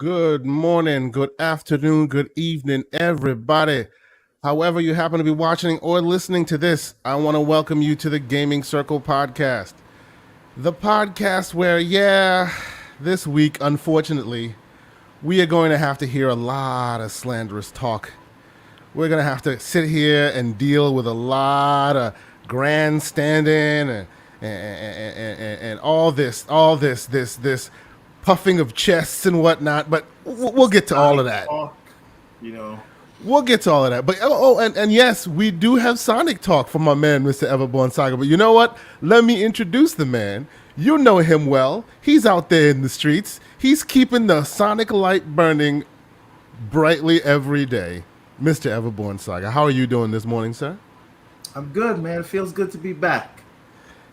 Good morning, good afternoon, good evening, everybody. However, you happen to be watching or listening to this, I want to welcome you to the Gaming Circle podcast. The podcast where, this week, unfortunately, we are going to have to hear a lot of slanderous talk. We're going to have to sit here and deal with a lot of grandstanding and all this puffing of chests and whatnot, but we'll get to all of that. We'll get to all of that. But and yes, we do have Sonic talk from my man, Mr. Everborn Saga. But you know what? Let me introduce the man. You know him well. He's out there in the streets. He's keeping the Sonic light burning brightly every day. Mr. Everborn Saga, how are you doing this morning, sir? I'm good, man. It feels good to be back.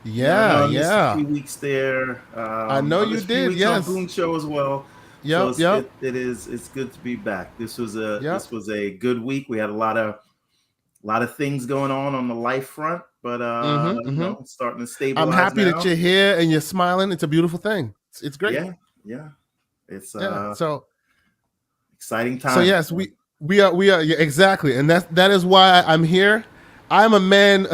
Yeah. A few weeks there. I know you did. Yes. On Boom Show as well. Yep. So it's good to be back. This was a good week. We had a lot of things going on the life front, but it's starting to stabilize. I'm happy now. that you're here and you're smiling. It's a beautiful thing. It's great. Yeah. It's so exciting time. So yes, we are exactly, and that is why I'm here. I'm a man.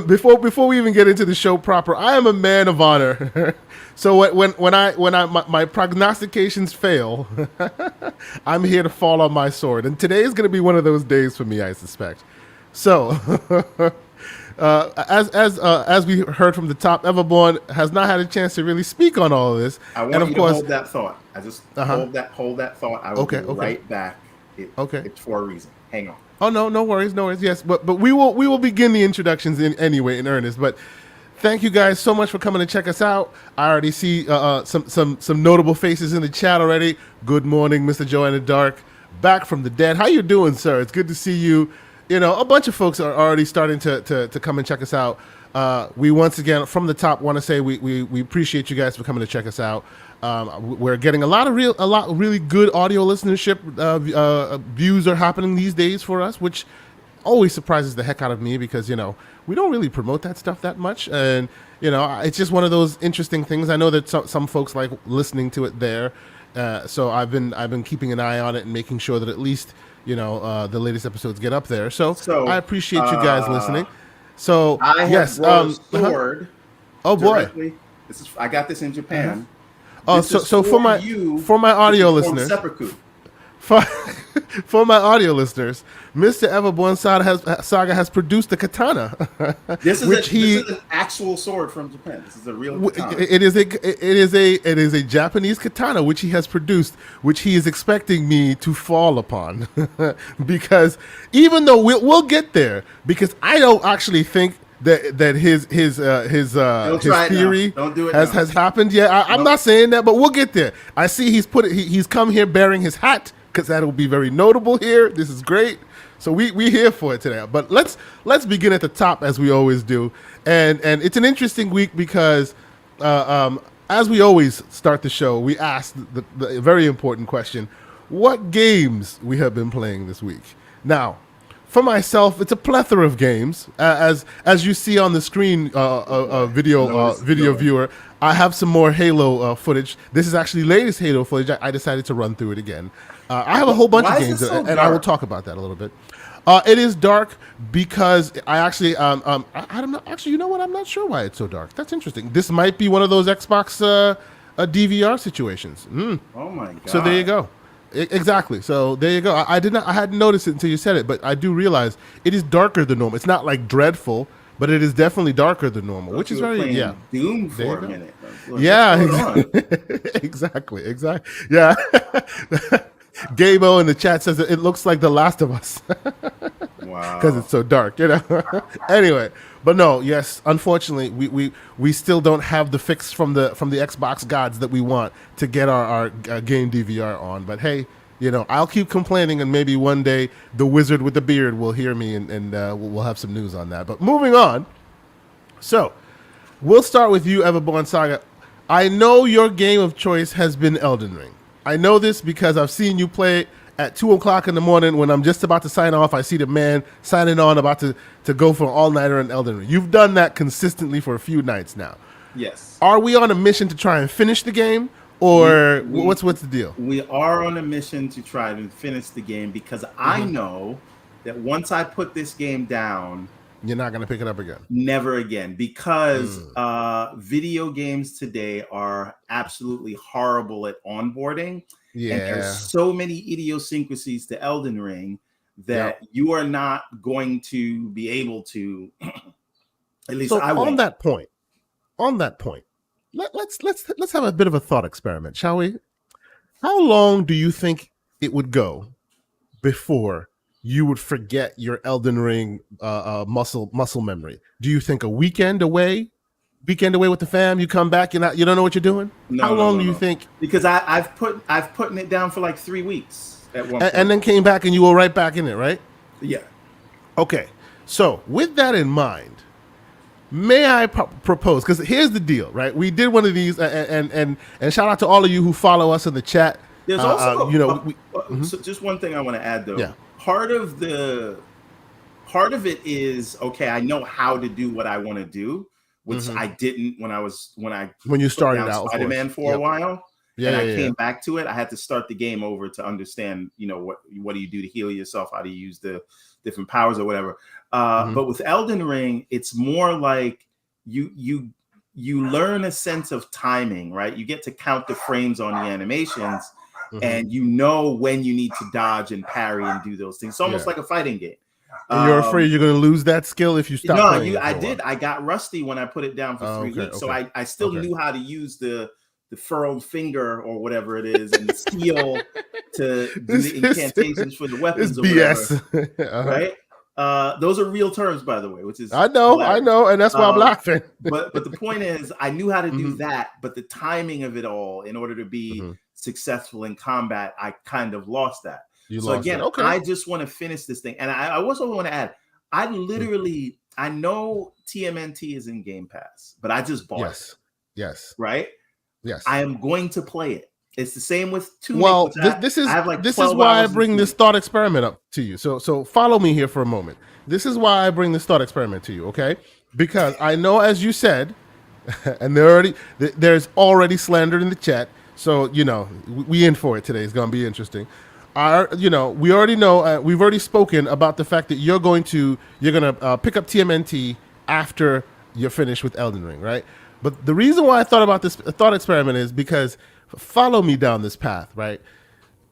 Before we even get into the show proper, I am a man of honor. So when my prognostications fail, I'm here to fall on my sword. And today is going to be one of those days for me, I suspect. So as we heard from the top, Everborn has not had a chance to really speak on all of this. I want you to hold that thought. I just hold that thought. I will be right back. It's for a reason. Hang on. Oh no worries. Yes, but we will begin the introductions in earnest. But thank you guys so much for coming to check us out. I already see some notable faces in the chat already. Good morning, Mr. Joe in the Dark, back from the dead. How you doing, sir? It's good to see you. You know, a bunch of folks are already starting to come and check us out. We once again from the top want to say we appreciate you guys for coming to check us out. We're getting a lot of really good audio listenership. Views are happening these days for us, which always surprises the heck out of me because we don't really promote that stuff that much, and it's just one of those interesting things. I know that some folks like listening to it there, so I've been keeping an eye on it and making sure that at least the latest episodes get up there. So I appreciate you guys listening. So I have brought a sword. Oh boy, I got this in Japan. So for my audio listeners, for my audio listeners, Mr. Everborn Saga has produced a katana. This is an actual sword from Japan. This is a real katana. It is a Japanese katana which he has produced, which he is expecting me to fall upon, because even though we'll get there, because I don't actually think that his theory has happened yet. I'm not saying that, but we'll get there. I see he's come here bearing his hat because that'll be very notable here. This is great. So we here for it today. But let's begin at the top as we always do. And it's an interesting week because as we always start the show, we ask the very important question: what games we have been playing this week? Now, for myself, it's a plethora of games. As you see on the screen, video viewer, I have some more Halo footage. This is actually latest Halo footage. I decided to run through it again. I have a whole bunch of games, and I will talk about that a little bit. It is dark because I actually, I don't know. Actually, you know what? I'm not sure why it's so dark. That's interesting. This might be one of those Xbox DVR situations. Oh my god! So there you go. Exactly. So there you go. I hadn't noticed it until you said it, but I do realize it is darker than normal. It's not like dreadful, but it is definitely darker than normal, which is very Doom for a minute. Exactly. Yeah. Gabo in the chat says it looks like The Last of Us. Wow. Because it's so dark, Anyway, but no, yes, unfortunately, we still don't have the fix from the Xbox gods that we want to get our game DVR on. But hey, I'll keep complaining, and maybe one day the wizard with the beard will hear me, and we'll have some news on that. But moving on, so we'll start with you, Everborn Saga. I know your game of choice has been Elden Ring. I know this because I've seen you play it at 2 o'clock in the morning when I'm just about to sign off. I see the man signing on about to go for an all-nighter in Elden Ring. You've done that consistently for a few nights now. Yes. Are we on a mission to try and finish the game, or what's the deal? We are on a mission to try to finish the game because I know that once I put this game down, you're not going to pick it up again. Never again, because video games today are absolutely horrible at onboarding. Yeah. And there's so many idiosyncrasies to Elden Ring that you are not going to be able to, at least I won't. On that point, let's have a bit of a thought experiment, shall we? How long do you think it would go before you would forget your Elden Ring muscle memory? Do you think a weekend away with the fam, you come back, you don't know what you're doing? How long do you think? Because I've put it down for like 3 weeks at one point. And then came back and you were right back in it, right? Yeah. Okay. So with that in mind, may I propose? Because here's the deal, right? We did one of these, and shout out to all of you who follow us in the chat. There's also, so just one thing I want to add though. Yeah. Part of it is, okay, I know how to do what I want to do, which I didn't when you started out Spider-Man for a while. Yeah, I came back to it. I had to start the game over to understand, what do you do to heal yourself, how do you use the different powers or whatever. But with Elden Ring, it's more like you learn a sense of timing, right? You get to count the frames on the animations, and you know when you need to dodge and parry and do those things. It's almost like a fighting game. And you're afraid you're going to lose that skill if you stop playing. I did. I got rusty when I put it down for 3 weeks. So I still knew how to use the furrowed finger or whatever it is and the steel to do the incantations for the weapons or whatever. Right? Those are real terms, by the way, which is I know, and that's why I'm laughing. but the point is, I knew how to do that, but the timing of it all, in order to be successful in combat, I kind of lost that. I just want to finish this thing, and I also want to add, I literally I know TMNT is in Game Pass, but I just bought it. Yes. Right. Yes. I am going to play it. It's the same with Tunic. Well, this is why I bring this thought experiment up to you. So follow me here for a moment. This is why I bring this thought experiment to you, okay? Because I know, as you said, and there's already slander in the chat. So we in for it today. It's gonna be interesting. We already know. We've already spoken about the fact that you're gonna pick up TMNT after you're finished with Elden Ring, right? But the reason why I thought about this thought experiment is because follow me down this path, right?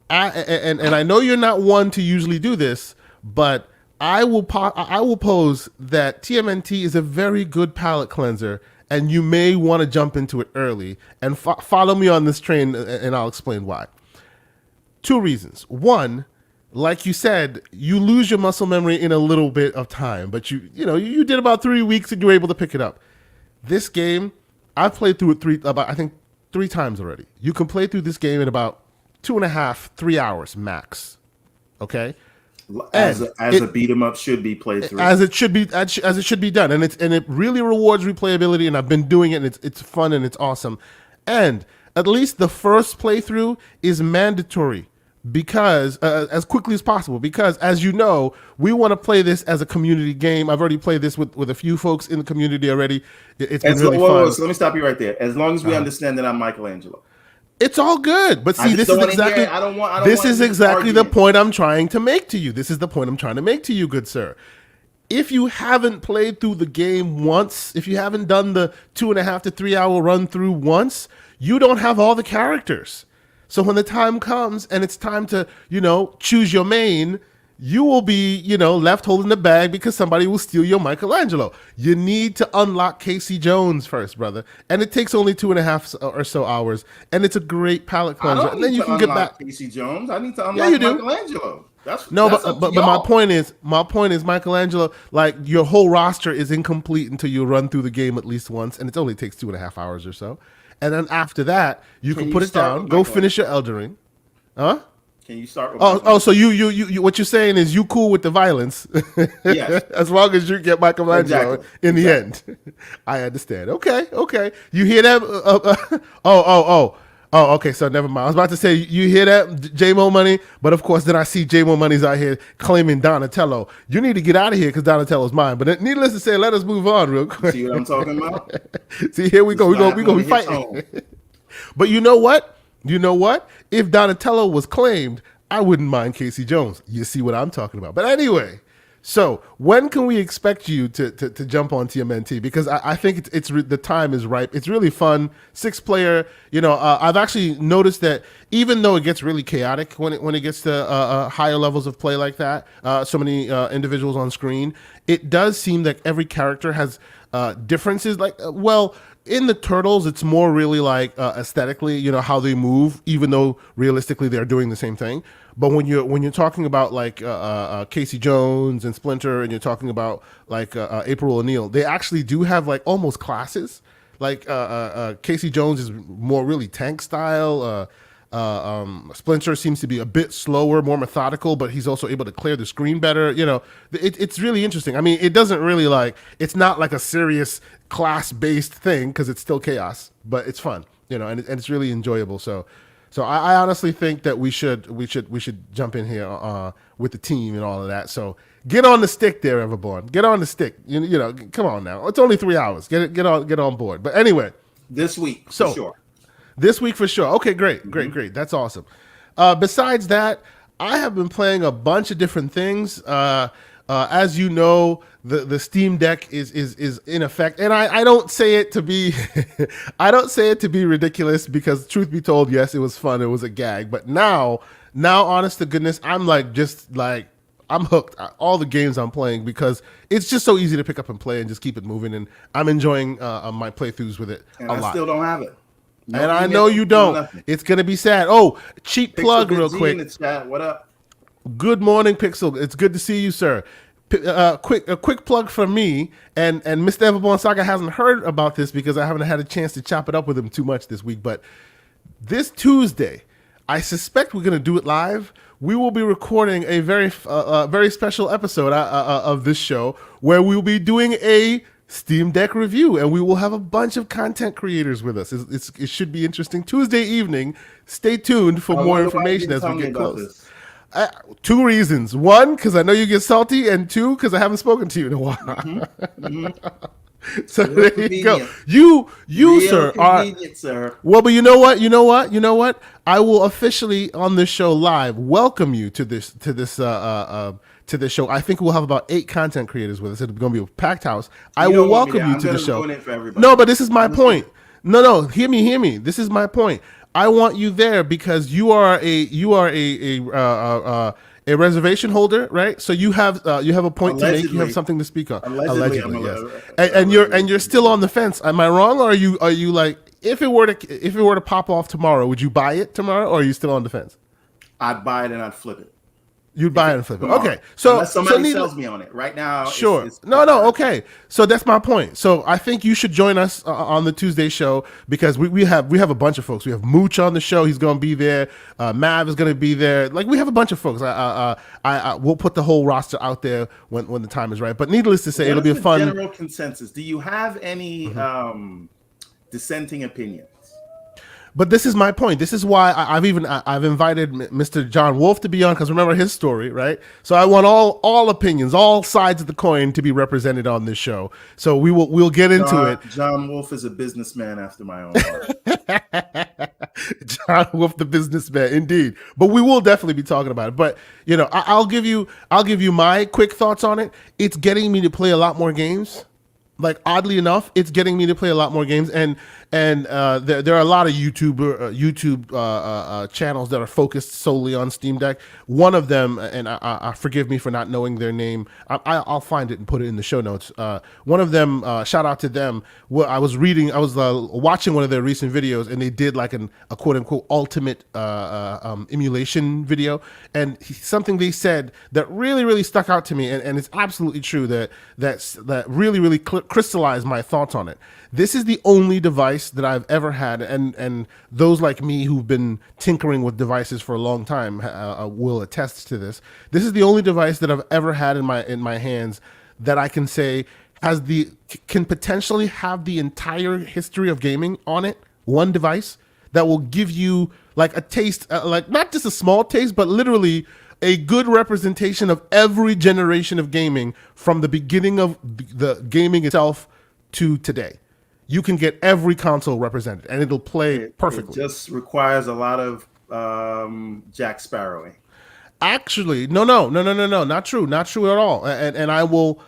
And I know you're not one to usually do this, but I will pose that TMNT is a very good palate cleanser, and you may want to jump into it early. And follow me on this train, and I'll explain why. 2 reasons. One, like you said, you lose your muscle memory in a little bit of time, but you did about 3 weeks and you were able to pick it up. This game, I've played through it I think 3 times already. You can play through this game in about 2.5, 3 hours max. Okay, as a beat 'em up should be played through, as it should be done, and it really rewards replayability. And I've been doing it, and it's fun and it's awesome. And at least the first playthrough is mandatory, because as quickly as possible, because as you know, we want to play this as a community game. I've already played this with a few folks in the community already. It's been really fun. So let me stop you right there. As long as we understand that I'm Michelangelo, it's all good. But see, this is exactly the point I'm trying to make to you. This is the point I'm trying to make to you, good sir. If you haven't played through the game once, if you haven't done the 2.5 to 3 hour run through once, you don't have all the characters. So when the time comes and it's time to, choose your main, you will be, left holding the bag because somebody will steal your Michelangelo. You need to unlock Casey Jones first, brother. And it takes only 2.5 or so hours. And it's a great palate cleanser. And then you can get back. Casey Jones. I need to unlock Michelangelo. But my point is Michelangelo, like, your whole roster is incomplete until you run through the game at least once. And it only takes 2.5 hours or so. And then after that, you can put it down, go finish your Elden Ring. Huh? Can you start with so you what you're saying is you cool with the violence. Yes. As long as you get Michelangelo in the end. I understand. Okay. You hear that? Okay, so never mind. I was about to say, you hear that, J-Mo Money? But of course, then I see J-Mo Money's out here claiming Donatello. You need to get out of here because Donatello's mine. But needless to say, let us move on real quick. See what I'm talking about? See, here we go. We're going to be fighting. But you know what? You know what? If Donatello was claimed, I wouldn't mind Casey Jones. You see what I'm talking about. But anyway, so when can we expect you to jump on TMNT? Because I think it's the time is ripe. It's really fun. 6-player. I've actually noticed that even though it gets really chaotic when it gets to higher levels of play like that, so many individuals on screen, it does seem that every character has differences. Like, in the Turtles, it's more really like aesthetically, how they move, even though realistically they're doing the same thing. But when you're talking about like Casey Jones and Splinter, and you're talking about like April O'Neil, they actually do have like almost classes. Like Casey Jones is more really tank style. Splinter seems to be a bit slower, more methodical, but he's also able to clear the screen better. It's really interesting. I mean, it doesn't really it's not like a serious class-based thing because it's still chaos, but it's fun, and it's really enjoyable. So I honestly think that we should jump in here with the team and all of that. So get on the stick there, Everborn. Get on the stick. Come on now. It's only 3 hours. Get on board. But anyway, this week for sure. This week for sure. Okay, great. That's awesome. Besides that, I have been playing a bunch of different things. As you know, the Steam Deck is in effect, and I don't say it to be I don't say it to be ridiculous, because truth be told, yes, it was fun. It was a gag. But now, honest to goodness, I'm I'm hooked. All the games I'm playing, because it's just so easy to pick up and play and just keep it moving, and I'm enjoying my playthroughs with it a lot. I still don't have it. No, and I know you don't. It's going to be sad. Oh, cheap plug real quick. What up? Good morning, Pixel. It's good to see you, sir. A quick plug from me, and Mr. Everborn Saga hasn't heard about this because I haven't had a chance to chop it up with him too much this week. But this Tuesday, I suspect we're going to do it live. We will be recording a very special episode of this show where we will be doing a Steam Deck review, and we will have a bunch of content creators with us. It should be interesting. Tuesday evening. Stay tuned for more information as we get close. 2 reasons. 1, because I know you get salty, and 2, because I haven't spoken to you in a while. So real there you go. You sir are well, but you know what? I will officially on this show live welcome you to this show. I think we'll have about 8 content creators with us. It's going to be a packed house. I will welcome you to the show. No, but this is my point. No, hear me. This is my point. I want you there because you are a reservation holder, right? So you have a point to make. You have something to speak on. Allegedly, yes. And you're still on the fence. Am I wrong, or are you like, if it were to pop off tomorrow, would you buy it tomorrow, or are you still on the fence? I'd buy it and I'd flip it. You'd buy it and flip it. Okay. So unless somebody sells me on it right now. Sure. Okay. So that's my point. So I think you should join us on the Tuesday show, because we have a bunch of folks. We have Mooch on the show. He's going to be there. Mav is going to be there. Like, we have a bunch of folks. We'll put the whole roster out there when the time is right. But needless to say, it'll be a fun general consensus. Do you have any dissenting opinions? But this is my point. This is why I've invited Mr. John Wolf to be on, because remember his story, right? So I want all opinions, all sides of the coin to be represented on this show. So we'll get into it. John Wolf is a businessman after my own heart. John Wolf, the businessman, indeed. But we will definitely be talking about it. But I'll give you my quick thoughts on it. It's getting me to play a lot more games. Like, oddly enough, it's getting me to play a lot more games, and there are a lot of YouTube channels that are focused solely on Steam Deck. One of them, and I forgive me for not knowing their name, I'll find it and put it in the show notes. One of them, shout out to them. I was watching one of their recent videos, and they did like a quote unquote ultimate emulation video, and something they said that really stuck out to me, and it's absolutely true, that really crystallized my thoughts on it. This is the only device that I've ever had, and those like me who've been tinkering with devices for a long time will attest to this. This is the only device that I've ever had in my hands that I can say can potentially have the entire history of gaming on it. One device that will give you like a taste, like not just a small taste, but literally a good representation of every generation of gaming from the beginning of the gaming itself to today. you can get every console represented, and it'll play perfectly. It just requires a lot of Jack Sparrowing. Actually, no, not true at all. And I will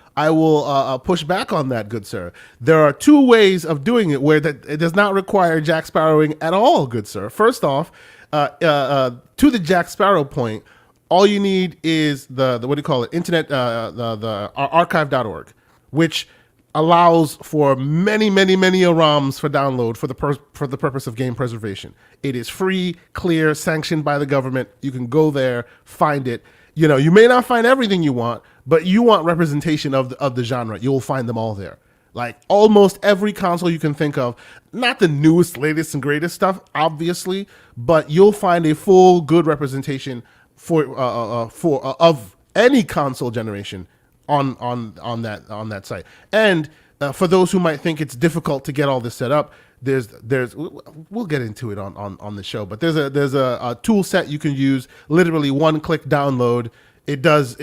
push back on that, good sir. There are two ways of doing it where that it does not require Jack Sparrowing at all, good sir. First off, to the Jack Sparrow point, all you need is the what do you call it? Internet, the archive.org, which allows for many ROMs for download for the purpose of game preservation. It is free, clear, sanctioned by the government. You can go there, find it. You know, you may not find everything you want, but you want representation of the genre. You'll find them all there. Like almost every console you can think of, not the newest, latest, and greatest stuff, obviously, but you'll find a full, good representation for of any console generation on that site. And for those who might think it's difficult to get all this set up, we'll get into it on the show, but there's a tool set you can use, literally one-click download. It does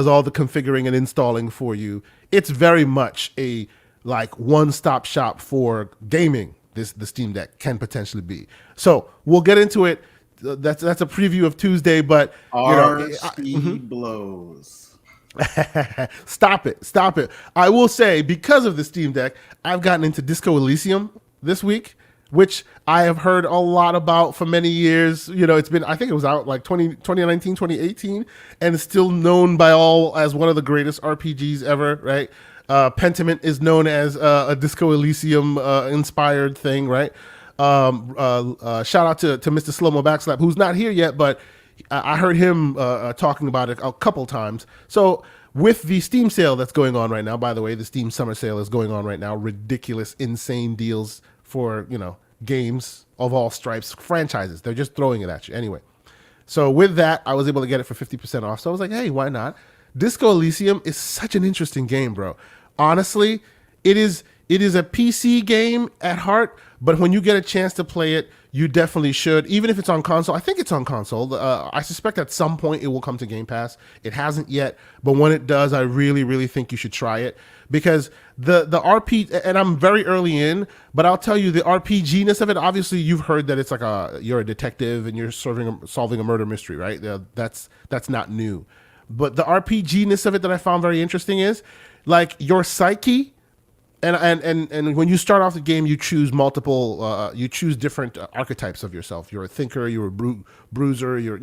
all the configuring and installing for you. It's very much a like one-stop shop for gaming. The Steam Deck can potentially be. So we'll get into it. That's a preview of Tuesday, but blows. Stop it. I will say, because of the Steam Deck, I've gotten into Disco Elysium this week, which I have heard a lot about for many years. You know, I think it was out like 2019, 2018, and it's still known by all as one of the greatest RPGs ever, right? Pentiment is known as a Disco Elysium inspired thing, right? Shout out to Mr. Slow-Mo Backslap, who's not here yet, but I heard him talking about it a couple times. So with the Steam sale that's going on right now, by the way, the Steam summer sale is going on right now. Ridiculous, insane deals for, games of all stripes, franchises. They're just throwing it at you. Anyway, so with that, I was able to get it for 50% off. So I was like, hey, why not? Disco Elysium is such an interesting game, bro. Honestly, it is a PC game at heart, but when you get a chance to play it, you definitely should. Even if it's on console, I think it's on console. I suspect at some point it will come to Game Pass. It hasn't yet, but when it does, I really, really think you should try it, because the RPG, and I'm very early in, but I'll tell you the RPG-ness of it. Obviously, you've heard that it's like you're a detective and you're solving a murder mystery, right? That's not new. But the RPG-ness of it that I found very interesting is like your psyche. And when you start off the game, you choose you choose different archetypes of yourself. You're a thinker, you're a bruiser, you're,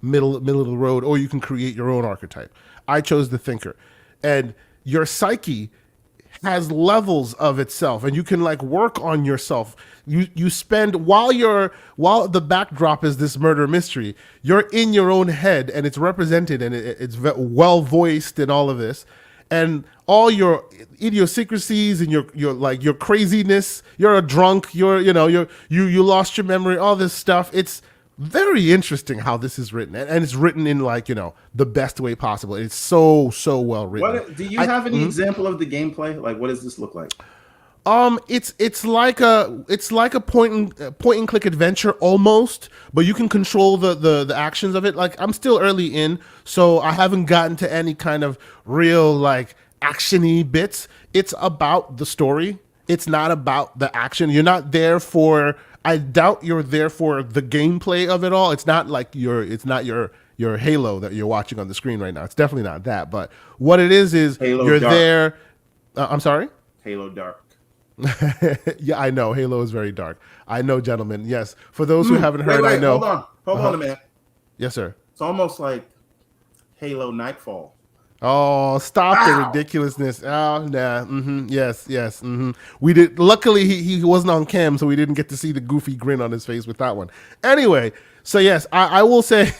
middle of the road, or you can create your own archetype. I chose the thinker. And your psyche has levels of itself, and you can like work on yourself. You spend while the backdrop is this murder mystery, you're in your own head, and it's represented, and it's well voiced and all of this. And all your idiosyncrasies and your craziness, you're a drunk, you lost your memory, all this stuff. It's very interesting how this is written, and it's written in the best way possible. It's so well written. Do you have any example of the gameplay? Like, what does this look like? It's like a point and click adventure almost, but you can control the actions of it. Like, I'm still early in, so I haven't gotten to any kind of real like action-y bits. It's about the story. It's not about the action. You're not there for. I doubt you're there for the gameplay of it all. It's not like your Halo that you're watching on the screen right now. It's definitely not that. But what it is Halo you're Dark. there. I'm sorry? Halo Dark. Yeah, I know. Halo is very dark. I know, gentlemen. Yes. For those who haven't heard, I know. Hold on a minute. Yes, sir. It's almost like Halo Nightfall. Oh, stop the ridiculousness. Oh, nah. Yes. We did. Luckily, he wasn't on cam, so we didn't get to see the goofy grin on his face with that one. Anyway, so yes, I will say,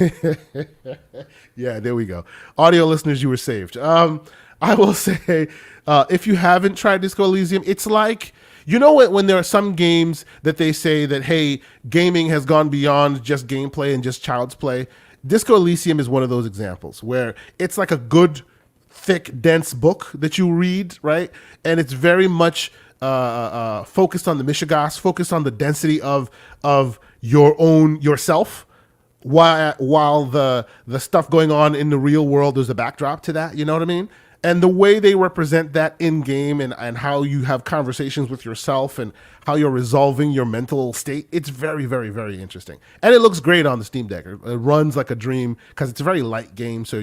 yeah, there we go. Audio listeners, you were saved. I will say, if you haven't tried Disco Elysium, it's like, when there are some games that they say that, hey, gaming has gone beyond just gameplay and just child's play. Disco Elysium is one of those examples where it's like a good, thick, dense book that you read, right? And it's very much focused on the Mishigas, focused on the density of yourself, while the stuff going on in the real world, there's a backdrop to that, you know what I mean? And the way they represent that in game and how you have conversations with yourself and how you're resolving your mental state, it's very, very, very interesting. And it looks great on the Steam Deck. It runs like a dream because it's a very light game. So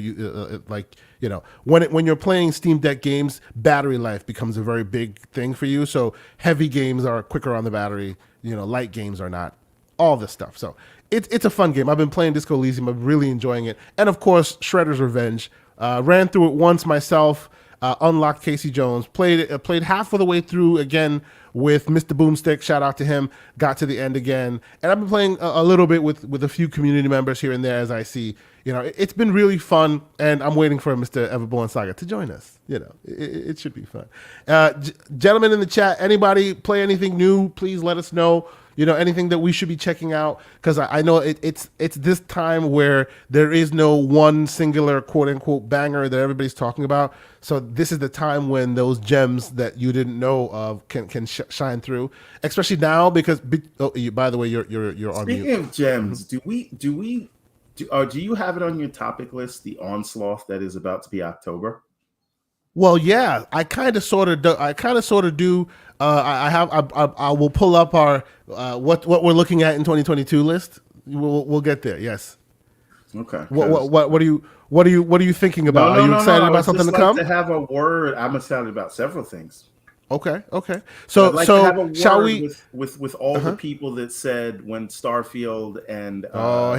when you're playing Steam Deck games, battery life becomes a very big thing for you. So heavy games are quicker on the battery. Light games are not. All this stuff. So it's a fun game. I've been playing Disco Elysium. I'm really enjoying it. And of course, Shredder's Revenge. Ran through it once myself, unlocked Casey Jones, played half of the way through again with Mr. Boomstick. Shout out to him. Got to the end again. And I've been playing a little bit with a few community members here and there as I see. It's been really fun, and I'm waiting for Mr. Everborn Saga to join us. It should be fun. Gentlemen in the chat, anybody play anything new, please let us know. Anything that we should be checking out, because I know it's this time where there is no one singular quote unquote banger that everybody's talking about. So this is the time when those gems that you didn't know of can shine through, especially now because. By the way, you're on mute. Speaking of gems, do you have it on your topic list? The onslaught that is about to be October. Well, yeah, I kind of sort of do. I will pull up our what we're looking at in 2022 list. We'll get there. Yes. Okay. What are you thinking about? Are you excited about something to come? To have a word. I'm excited about several things. Okay. So to have a word shall we with all the people that said when Starfield and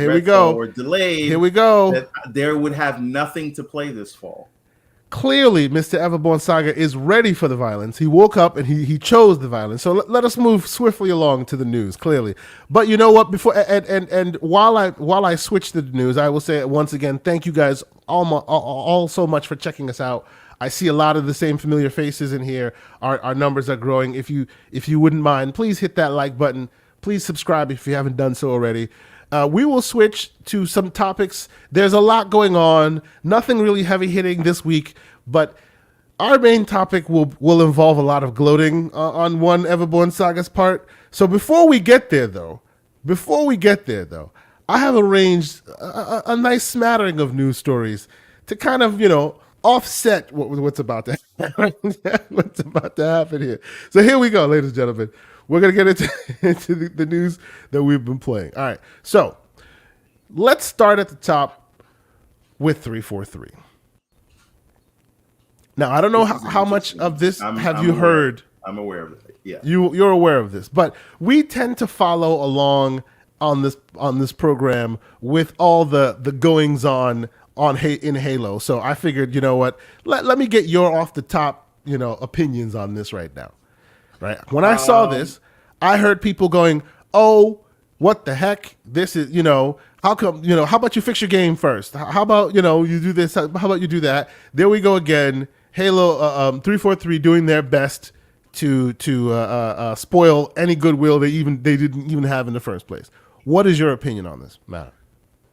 here we go were delayed. Here we go. That there would have nothing to play this fall. Clearly, Mr. Everborn Saga is ready for the violence. He woke up and he chose the violence. So let us move swiftly along to the news. Clearly, but you know what? Before and while I switch to the news, I will say once again, thank you guys all so much for checking us out. I see a lot of the same familiar faces in here. Our numbers are growing. If you wouldn't mind, please hit that like button. Please subscribe if you haven't done so already. We will switch to some topics. There's a lot going on. Nothing really heavy hitting this week, but our main topic will involve a lot of gloating on one Everborn Saga's part. So before we get there, though, I have arranged a nice smattering of news stories to kind of, offset what's about to happen here. So here we go, ladies and gentlemen. We're going to get into the news that we've been playing. All right. So let's start at the top with 343. Now, I don't know how much of this have you heard. I'm aware of it. Yeah. You're aware of this, but we tend to follow along on this program with all the goings on in Halo. So I figured, you know what? Let me get your off the top, opinions on this right now. Right. When I saw this, I heard people going, "Oh, what the heck? This is, how come, how about you fix your game first? How about, you do this? How about you do that?" There we go again. Halo 343 doing their best to spoil any goodwill they didn't even have in the first place. What is your opinion on this matter?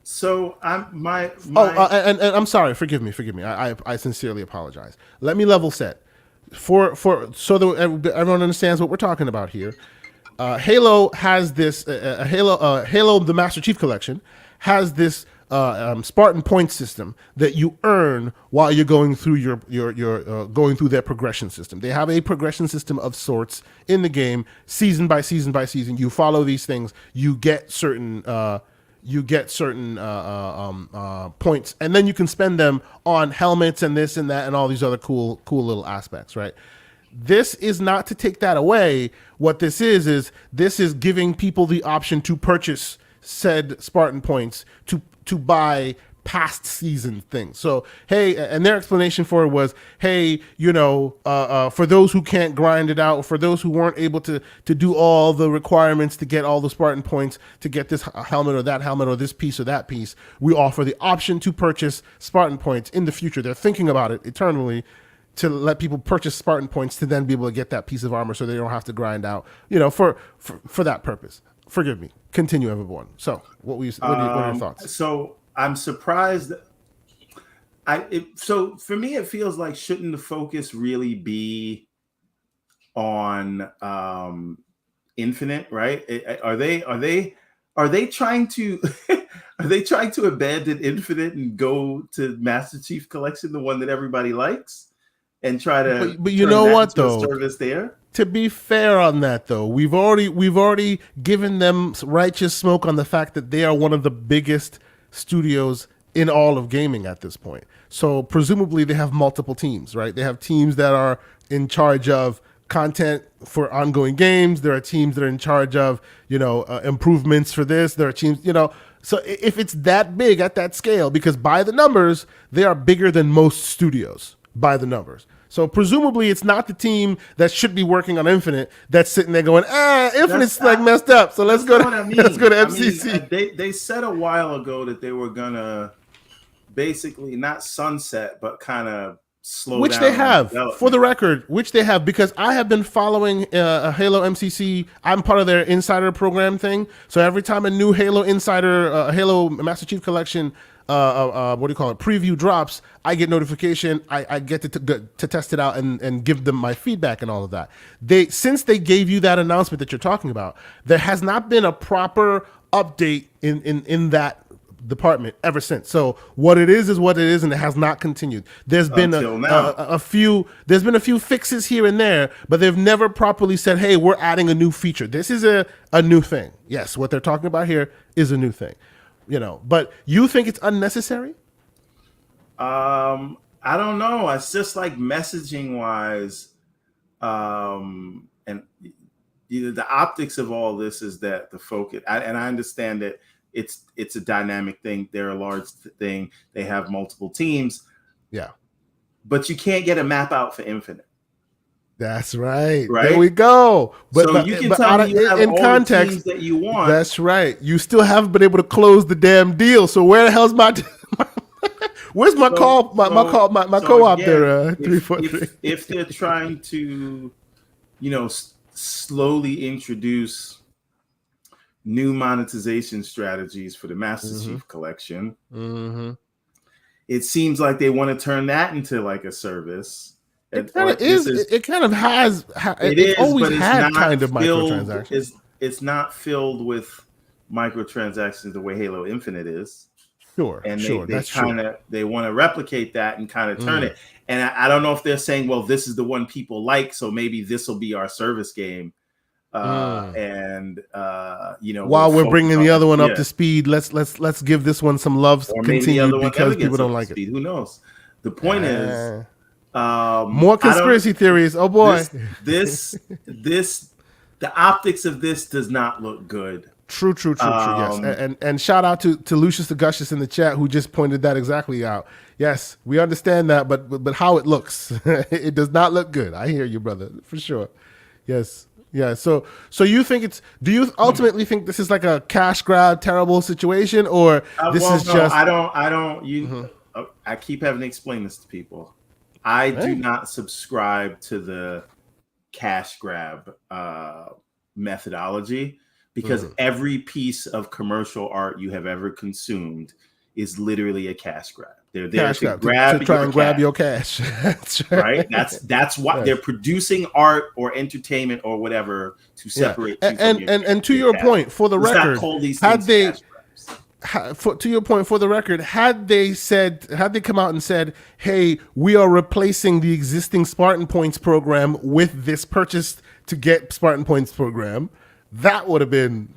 So and I'm sorry. Forgive me. I sincerely apologize. Let me level set. So that everyone understands what we're talking about here. Halo has this Halo the Master Chief Collection has this Spartan point system that you earn while you're going through your going through their progression system. They have a progression system of sorts in the game, season by season by season. You follow these things, you get certain points, and then you can spend them on helmets and this and that and all these other cool little aspects, right? This is not to take that away. What this is giving people the option to purchase said Spartan points to buy past season things. So, hey, and their explanation for it was, hey, for those who can't grind it out, for those who weren't able to do all the requirements to get all the Spartan points to get this helmet or that helmet or this piece or that piece, we offer the option to purchase Spartan points in the future. They're thinking about it eternally to let people purchase Spartan points to then be able to get that piece of armor so they don't have to grind out, for that purpose. Forgive me. Continue, Everborn. So, what are your thoughts? So, I'm surprised. So for me, it feels like shouldn't the focus really be on Infinite, right? Are they trying to abandon Infinite and go to Master Chief Collection, the one that everybody likes? and try to. But you know what though? Service there. To be fair on that though, we've already given them righteous smoke on the fact that they are one of the biggest studios in all of gaming at this point. So presumably they have multiple teams, right? They have teams that are in charge of content for ongoing games. There are teams that are in charge of, improvements for this. There are teams, so if it's that big at that scale, because by the numbers, they are bigger than most studios by the numbers. So presumably it's not the team that should be working on Infinite that's sitting there going, Infinite's messed up. So let's go to HMCC. They said a while ago that they were gonna basically not sunset, but kind of slow which down. They have, for the record, because I have been following Halo MCC. I'm part of their insider program thing. So every time a new Halo Insider, Halo Master Chief Collection, preview drops, I get notification. I get to test it out and give them my feedback and all of that. Since they gave you that announcement that you're talking about, there has not been a proper update in that department ever since. So what it is what it is, and it has not continued. There's been a few fixes here and there, but they've never properly said, hey, we're adding a new feature. This is a new thing. Yes, what they're talking about here is a new thing. But you think it's unnecessary? I don't know. It's just like messaging wise, and the optics of all this is that the focus. And I understand that it's a dynamic thing. They're a large thing. They have multiple teams. Yeah, but you can't get a map out for Infinite. That's right. There we go. But you can tell me you have all the teams that you want. That's right. You still haven't been able to close the damn deal. So where the hell's my where's my co-op there? 343. If they're trying to, slowly introduce new monetization strategies for the Master Chief Collection, it seems like they want to turn that into like a service. It kind of is. It kind of has. It always had kind of microtransactions. It's not filled with microtransactions the way Halo Infinite is. Sure, and they want to replicate that and kind of turn it. And I don't know if they're saying, well, this is the one people like, so maybe this will be our service game. While we're bringing the other one up to speed, let's give this one some love continued because people don't like it. Who knows? The point is. More conspiracy theories. Oh boy, the optics of this does not look good. True. Yes, and shout out to Lucius the Gushus in the chat who just pointed that exactly out. Yes, we understand that, but how it looks, it does not look good. I hear you, brother, for sure. Yes, yeah. So you think do you ultimately think this is like a cash grab, terrible situation, or just? I don't. I keep having to explain this to people. I do not subscribe to the cash grab methodology because every piece of commercial art you have ever consumed is literally a cash grab. They're there to try and grab your cash. That's right. That's why they're producing art or entertainment or whatever to separate. And to your point, for the record, had they. To your point, for the record, had they come out and said, hey, we are replacing the existing Spartan Points program with this purchase to get Spartan Points program, that would have been,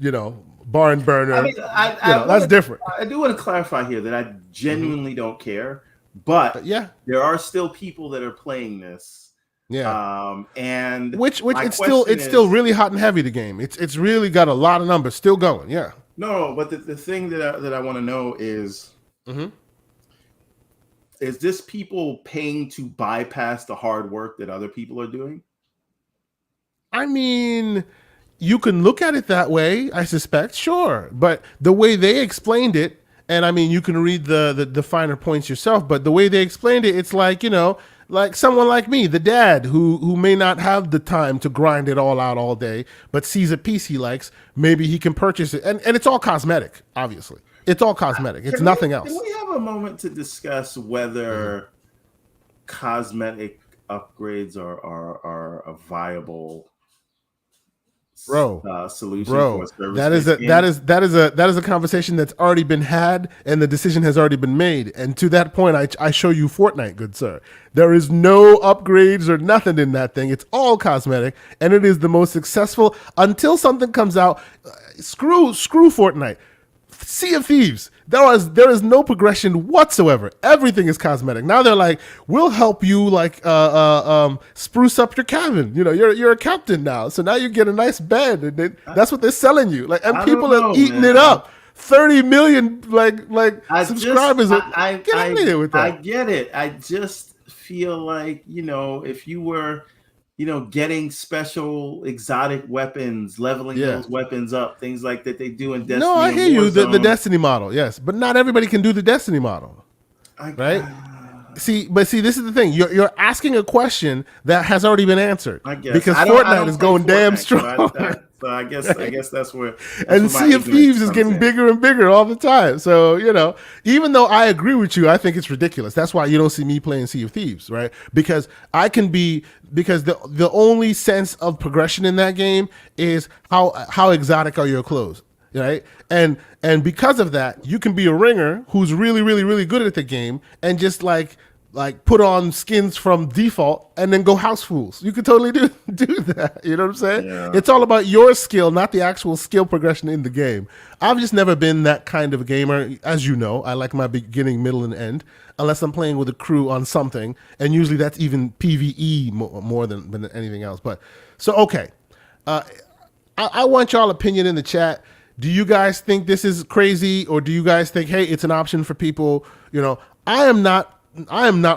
barn burner. That's different. I do want to clarify here that I genuinely don't care, but there are still people that are playing this. Yeah. And which it's still really hot and heavy, the game. It's really got a lot of numbers still going. Yeah. No, but the thing that I want to know is this people paying to bypass the hard work that other people are doing? I mean, you can look at it that way, I suspect, sure. But the way they explained it, and I mean, you can read the finer points yourself, but the way they explained it, it's like, like someone like me, the dad who may not have the time to grind it all out all day, but sees a piece he likes, maybe he can purchase it. And it's all cosmetic, obviously. It's all cosmetic. It's nothing else. Can we have a moment to discuss whether cosmetic upgrades are a viable solution for a service. That is a conversation that's already been had, and the decision has already been made. And to that point, I show you Fortnite, good sir. There is no upgrades or nothing in that thing. It's all cosmetic, and it is the most successful until something comes out. Screw Fortnite. Sea of Thieves. There is no progression whatsoever. Everything is cosmetic. Now they're like, we'll help you spruce up your cabin. You know, you're a captain now, so now you get a nice bed, and that's what they're selling you. Like, and people are eating it up. 30 million subscribers. Get out of here with that. I get it. I just feel like, you know, if you were, you know, getting special exotic weapons, leveling those weapons up, things like that they do in Destiny. No, I hear you. The Destiny model, yes, but not everybody can do the Destiny model, right? See, this is the thing. You're asking a question that has already been answered. I guess because Fortnite is going damn strong. So I guess that's where. And Sea of Thieves is getting bigger and bigger all the time. So, you know, even though I agree with you, I think it's ridiculous. That's why you don't see me playing Sea of Thieves, right? Because the only sense of progression in that game is how exotic are your clothes, right? And because of that, you can be a ringer who's really, really, really good at the game and just like put on skins from default and then go house fools. You could totally do that. You know what I'm saying? Yeah. It's all about your skill, not the actual skill progression in the game. I've just never been that kind of a gamer. As you know, I like my beginning, middle, and end, unless I'm playing with a crew on something. And usually that's even PvE more than anything else. But so, okay. I want y'all opinion in the chat. Do you guys think this is crazy, or do you guys think, hey, it's an option for people? You know, I am not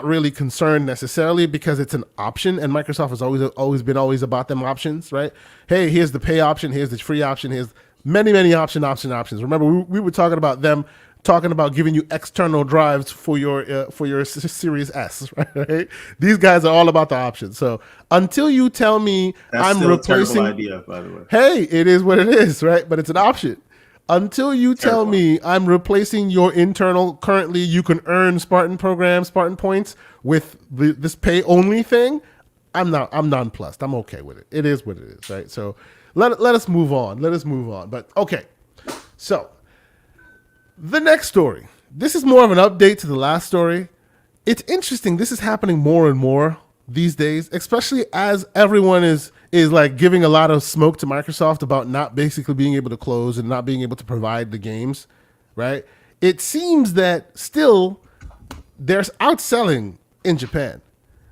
really concerned necessarily because it's an option, and Microsoft has always been about them options, right? Hey, here's the pay option, here's the free option, here's many options. Remember, we were talking about giving you external drives for your Series S, right? These guys are all about the options. So until you tell me I'm replacing, a terrible idea, by the way. Hey, it is what it is, right? But it's an option. Until you tell me I'm replacing your internal, currently you can earn Spartan points with this pay only thing, I'm nonplussed. I'm okay with it. It is what it is, right? So let us move on. But okay, so the next story. This is more of an update to the last story. It's interesting. This is happening more and more these days, especially as everyone is like giving a lot of smoke to Microsoft about not basically being able to close and not being able to provide the games, right? It seems that still there's outselling in Japan.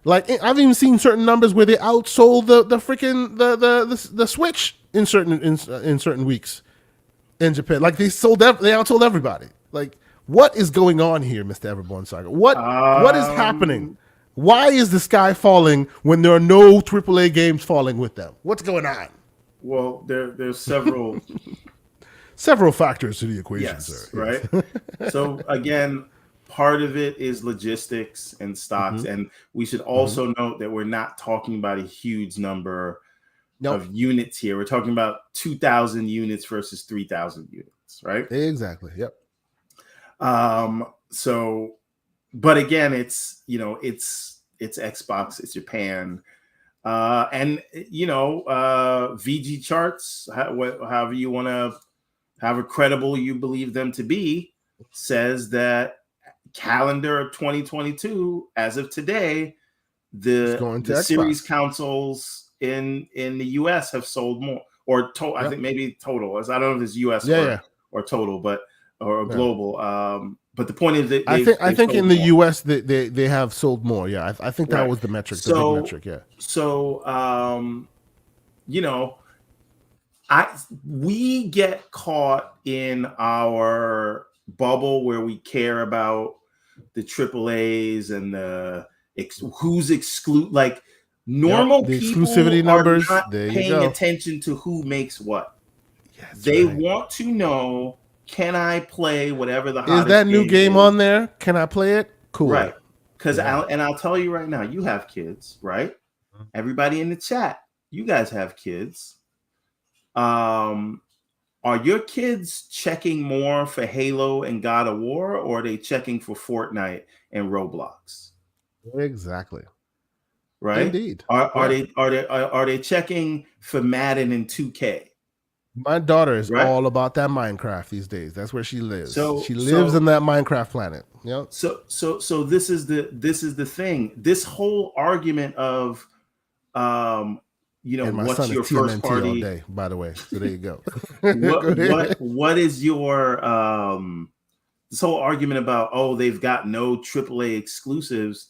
Like, I've even seen certain numbers where they outsold the freaking the Switch in certain weeks in Japan. Like they outsold everybody. Like, what is going on here, Mr. Everborn Saga? What is happening? Why is the sky falling when there are no AAA games falling with them? What's going on? Well, there's several several factors to the equation, yes, sir. Right. Yes. So again, part of it is logistics and stocks, and we should also note that we're not talking about a huge number of units here. We're talking about 2,000 units versus 3,000 units, right? Exactly. Yep. So. But again, it's Xbox, it's Japan, and VG charts, however you want to, however credible you believe them to be, says that calendar 2022, as of today, the series consoles in the US have sold more, or I think maybe total. I don't know if it's US or total, or global. But the point is that I think in the US they have sold more. Yeah, I think that was the metric. The big metric. Yeah. So we get caught in our bubble where we care about the AAAs and the who's exclude. Like normal the people exclusivity numbers. Are not paying attention to who makes what. Yes, they want to know. Can I play whatever the hottest is that new game on there? Can I play it? Cool. Right. Because I'll tell you right now, you have kids, right? Everybody in the chat, you guys have kids. Are your kids checking more for Halo and God of War, or are they checking for Fortnite and Roblox? Exactly. right? Indeed. Are they checking for Madden and 2K? My daughter is all about that Minecraft these days. That's where she lives. She lives in that Minecraft planet. Yep. So this is the thing. This whole argument of, what's your first party all day, by the way. So there you go. what is your this whole argument about they've got no AAA exclusives?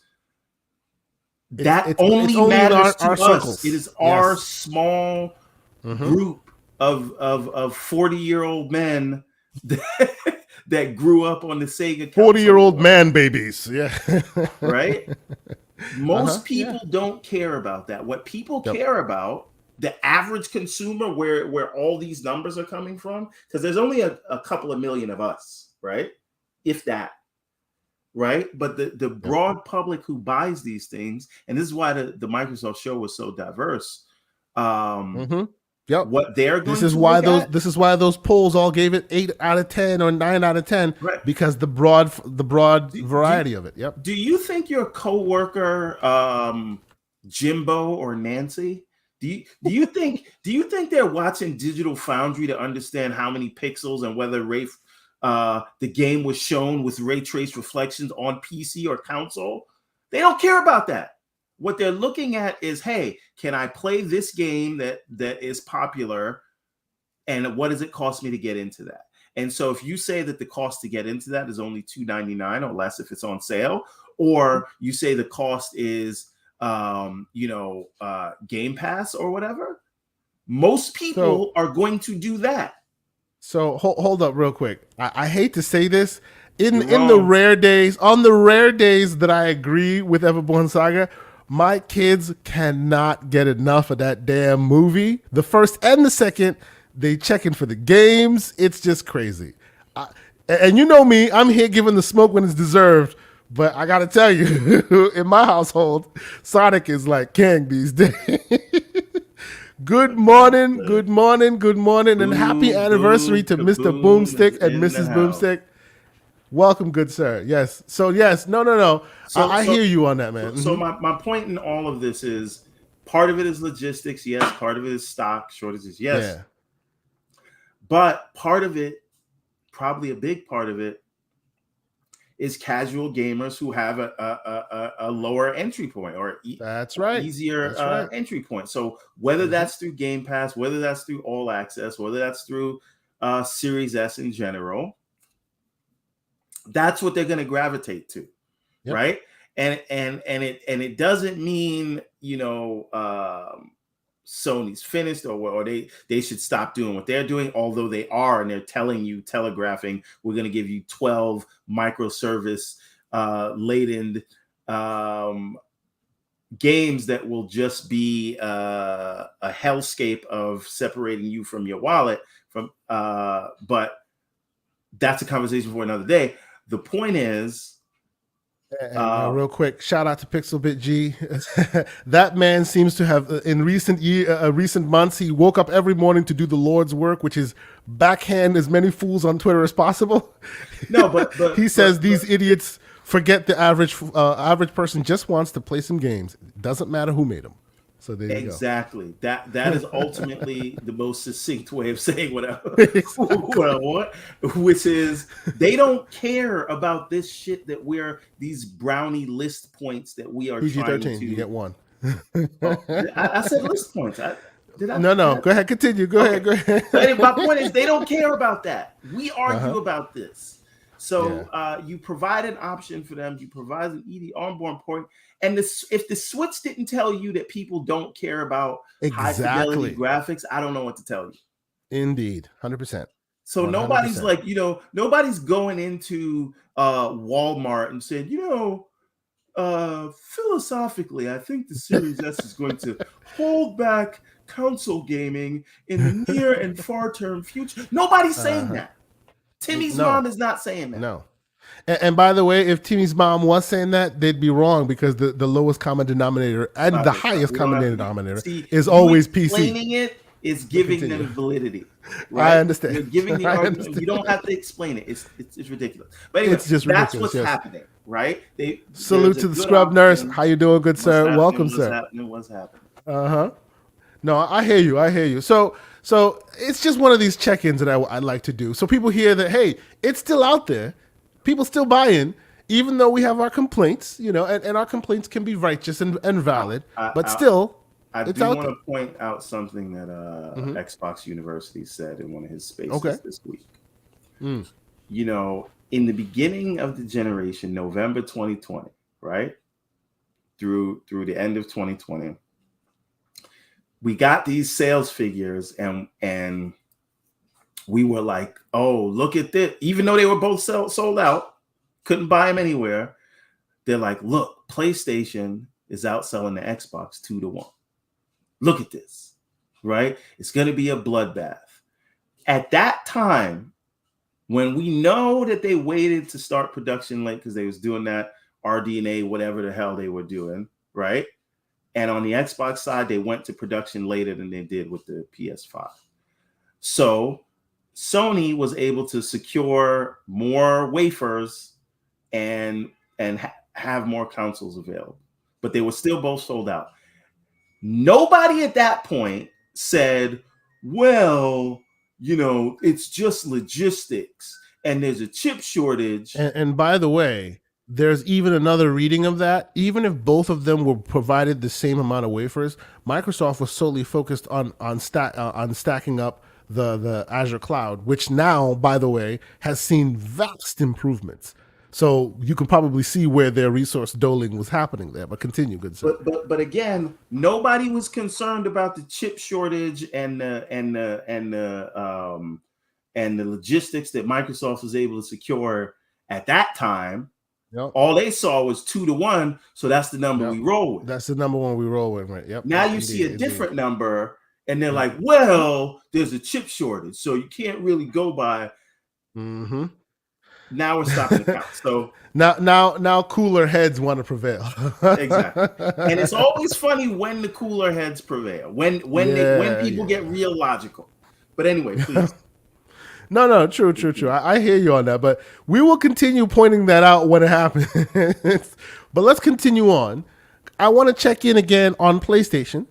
That only matters to us. Circles. It is our small group of 40-year-old men that grew up on the Sega 40-year-old man babies. Yeah. Right? Most people don't care about that. What people care about, the average consumer, where all these numbers are coming from, because there's only a couple of million of us, right? If that. Right? But the broad public who buys these things, and this is why the Microsoft show was so diverse. Yep. What they're going this is why those polls all gave it 8 out of 10 or 9 out of 10, right? Because the broad variety of it. Yep. Do you think your coworker, Jimbo or Nancy, do you think they're watching Digital Foundry to understand how many pixels and whether the game was shown with ray trace reflections on PC or console? They don't care about that. What they're looking at is, hey, can I play this game that is popular, and what does it cost me to get into that? And so if you say that the cost to get into that is only $2.99 or less if it's on sale, or you say the cost is Game Pass or whatever, most people are going to do that. So hold up real quick. I hate to say this. On the rare days that I agree with Everborn Saga, my kids cannot get enough of that damn movie. The first and the second, they checking for the games. It's just crazy. And you know me, I'm here giving the smoke when it's deserved. But I got to tell you, in my household, Sonic is like king these days. Good morning, and happy anniversary to Mr. Boomstick and Mrs. Boomstick. Welcome, good sir. Yes. So yes, no. I hear you on that, man. So my point in all of this is, part of it is logistics, yes. Part of it is stock shortages, yes. Yeah. But part of it, probably a big part of it, is casual gamers who have a lower entry point or easier entry point. So whether that's through Game Pass, whether that's through All Access, whether that's through Series S in general, that's what they're going to gravitate to, right? And it doesn't mean Sony's finished or they should stop doing what they're doing, although they are, and they're telegraphing, we're going to give you 12 microservice laden games that will just be a hellscape of separating you from your wallet. But that's a conversation for another day. The point is, real quick, shout out to Pixelbit G. That man seems to have, in recent months, he woke up every morning to do the Lord's work, which is backhand as many fools on Twitter as possible. No, but he says these idiots forget the average person just wants to play some games. It doesn't matter who made them. So there you go. Exactly. That is ultimately the most succinct way of saying what I want, which is they don't care about this shit that these brownie list points that we are trying to. You get one. I said list points. No. Go ahead. Continue. Go ahead. My point is they don't care about that. We argue about this. So you provide an option for them. You provide an ED onboard port. And if the Switch didn't tell you that people don't care about high fidelity graphics, I don't know what to tell you. Indeed, 100%. So 100%. Nobody's like, nobody's going into Walmart and saying, philosophically, I think the Series S is going to hold back console gaming in the near and far term future. Nobody's saying that. Timmy's mom is not saying that. No. And by the way, if Timmy's mom was saying that, they'd be wrong, because the lowest common denominator and the highest common denominator is always PC. Explaining it It's giving them validity. Right? I understand. You're giving the argument. You don't have to explain it. It's ridiculous. But anyway, it's just that's what's happening, right? Salute to the scrub nurse. How you doing, good sir? Welcome, sir. What's happening? No, I hear you. So it's just one of these check-ins that I'd like to do. So people hear that, hey, it's still out there. People still buy in, even though we have our complaints, and our complaints can be righteous and valid, but still. I do want to point out something that Xbox University said in one of his spaces this week. In the beginning of the generation, November 2020, right? Through the end of 2020, we got these sales figures and we were like, oh, look at this. Even though they were both sold out, couldn't buy them anywhere. They're like, look, PlayStation is outselling the Xbox 2-1. Look at this, right? It's going to be a bloodbath. At that time, when we know that they waited to start production late because they was doing that RDNA, whatever the hell they were doing, right? And on the Xbox side, they went to production later than they did with the PS5. So Sony was able to secure more wafers and have more consoles available, but they were still both sold out. Nobody at that point said, well, it's just logistics and there's a chip shortage. And by the way, there's even another reading of that. Even if both of them were provided the same amount of wafers, Microsoft was solely focused on stacking up the Azure cloud, which now, by the way, has seen vast improvements. So you can probably see where their resource doling was happening there. But continue, good sir. But again, nobody was concerned about the chip shortage and the logistics that Microsoft was able to secure at that time. Yep. All they saw was 2-1, so that's the number we roll with. That's the number one we roll with, right? Yep. Now you see a different number, and they're like, well, there's a chip shortage, so you can't really go by. Mm-hmm. Now we're stopping the count. So now cooler heads want to prevail. Exactly. And it's always funny when the cooler heads prevail, when people get real logical. But anyway, please. No, true. I hear you on that, but we will continue pointing that out when it happens. But let's continue on. I want to check in again on PlayStation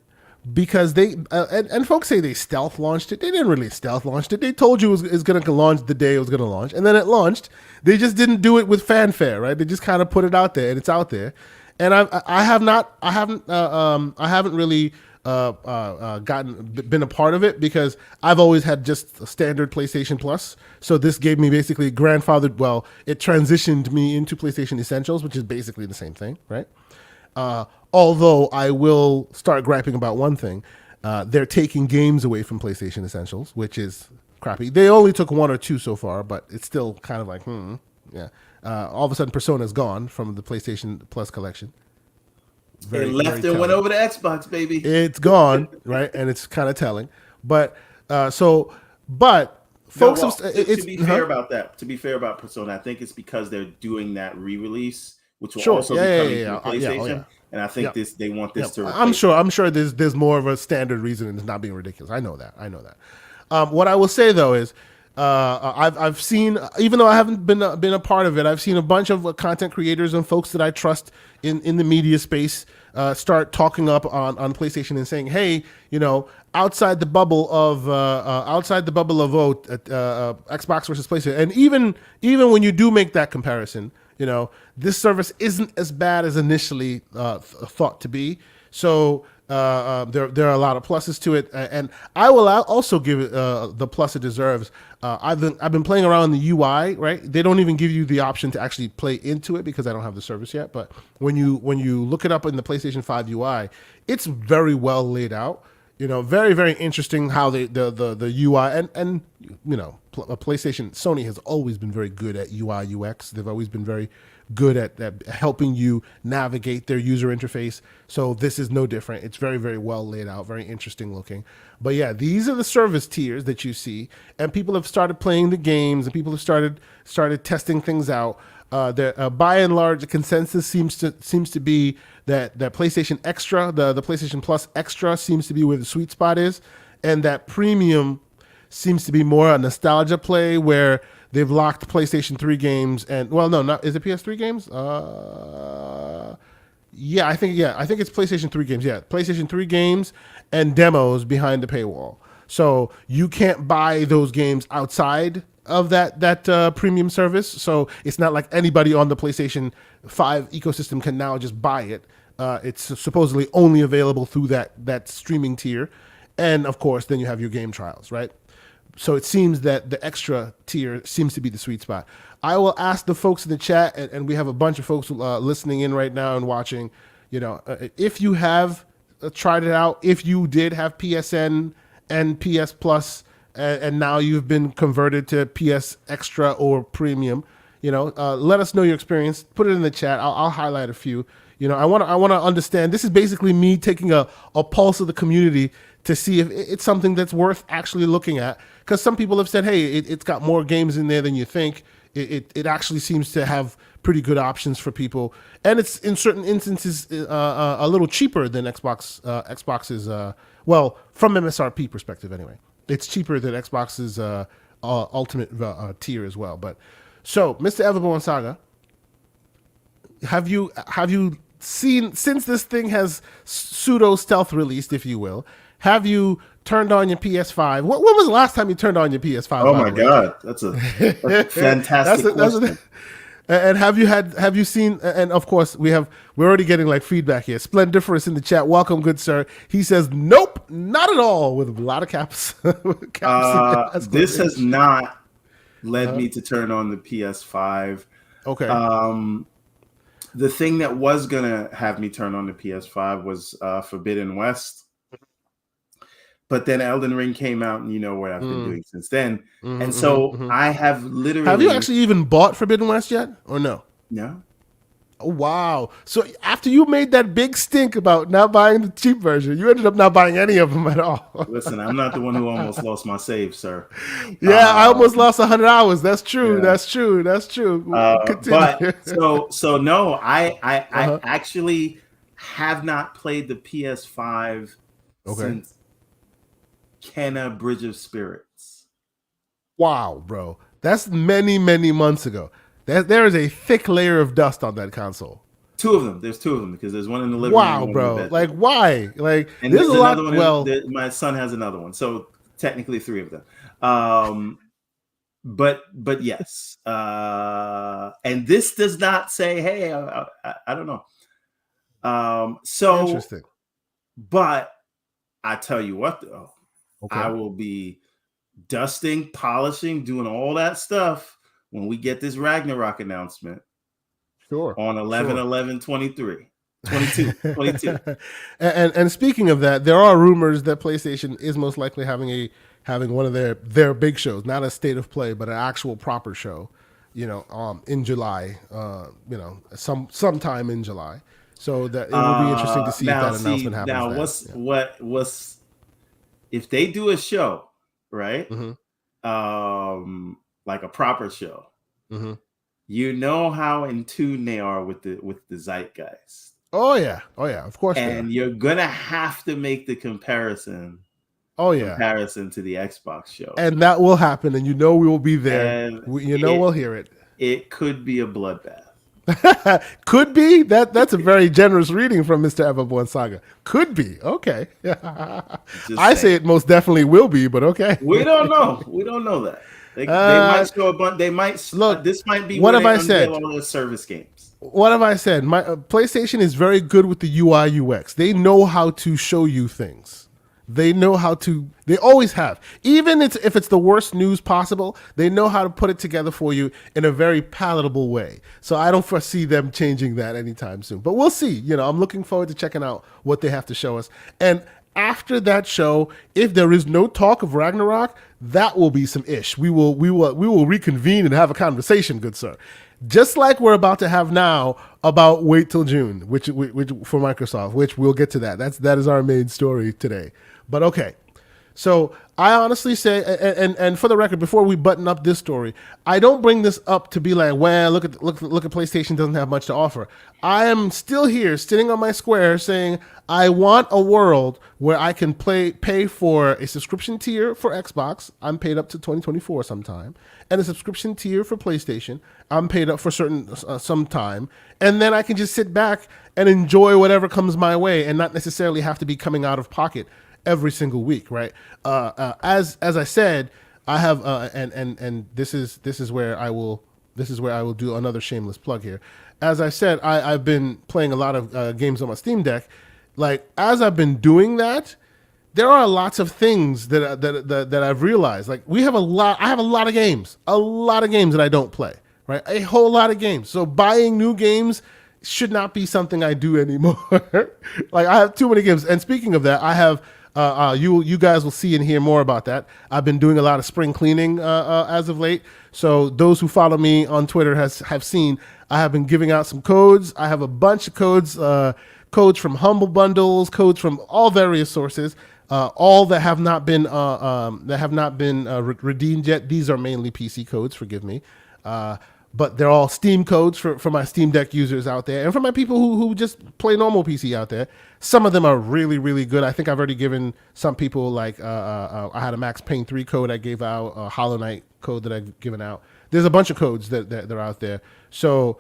because they and folks say they stealth launched it. They didn't really stealth launch it. They told you it was going to launch the day it was going to launch, and then it launched. They just didn't do it with fanfare, right? They just kind of put it out there, and it's out there. And I haven't really been a part of it because I've always had just a standard PlayStation Plus. So this gave me basically grandfathered. Well, it transitioned me into PlayStation Essentials, which is basically the same thing, right? Although I will start griping about one thing. They're taking games away from PlayStation Essentials, which is crappy. They only took 1 or 2 so far, but it's still kind of like, yeah. All of a sudden, Persona's gone from the PlayStation Plus collection. They left and went over to Xbox, baby. It's gone, right? And it's kind of telling. But folks, to be fair about that, to be fair about Persona, I think it's because they're doing that re-release, which will also be coming to PlayStation. And I think they want this to. I'm sure there's more of a standard reason and it's not being ridiculous. I know that. What I will say though is, I've seen, even though I haven't been a part of it, I've seen a bunch of content creators and folks that I trust in the media space start talking up on PlayStation and saying, hey, outside the bubble of Xbox versus PlayStation, and even when you do make that comparison, this service isn't as bad as initially thought to be. So there are a lot of pluses to it, and I will also give it the plus it deserves. I've been playing around in the UI, right? They don't even give you the option to actually play into it because I don't have the service yet. But when you look it up in the PlayStation 5 UI, it's very well laid out. Very, very interesting how the UI and PlayStation, Sony has always been very good at UI UX. They've always been very good at helping you navigate their user interface. So this is no different. It's very, very well laid out, very interesting looking. But yeah, these are the service tiers that you see, and people have started playing the games, and people have started testing things out. By and large, the consensus seems to be that PlayStation Extra, the PlayStation Plus Extra, seems to be where the sweet spot is, and that premium seems to be more a nostalgia play where they've locked PlayStation 3 games and is it PS3 games? I think it's PlayStation 3 games. Yeah, PlayStation 3 games and demos behind the paywall. So you can't buy those games outside of that premium service. So it's not like anybody on the PlayStation 5 ecosystem can now just buy it. It's supposedly only available through that streaming tier. And of course, then you have your game trials, right? So it seems that the extra tier seems to be the sweet spot. I will ask the folks in the chat, and we have a bunch of folks listening in right now and watching, if you have tried it out, if you did have PSN and PS Plus, and now you've been converted to PS Extra or Premium, let us know your experience. Put it in the chat. I'll highlight a few. I want to understand. This is basically me taking a pulse of the community to see if it's something that's worth actually looking at. Because some people have said, hey, it's got more games in there than you think. It actually seems to have pretty good options for people. And it's, in certain instances, a little cheaper than Xbox. Xbox's, from MSRP perspective anyway. It's cheaper than Xbox's Ultimate tier as well. But so, Mr. Everborn Saga, have you seen, since this thing has pseudo stealth released, if you will, have you turned on your PS5? When was the last time you turned on your PS5? Oh my God, that's a fantastic question. And have you seen? And of course, we're already getting like feedback here. Splendiferous in the chat. Welcome, good sir. He says, nope, not at all, with a lot of caps. This has not led me to turn on the PS5. Okay. The thing that was gonna have me turn on the PS5 was Forbidden West. But then Elden Ring came out, and you know what I've been doing since then. And so I have literally... Have you actually even bought Forbidden West yet, or no? No. Oh, wow. So after you made that big stink about not buying the cheap version, you ended up not buying any of them at all. Listen, I'm not the one who almost lost my save, sir. Yeah, I almost lost 100 hours. That's true. Yeah. That's true. But so no, I actually have not played the PS5 since Kenna Bridge of Spirits. Wow, bro. That's many, many months ago. There is a thick layer of dust on that console. Two of them. There's two of them because there's one in the living room. Wow, bro. Like, why? Like, and there's another one. My son has another one. So technically three of them. But yes. And this does not say, hey, I don't know. So interesting. But I tell you what, though. Okay. I will be dusting, polishing, doing all that stuff when we get this Ragnarok announcement. Sure. On 11/11/23. 22. And speaking of that, there are rumors that PlayStation is most likely having one of their big shows, not a state of play, but an actual proper show, in July, sometime in July. So that it will be interesting to see if that announcement happens. Now, what's if they do a show, right? Like a proper show, you know how in tune they are with the zeitgeist. Oh yeah, of course. And you're gonna have to make the comparison. Oh yeah, comparison to the Xbox show, and that will happen, and we will be there. We'll hear it. It could be a bloodbath. Could be that's a very generous reading from Mr. Everborn Saga. Could be. Okay. I say it most definitely will be, but okay. We don't know. We don't know that. They might show a bunch. They might look. This might be what have I said? All the service games. What have I said? My PlayStation is very good with the UI UX. They know how to show you things. They know how to. They always have. Even if it's the worst news possible, they know how to put it together for you in a very palatable way. So I don't foresee them changing that anytime soon. But we'll see. I'm looking forward to checking out what they have to show us. And after that show, if there is no talk of Ragnarok, that will be some ish. We will reconvene and have a conversation, good sir. Just like we're about to have now about wait till June, which for Microsoft, which we'll get to that. That is our main story today. But okay, So I honestly say, and for the record, before we button up this story, I don't bring this up to be like, well, look at PlayStation doesn't have much to offer. I am still here, sitting on my square, saying I want a world where I can pay for a subscription tier for Xbox. I'm paid up to 2024 sometime, and a subscription tier for PlayStation. I'm paid up for some time, and then I can just sit back and enjoy whatever comes my way, and not necessarily have to be coming out of pocket every single week, right? As I said, I have and this is where I will do another shameless plug here. As I said, I've been playing a lot of games on my Steam Deck. Like, as I've been doing that, there are lots of things that I've realized. Like, I have a lot of games that I don't play, right? A whole lot of games. So buying new games should not be something I do anymore. Like, I have too many games. And speaking of that, I have. You guys will see and hear more about that. I've been doing a lot of spring cleaning as of late. So those who follow me on Twitter have seen I have been giving out some codes. I have a bunch of codes from Humble Bundles, codes from all various sources, all that have not been redeemed yet. These are mainly PC codes. Forgive me. But they're all Steam codes for my Steam Deck users out there, and for my people who just play normal PC out there. Some of them are really, really good. I think I've already given some people, like, I had a Max Payne 3 code I gave out, a Hollow Knight code that I've given out. There's a bunch of codes that are out there. So,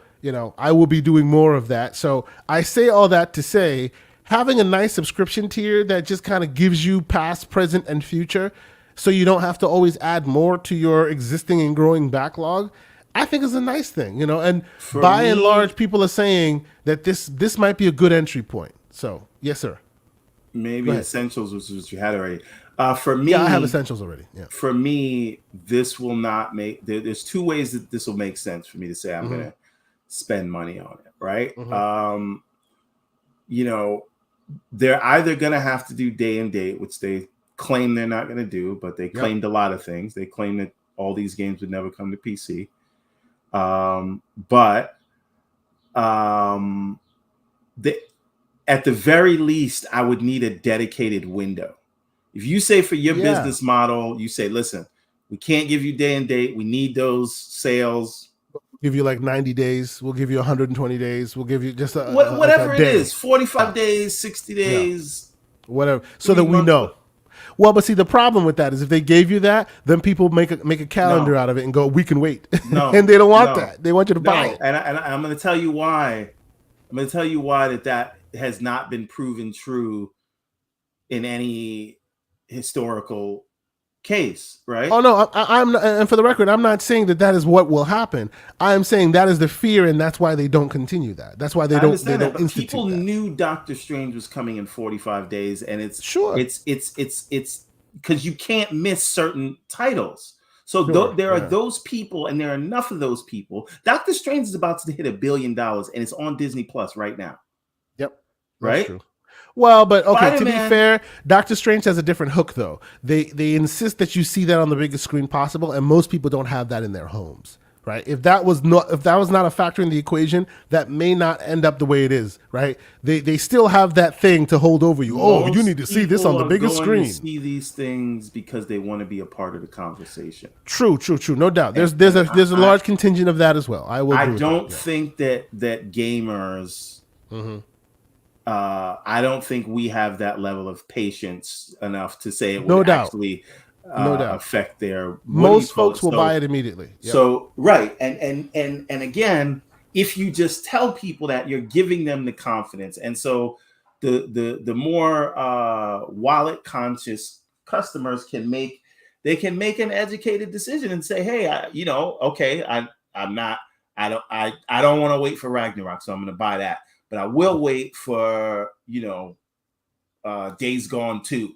I will be doing more of that. So I say all that to say, having a nice subscription tier that just kind of gives you past, present, and future, so you don't have to always add more to your existing and growing backlog, I think is a nice thing, and and large, people are saying that this might be a good entry point. So, yes, sir. Maybe Essentials, which is what you had already. For me, I have Essentials already. Yeah. For me, this will not make. There's two ways that this will make sense for me to say I'm going to spend money on it, right? They're either going to have to do day and date, which they claim they're not going to do, but they claimed a lot of things. They claimed that all these games would never come to PC. At the very least, I would need a dedicated window. If you say for your business model, you say, listen, we can't give you day and date. We need those sales. We'll give you like 90 days. We'll give you 120 days. We'll give you just whatever it is, 45 days, 60 days. Whatever. So that we know. Well, but see, the problem with that is if they gave you that, then people make a calendar out of it and go, we can wait. No, and they don't want that. They want you to buy it. And I'm going to tell you why. I'm going to tell you why that has not been proven true in any historical case, right? Oh no, I'm and for the record, I'm not saying that is what will happen. I'm saying that is the fear, and that's why they don't continue that. That's why they don't institute people that. Knew Doctor Strange was coming in 45 days, and it's because you can't miss certain titles. So there are those people, and there are enough of those people. Doctor Strange is about to hit $1 billion, and it's on Disney Plus right now. Yep, right. True. Well, but okay, Spider-Man. To be fair, Doctor Strange has a different hook, though. They insist that you see that on the biggest screen possible, and most people don't have that in their homes, right? If that was not a factor in the equation, that may not end up the way it is, right? They still have that thing to hold over you. You need to see this on the biggest screen. See these things because they want to be a part of the conversation. True. No doubt. There's a large contingent of that as well. I don't think that gamers. Mm-hmm. I don't think we have that level of patience enough to say it would actually affect their. Most folks will buy it immediately. Yep. So right, and again, if you just tell people that, you're giving them the confidence, and so the more wallet conscious customers can make an educated decision and say, hey, I don't want to wait for Ragnarok, so I'm going to buy that. But I will wait for, Days Gone 2,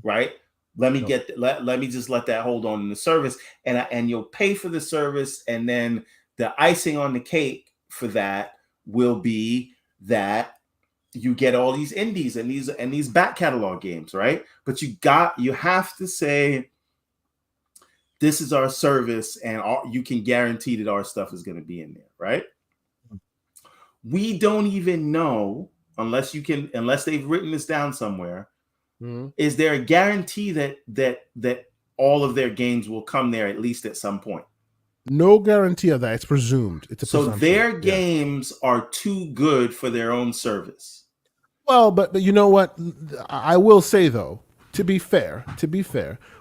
right? Let me just let that hold on in the service, and you'll pay for the service, and then the icing on the cake for that will be that you get all these indies and these back catalog games, right? But you have to say, this is our service, and you can guarantee that our stuff is going to be in there, right? We don't even know unless they've written this down somewhere, is there a guarantee that all of their games will come there at least at some point? No guarantee of that. It's presumed. It's a presumption. Their games are too good for their own service. Well, but you know what? I will say though, to be fair,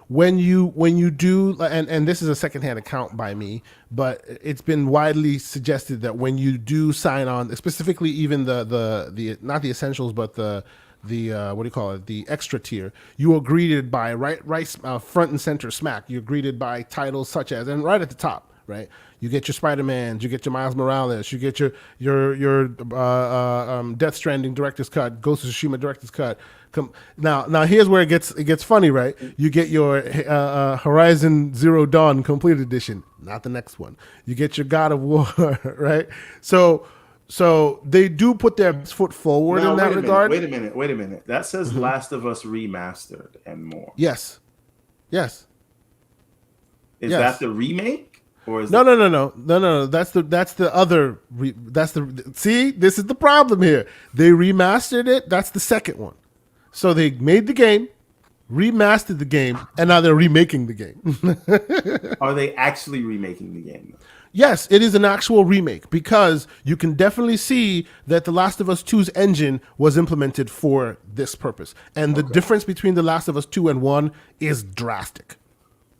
when you do, and this is a secondhand account by me, but it's been widely suggested that when you do sign on, specifically even the not the essentials, but the what do you call it? The extra tier. You are greeted by right front and center smack. You're greeted by titles such as, and right at the top, right? You get your Spider-Mans, you get your Miles Morales, you get your Death Stranding director's cut, Ghost of Tsushima director's cut. Now here's where it gets funny, right? You get your Horizon Zero Dawn complete edition, not the next one. You get your God of War, right? So they do put their foot forward in that regard. Wait a minute. That says Last of Us Remastered and more. Yes. Is that the remake? Or is No. That's the other. See, this is the problem here. They remastered it. That's the second one. So they made the game, remastered the game, and now they're remaking the game. Are they actually remaking the game? Yes, it is an actual remake because you can definitely see that The Last of Us 2's engine was implemented for this purpose. And the difference between The Last of Us 2 and 1 is drastic.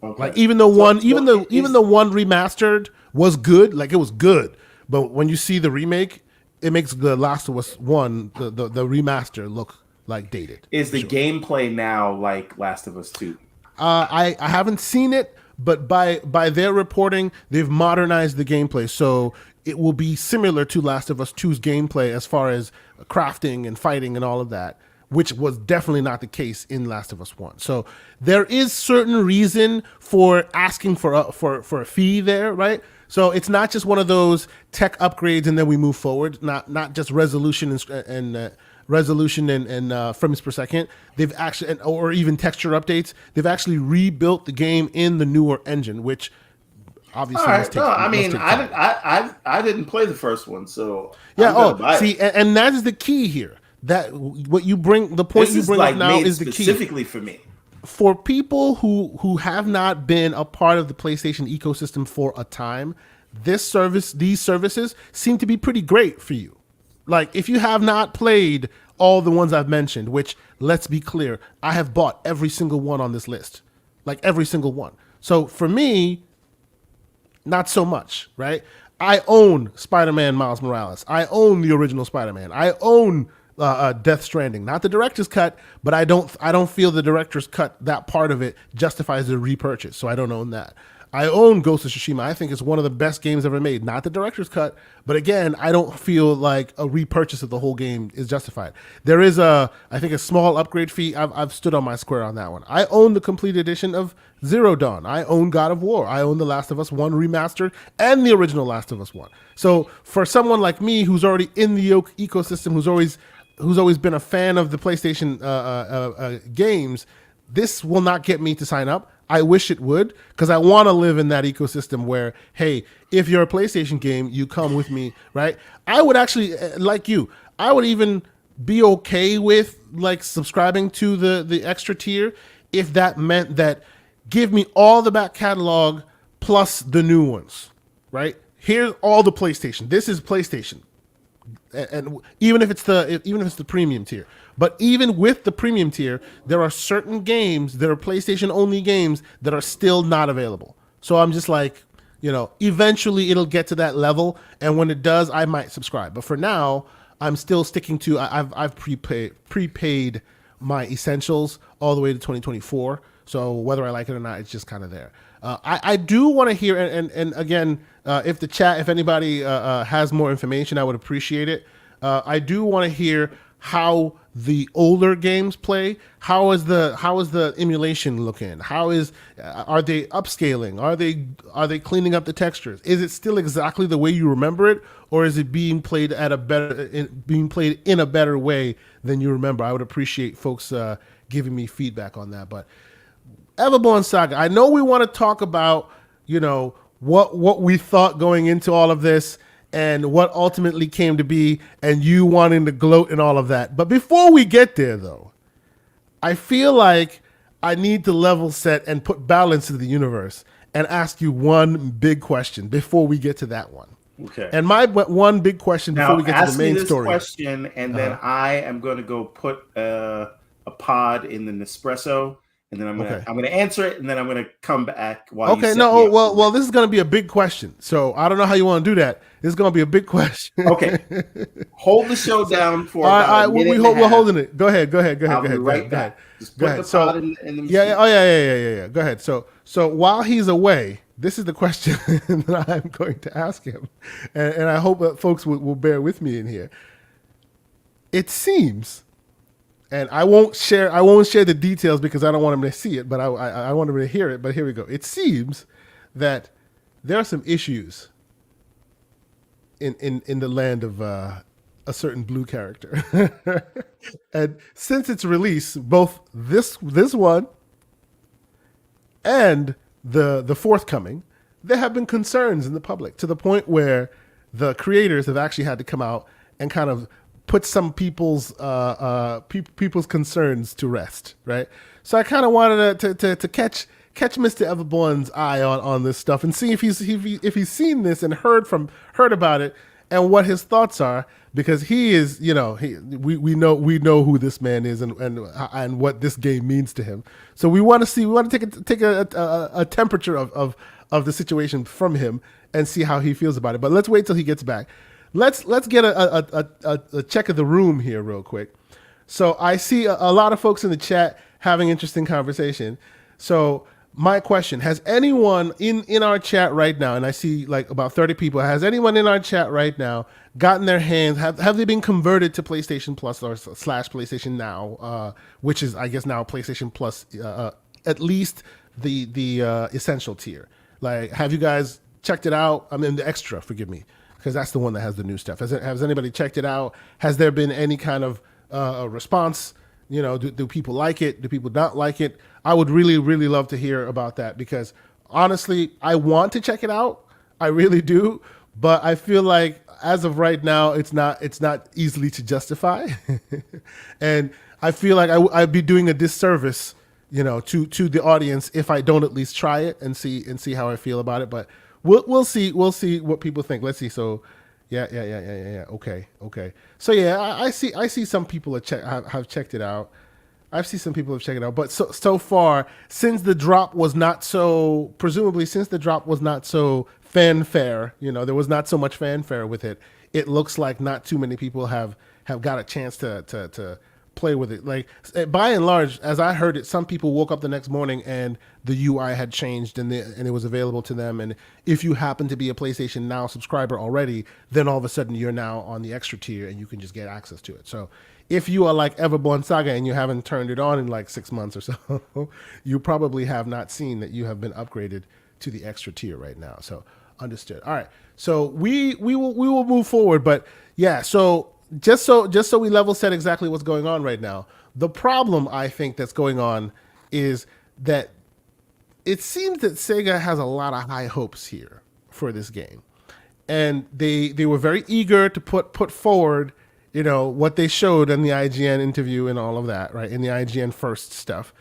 Okay. Like even though one remastered was good, like it was good, but when you see the remake, it makes The Last of Us 1, the remaster, look like dated. Is the gameplay now like Last of Us 2? I haven't seen it, but by their reporting, they've modernized the gameplay, so it will be similar to Last of Us 2's gameplay as far as crafting and fighting and all of that, which was definitely not the case in Last of Us 1. So there is certain reason for asking for a fee there, right? So it's not just one of those tech upgrades and then we move forward. Not just resolution and frames per second. They've actually, or even texture updates. They've actually rebuilt the game in the newer engine, which obviously. All right. I didn't play the first one, so yeah. See, and that is the key here. That what you bring, the point you bring up now is the key. Specifically for me. For people who have not been a part of the PlayStation ecosystem for a time, these services seem to be pretty great for you. Like if you have not played all the ones I've mentioned, which let's be clear, I have bought every single one on this list, like every single one. So for me, not so much, right? I own Spider-Man Miles Morales. I own the original Spider-Man. I own Death Stranding, not the director's cut, but I don't feel the director's cut, that part of it justifies the repurchase, so I don't own that. I own Ghost of Tsushima. I think it's one of the best games ever made, not the director's cut, but again, I don't feel like a repurchase of the whole game is justified. There is I think a small upgrade fee. I've stood on my square on that one. I own the complete edition of Zero Dawn. I own God of War. I own The Last of Us 1 remastered and the original Last of Us 1. So for someone like me who's already in the ecosystem, who's always been a fan of the PlayStation games, this will not get me to sign up. I wish it would, because I want to live in that ecosystem where, hey, if you're a PlayStation game, you come with me, right? I would actually, like you, I would even be okay with like subscribing to the extra tier if that meant that give me all the back catalog plus the new ones, right? Here's all the PlayStation. This is PlayStation. And even if it's the premium tier, but even with the premium tier, there are certain games that are PlayStation only games that are still not available. So I'm just like, eventually it'll get to that level, and when it does, I might subscribe. But for now, I'm still sticking to I've prepaid my essentials all the way to 2024. So whether I like it or not, it's just kind of there. I do want to hear, and again, if anybody has more information, I would appreciate it. I do want to hear how the older games play. How is the emulation looking? Are they upscaling? Are they cleaning up the textures? Is it still exactly the way you remember it, or is it being played in a better way than you remember? I would appreciate folks giving me feedback on that. But Everborn Saga, I know we want to talk about, what we thought going into all of this and what ultimately came to be, and you wanting to gloat and all of that. But before we get there, though, I feel like I need to level set and put balance to the universe and ask you one big question before we get to that one. Okay. And my one big question before we get to the main story. Question, and then I am going to go put a pod in the Nespresso, and then I'm gonna answer it, and then I'm gonna come back while you set me up. Well, this is gonna be a big question, so I don't know how you want to do that. This is gonna be a big question. Okay, hold the show down for about a minute. We're holding it. Go ahead. I'll be right back. Just put the pod in the machine. Yeah. Go ahead. So while he's away, this is the question that I'm going to ask him, and I hope that folks will bear with me in here. It seems, and I won't share the details because I don't want him to see it, but I want him to hear it. But here we go. It seems that there are some issues in the land of a certain blue character, and since its release, both this one and the forthcoming, there have been concerns in the public to the point where the creators have actually had to come out and kind of put some people's concerns to rest, right? So I kind of wanted to catch Mr. Everborn's eye on this stuff and see if he's seen this and heard about it and what his thoughts are, because he is, we know who this man is and what this game means to him. So we want to take a temperature of the situation from him and see how he feels about it. But let's wait till he gets back. Let's get a check of the room here real quick. So I see a lot of folks in the chat having interesting conversation. So my question, has anyone in our chat right now, and I see like about 30 people, has anyone in our chat right now gotten their hands, have they been converted to PlayStation Plus or / PlayStation Now, which is, I guess, now PlayStation Plus, at least the essential tier? Like, have you guys checked it out? I mean, the extra, forgive me, because that's the one that has the new stuff. Has anybody checked it out? Has there been any kind of response? Do people like it? Do people not like it? I would really, really love to hear about that, because honestly, I want to check it out. I really do. But I feel like as of right now, it's not easily to justify. And I feel like I'd be doing a disservice, to the audience if I don't at least try it and see how I feel about it. But we'll see what people think. Let's see. So yeah. Okay. So yeah, I see some people have checked it out. I've seen some people have checked it out, but so far, presumably since the drop was not so fanfare, there was not so much fanfare with it. It looks like not too many people have got a chance to play with it. Like, by and large, as I heard it, some people woke up the next morning and the UI had changed and it was available to them. And if you happen to be a PlayStation Now subscriber already, then all of a sudden you're now on the extra tier and you can just get access to it. So if you are like Everborn Saga and you haven't turned it on in like 6 months or so, you probably have not seen that you have been upgraded to the extra tier right now. So understood. All right. So we will move forward, but yeah. So just so we level set exactly what's going on right now. The problem I think that's going on is that it seems that Sega has a lot of high hopes here for this game, and they were very eager to put forward, what they showed in the IGN interview and all of that, right? In the IGN first stuff.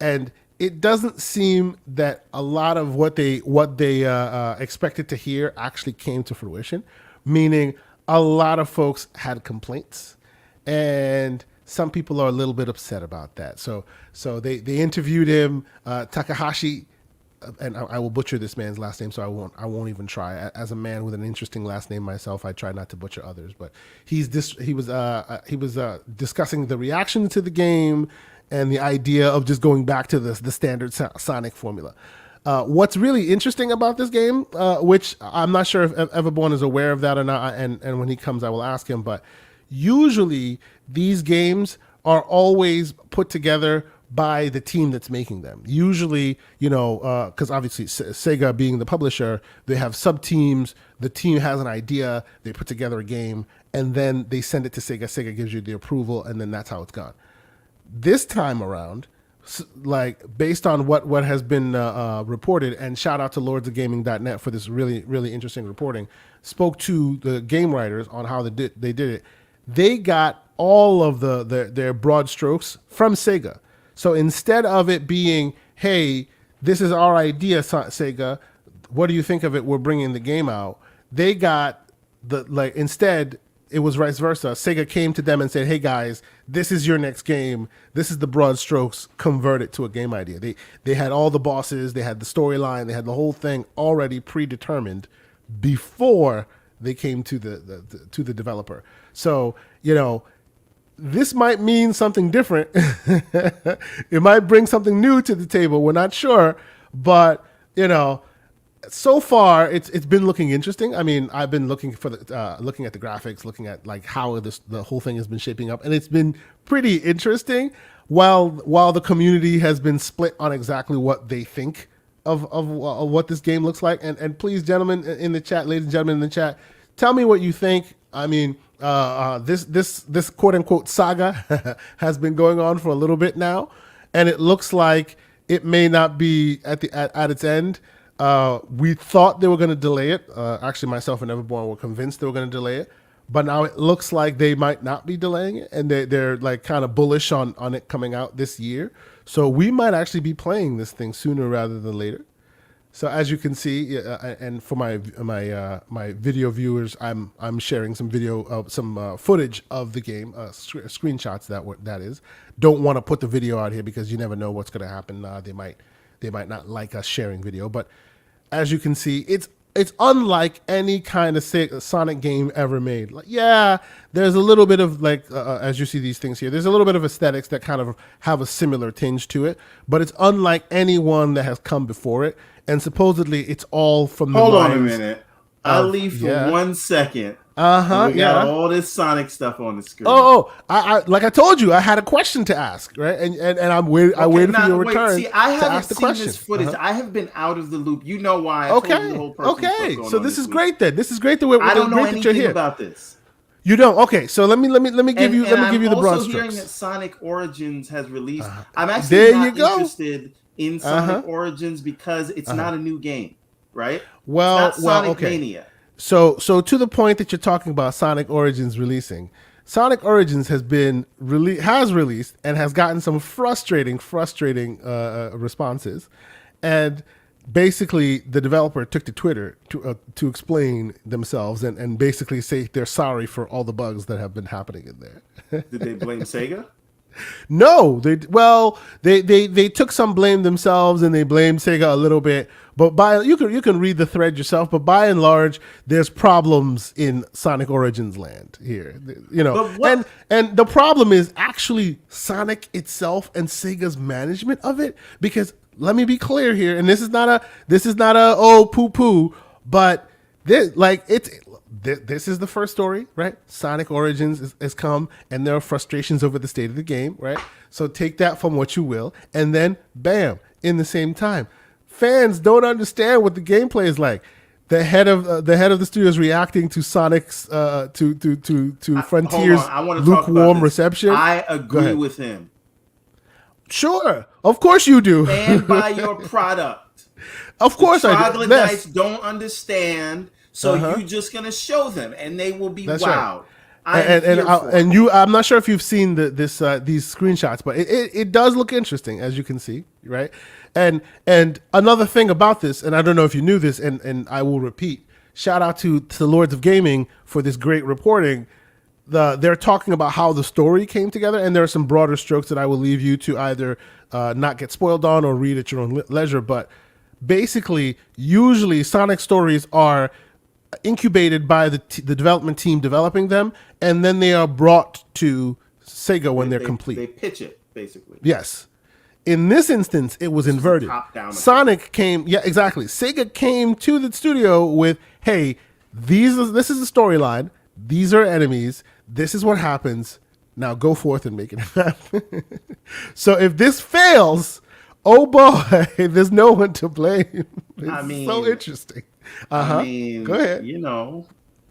And it doesn't seem that a lot of what they expected to hear actually came to fruition, meaning a lot of folks had complaints, and some people are a little bit upset about that. So they interviewed him, Takahashi, and I will butcher this man's last name, so I won't even try. As a man with an interesting last name myself, I try not to butcher others. But he was discussing the reaction to the game and the idea of just going back to the standard Sonic formula. What's really interesting about this game, which I'm not sure if Everborn is aware of that or not, and when he comes, I will ask him. But usually these games are always put together by the team that's making them. Usually, because obviously Sega being the publisher, they have sub-teams. The team has an idea, they put together a game, and then they send it to Sega. Sega gives you the approval, and then that's how it's gone. This time around, like based on what has been reported, and shout out to lordsofgaming.net for this really, really interesting reporting, spoke to the game writers on how they did it. They got all of their broad strokes from Sega. So instead of it being, hey, this is our idea, Sega, what do you think of it? We're bringing the game out. They got instead it was vice versa. Sega came to them and said, hey guys, this is your next game. This is the broad strokes. Convert it to a game idea. They had all the bosses, they had the storyline, they had the whole thing already predetermined before they came to the developer. So, this might mean something different. It might bring something new to the table. We're not sure, but so far it's been looking interesting. I mean, I've been looking for looking at the graphics, looking at like how the whole thing has been shaping up, and it's been pretty interesting. While the community has been split on exactly what they think of what this game looks like, and please, gentlemen in the chat, ladies and gentlemen in the chat, tell me what you think. I mean, this quote unquote saga has been going on for a little bit now, and it looks like it may not be at its end. We thought they were going to delay it. Actually, myself and Everborn were convinced they were going to delay it, but now it looks like they might not be delaying it, and they're like kind of bullish on it coming out this year. So we might actually be playing this thing sooner rather than later. So as you can see, and for my video viewers, I'm sharing some video, some footage of the game, screenshots that is. Don't want to put the video out here because you never know what's going to happen. They might not like us sharing video, but as you can see, it's unlike any kind of Sonic game ever made. Like, yeah, there's a little bit of like, as you see these things here, there's a little bit of aesthetics that kind of have a similar tinge to it, but it's unlike any one that has come before it. And supposedly it's all from the Hold on a minute. I'll leave for 1 second. We got all this Sonic stuff on the screen. I like I told you, I had a question to ask, right? And I waited for your return. See, I haven't seen this footage. I have been out of the loop. You know why? I told you the whole okay. So this is great then. This is great that I don't know anything about this. You don't? Okay, so let me give you the broad strokes. I'm also hearing that Sonic Origins has released. I'm actually not interested in Sonic Origins because it's not a new game, right? Well, it's not Sonic Mania. So to the point that you're talking about Sonic Origins releasing, Sonic Origins has released and has gotten some frustrating responses, and basically the developer took to Twitter to explain themselves and basically say they're sorry for all the bugs that have been happening in there. Did they blame Sega? No, they took some blame themselves and they blamed Sega a little bit, but you can read the thread yourself. But by and large, there's problems in Sonic Origins land here, and the problem is actually Sonic itself and Sega's management of it. Because let me be clear here, and this is not a oh poo poo, but this is the first story, right? Sonic Origins has come, and there are frustrations over the state of the game, right? So take that from what you will, and then bam, in the same time, fans don't understand what the gameplay is like. The head of the studio is reacting to Sonic's to Frontier's lukewarm reception. I agree with him. Sure, of course you do. Stand by your product. Of course I do. Troglodytes don't understand. So you're just gonna show them, and they will be wowed. Right. I'm not sure if you've seen these screenshots, but it does look interesting, as you can see, right? And another thing about this, and I don't know if you knew this, and I will repeat, shout out to the Lords of Gaming for this great reporting. They're talking about how the story came together, and there are some broader strokes that I will leave you to either not get spoiled on or read at your own leisure. But basically, usually Sonic stories are incubated by the development team developing them, and then they are brought to Sega when they're complete. They pitch it, basically. Yes. In this instance, it was inverted. Sonic came, exactly. Sega came to the studio with, hey, this is the storyline. These are enemies. This is what happens. Now go forth and make it happen. So if this fails, oh boy, there's no one to blame. It's so interesting. Go ahead.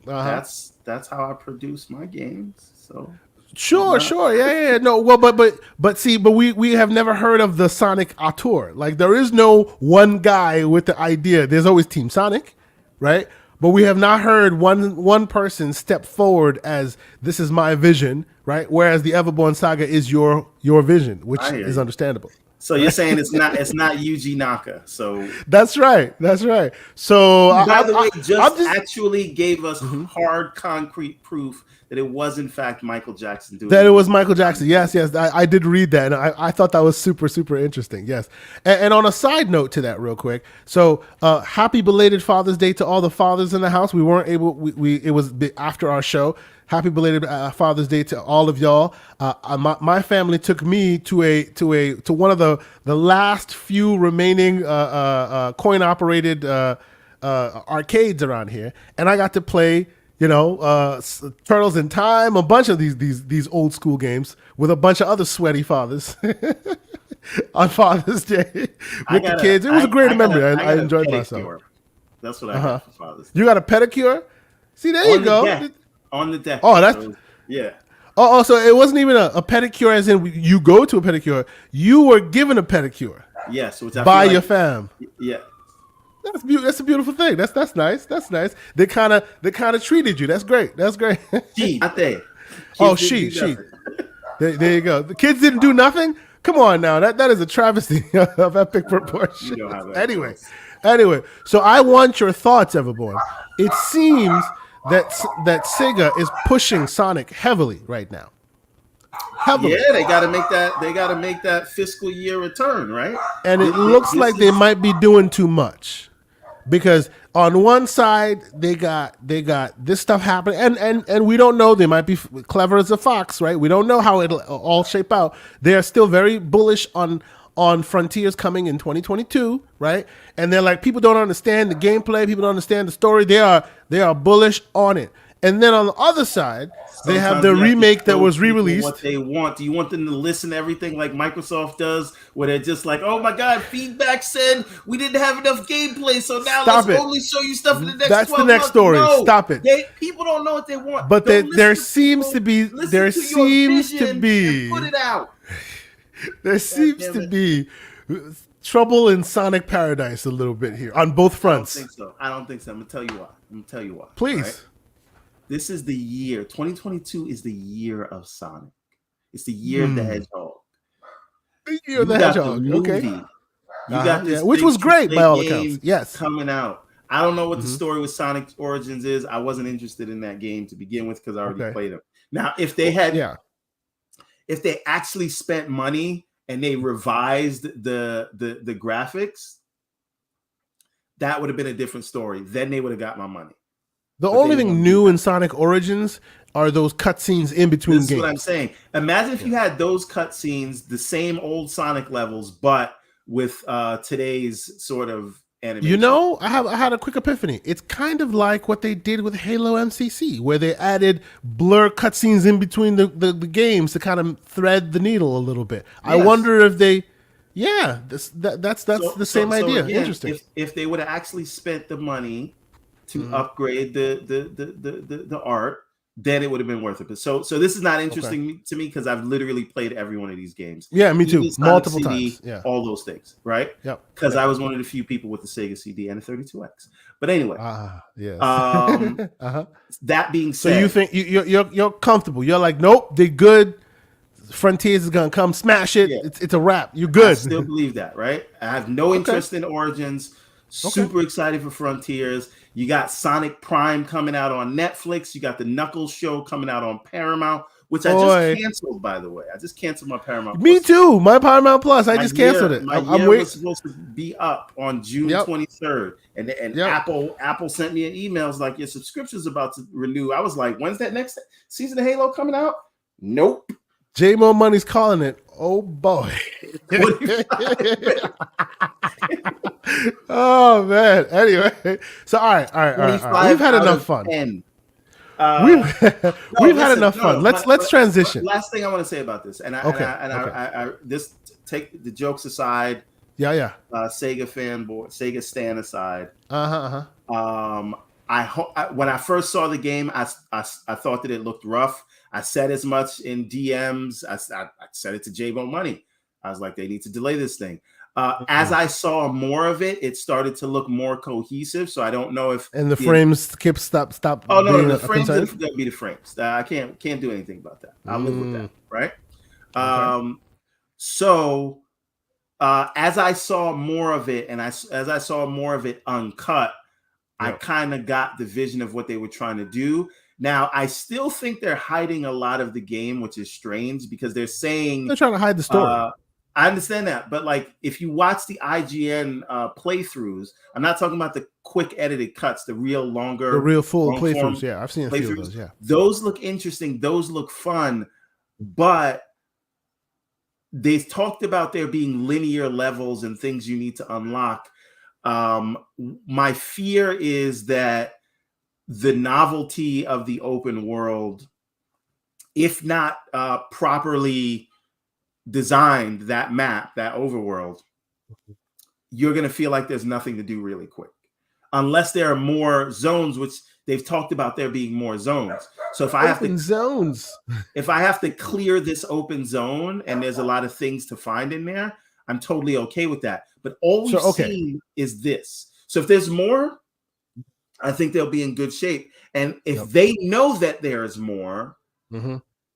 That's how I produce my games. So sure, yeah. No, well, but we have never heard of the Sonic auteur. Like there is no one guy with the idea. There's always Team Sonic, right? But we have not heard one person step forward as this is my vision, right? Whereas the Everborn Saga is your vision, which is understandable. So you're saying it's not Yuji Naka. So that's right. So by the way, just actually gave us hard concrete proof that it was in fact Michael Jackson doing that. It was Michael Jackson. Yes. I did read that, and I thought that was super, super interesting. Yes. And on a side note to that, real quick. So happy belated Father's Day to all the fathers in the house. We weren't able. It was after our show. Happy belated Father's Day to all of y'all. My family took me to one of the last few remaining coin operated arcades around here, and I got to play, Turtles in Time, a bunch of these old school games with a bunch of other sweaty fathers on Father's Day with the kids. It was a great memory. I enjoyed myself. That's what I got for Father's Day. You got a pedicure? See, there you go. On the deck. Oh, that's yeah. Oh, so it wasn't even a pedicure as in you go to a pedicure. You were given a pedicure. Yes, by your fam. Yeah. That's a beautiful thing. That's nice. That's nice. They kind of treated you. That's great. She, not they. She. There you go. The kids didn't do nothing. Come on now. That is a travesty of epic proportion. Anyway. So I want your thoughts, Everborn. It seems that Sega is pushing Sonic heavily right now. Yeah, they got to make that fiscal year return, right? And it looks like they might be doing too much, because on one side they got this stuff happening, and we don't know. They might be clever as a fox, right? We don't know how it'll all shape out. They are still very bullish on Frontiers coming in 2022, right? And they're like, people don't understand the gameplay, people don't understand the story. They are bullish on it. And then on the other side, they have the remake that was re-released. What they want? Do you want them to listen to everything like Microsoft does, where they're just like, "Oh my God, feedback said we didn't have enough gameplay, so now let's only show you stuff in the next 12 months." That's the next story. No, Stop it. People don't know what they want. But there seems to be put it out. There seems to be trouble in Sonic Paradise a little bit here on both fronts. I don't think so. I'm gonna tell you why. Please. Right? This is the year. 2022 is the year of Sonic. It's the year of the Hedgehog. The year of the Hedgehog. Okay. You got this, which was great by all accounts. Yes. Coming out. I don't know what the story with Sonic Origins is. I wasn't interested in that game to begin with because I already played it. Now, if they actually spent money and they revised the graphics, that would have been a different story. Then they would have got my money. The only thing new in Sonic Origins are those cutscenes in between games. That's what I'm saying. Imagine if you had those cutscenes, the same old Sonic levels, but with today's sort of animation. I had a quick epiphany. It's kind of like what they did with Halo MCC, where they added blur cutscenes in between the games to kind of thread the needle a little bit. Yes. I wonder if they, that's the same idea. Again, interesting. If they would have actually spent the money to upgrade the art, then it would have been worth it. So this is not interesting to me because I've literally played every one of these games. Yeah, me too. Multiple times. Yeah. All those things, right? Yep. Because I was one of the few people with the Sega CD and a 32X. But anyway. Yes. That being said. So you think you're comfortable. You're like, nope, they're good. Frontiers is gonna come smash it. Yeah. It's a wrap. You're good. I still believe that, right? I have no interest in Origins. Super excited for Frontiers. You got Sonic Prime coming out on Netflix. You got the Knuckles show coming out on Paramount, which I just canceled, by the way. I just canceled my Paramount Plus. Me too. My Paramount Plus. I just canceled it. I'm was supposed to be up on June 23rd. And Apple sent me an email. It's like, your subscription's about to renew. I was like, when's that next season of Halo coming out? Nope. J-Mo Money's calling it. Oh, boy. Oh, man. Anyway. So, all right. We've had enough fun. We've had enough fun. Let's transition. Last thing I want to say about this, I this, take the jokes aside. Yeah. Sega fanboy, Sega stan aside. When I first saw the game, I thought that it looked rough. I said as much in DMs. I said it to J-Bo Money. I was like, they need to delay this thing. As I saw more of it, it started to look more cohesive. So I don't know if the frames keep stop. Oh no, the frames are going to be the frames. I can't do anything about that. I'll live with that, right? Okay. So as I saw more of it, and as I saw more of it uncut, I kind of got the vision of what they were trying to do. Now, I still think they're hiding a lot of the game, which is strange because they're saying they're trying to hide the story. I understand that, but like if you watch the IGN playthroughs, I'm not talking about the quick edited cuts, the real full playthroughs. Yeah, I've seen a few of those. Yeah, those look interesting. Those look fun, but they talked about there being linear levels and things you need to unlock. My fear is that the novelty of the open world, if not properly designed, that map, that overworld, you're going to feel like there's nothing to do really quick. Unless there are more zones, which they've talked about there being more zones. So if I have if I have to clear this open zone and there's a lot of things to find in there, I'm totally okay with that. But all we've seen is this. So if there's more, I think they'll be in good shape. And if they know that there is more,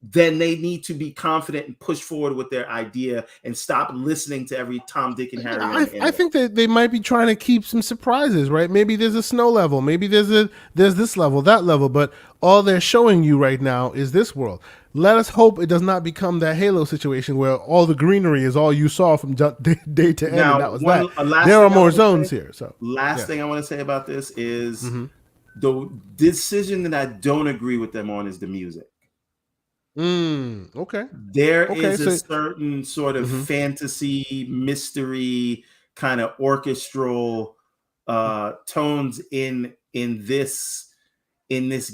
then they need to be confident and push forward with their idea and stop listening to every Tom, Dick, and Harry. I think that they might be trying to keep some surprises, right? Maybe there's a snow level, maybe there's this level, that level, but all they're showing you right now is this world. Let us hope it does not become that Halo situation where all the greenery is all you saw from day to end. Now, and that was that. There are more zones here. So last thing I want to say about this is the decision that I don't agree with them on is the music. Okay. There is a certain sort of fantasy, mystery, kind of orchestral tones in this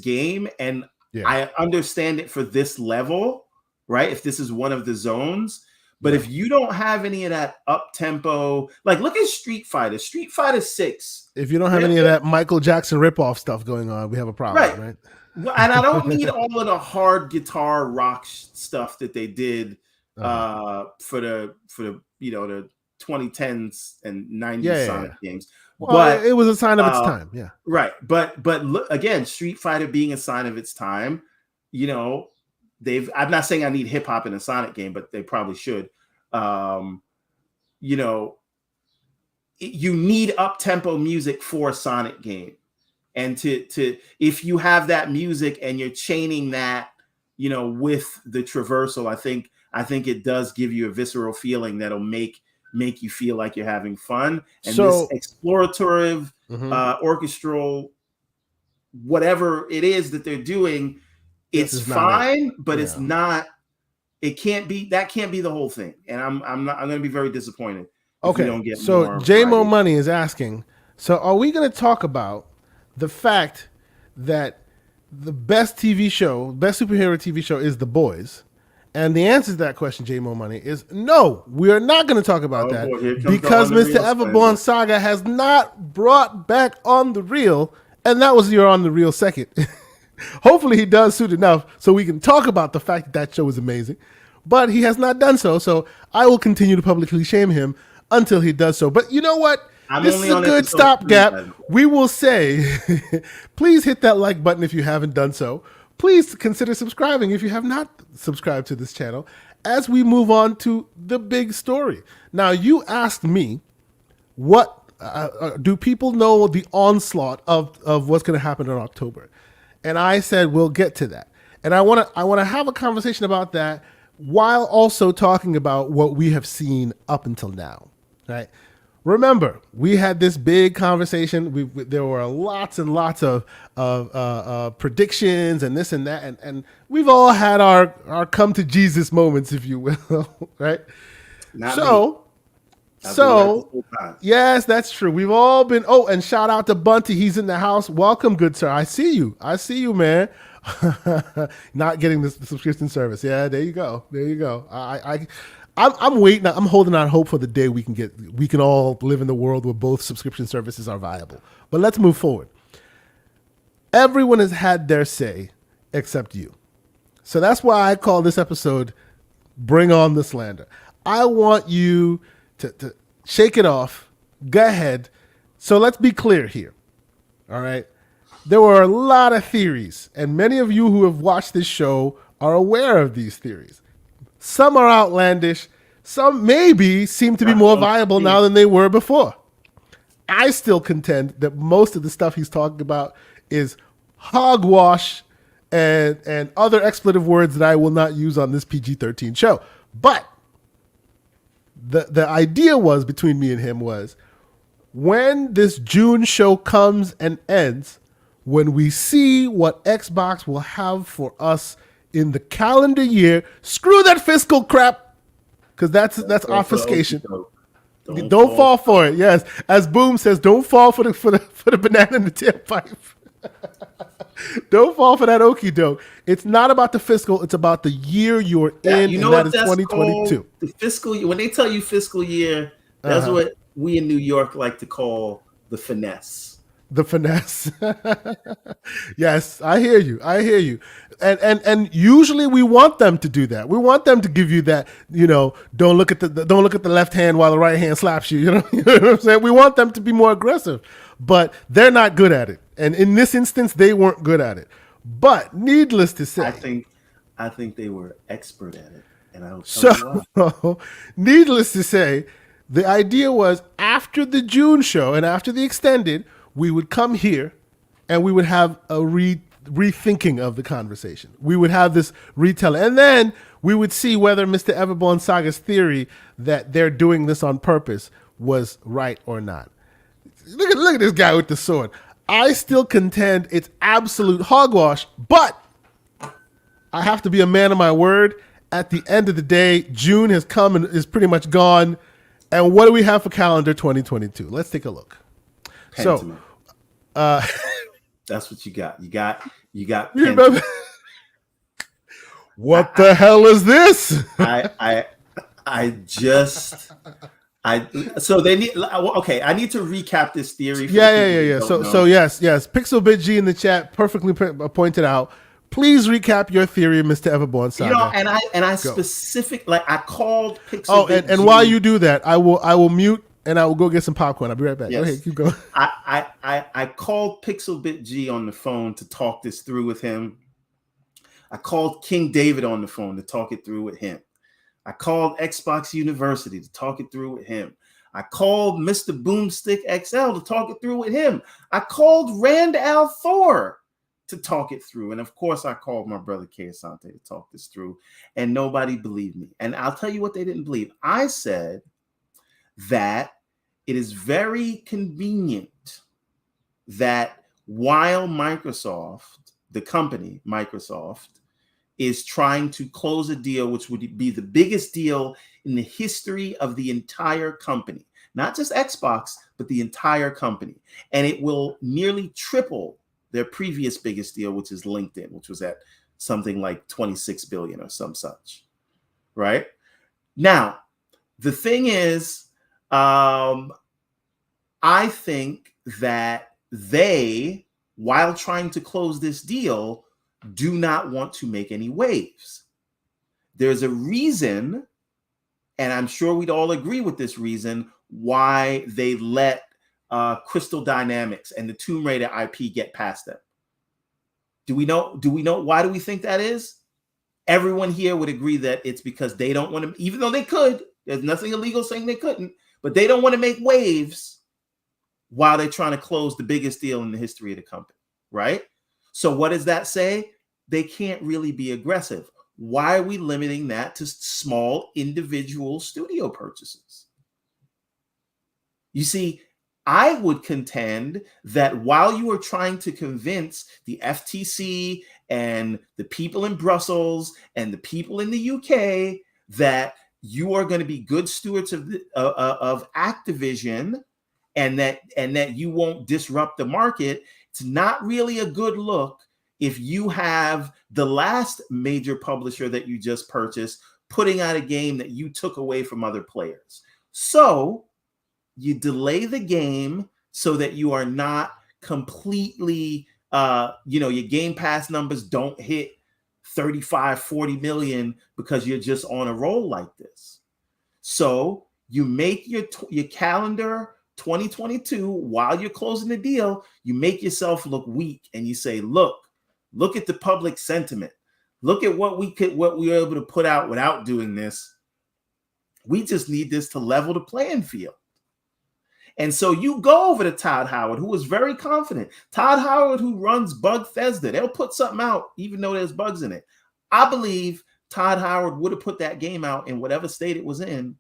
game, and I understand it for this level, right? If this is one of the zones, but if you don't have any of that up tempo, like look at Street Fighter 6. If you don't have any of that Michael Jackson ripoff stuff going on, we have a problem, right? Well, and I don't need all of the hard guitar rock stuff that they did for the the 2010s and 90s Sonic games. Well, but it was a sign of its time, right. But look, again, Street Fighter being a sign of its time, I'm not saying I need hip hop in a Sonic game, but they probably should. You need up tempo music for a Sonic game. And to if you have that music and you're chaining that, with the traversal, I think it does give you a visceral feeling that'll make you feel like you're having fun. And this explorative, orchestral, whatever it is that they're doing, it's fine, but it's not. It can't be. That can't be the whole thing. And I'm going to be very disappointed. If we don't get more JMO Money is asking. So are we going to talk about the fact that the best superhero TV show is The Boys? And the answer to that question, JMO Money, is no, we are not going to talk about that because Mr. Everborn Saga has not brought back On the Real, and that was your On the Real second. Hopefully he does soon enough so we can talk about the fact that show is amazing, but he has not done so, so I will continue to publicly shame him until he does so. But you know what? This is a good stopgap. We will say, please hit that like button if you haven't done so. Please consider subscribing if you have not subscribed to this channel as we move on to the big story. Now, you asked me, what do people know the onslaught of what's going to happen in October? And I said, we'll get to that. And I want to have a conversation about that while also talking about what we have seen up until now, right? Remember, we had this big conversation. There were lots and lots of predictions and this and that, and we've all had our come to Jesus moments, if you will, right? So yes, that's true. We've all been. Oh, and shout out to Bunty. He's in the house. Welcome, good sir. I see you, man. Not getting the subscription service. Yeah, there you go. I'm waiting. I'm holding out hope for the day we can all live in the world where both subscription services are viable. But let's move forward. Everyone has had their say except you. So that's why I call this episode Bring On the Slander. I want you to shake it off. Go ahead. So let's be clear here. All right. There were a lot of theories, and many of you who have watched this show are aware of these theories. Some are outlandish. Some maybe seem to be more viable now than they were before. I still contend that most of the stuff he's talking about is hogwash and other expletive words that I will not use on this PG-13 show. But the idea was, between me and him, was when this June show comes and ends, when we see what Xbox will have for us in the calendar year, screw that fiscal crap, because that's obfuscation. Don't fall for it. Yes, as Boom says, don't fall for the banana in the tailpipe. Don't fall for that okie doke. It's not about the fiscal. It's about the year you're in, and that is 2022. The fiscal year. When they tell you fiscal year, that's what we in New York like to call the finesse. The finesse. Yes, I hear you. And usually we want them to do that. We want them to give you that, don't look at the left hand while the right hand slaps you. You know what I'm saying? We want them to be more aggressive, but they're not good at it. And in this instance, they weren't good at it. But needless to say, I think they were expert at it. And I'll tell you why. Needless to say, the idea was after the June show and after the extended, we would come here and we would have a rethinking of the conversation. We would have this retelling. And then we would see whether Mr. Everborn Saga's theory that they're doing this on purpose was right or not. Look at this guy with the sword. I still contend it's absolute hogwash, but I have to be a man of my word. At the end of the day, June has come and is pretty much gone. And what do we have for calendar 2022? Let's take a look. Pentiment. So, that's what you got. You got. What the hell is this? So they need. Okay, I need to recap this theory. Yeah. So yes. Pixelbit G in the chat perfectly pointed out. Please recap your theory, Mr. Everborn Saga. And I specifically, I called Pixelbit G. And while you do that, I will mute. And I will go get some popcorn. I'll be right back. Yes. Go ahead, keep going. I called Pixelbit G on the phone to talk this through with him. I called King David on the phone to talk it through with him. I called Xbox University to talk it through with him. I called Mr. Boomstick XL to talk it through with him. I called Rand Al Thor to talk it through. And of course, I called my brother Kay Asante to talk this through. And nobody believed me. And I'll tell you what they didn't believe. I said that it is very convenient that while Microsoft, the company Microsoft, is trying to close a deal which would be the biggest deal in the history of the entire company, not just Xbox, but the entire company. And it will nearly triple their previous biggest deal, which is LinkedIn, which was at something like 26 billion or some such, right? Now, the thing is, I think that they, while trying to close this deal, do not want to make any waves. There's a reason, and I'm sure we'd all agree with this reason, why they let Crystal Dynamics and the Tomb Raider IP get past them. Do we know? Why do we think that is? Everyone here would agree that it's because they don't want to, even though they could, there's nothing illegal saying they couldn't, but they don't want to make waves while they're trying to close the biggest deal in the history of the company, right? So what does that say? They can't really be aggressive. Why are we limiting that to small individual studio purchases? You see, I would contend that while you are trying to convince the FTC and the people in Brussels and the people in the UK that you are going to be good stewards of Activision and that you won't disrupt the market, it's not really a good look if you have the last major publisher that you just purchased putting out a game that you took away from other players. So you delay the game so that you are not completely, your Game Pass numbers don't hit 35, 40 million because you're just on a roll like this. So you make your calendar 2022 while you're closing the deal. You make yourself look weak, and you say, look at the public sentiment. Look at what we were able to put out without doing this. We just need this to level the playing field. And so you go over to Todd Howard, who was very confident. Todd Howard, who runs Bugthesda, they'll put something out even though there's bugs in it. I believe Todd Howard would have put that game out in whatever state it was in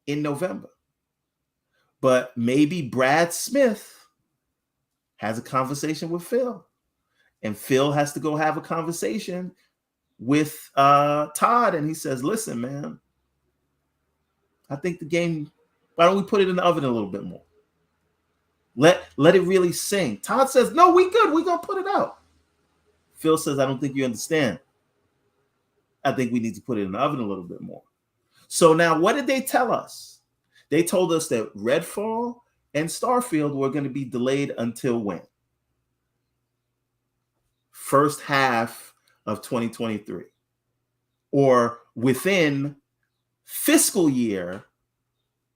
November. But maybe Brad Smith has a conversation with Phil, and Phil has to go have a conversation with Todd, and he says, listen, man, I think the game, why don't we put it in the oven a little bit more? Let it really sing. Todd says, no, we good. We're going to put it out. Phil says, I don't think you understand. I think we need to put it in the oven a little bit more. So now what did they tell us? They told us that Redfall and Starfield were going to be delayed until when? First half of 2023, or within fiscal year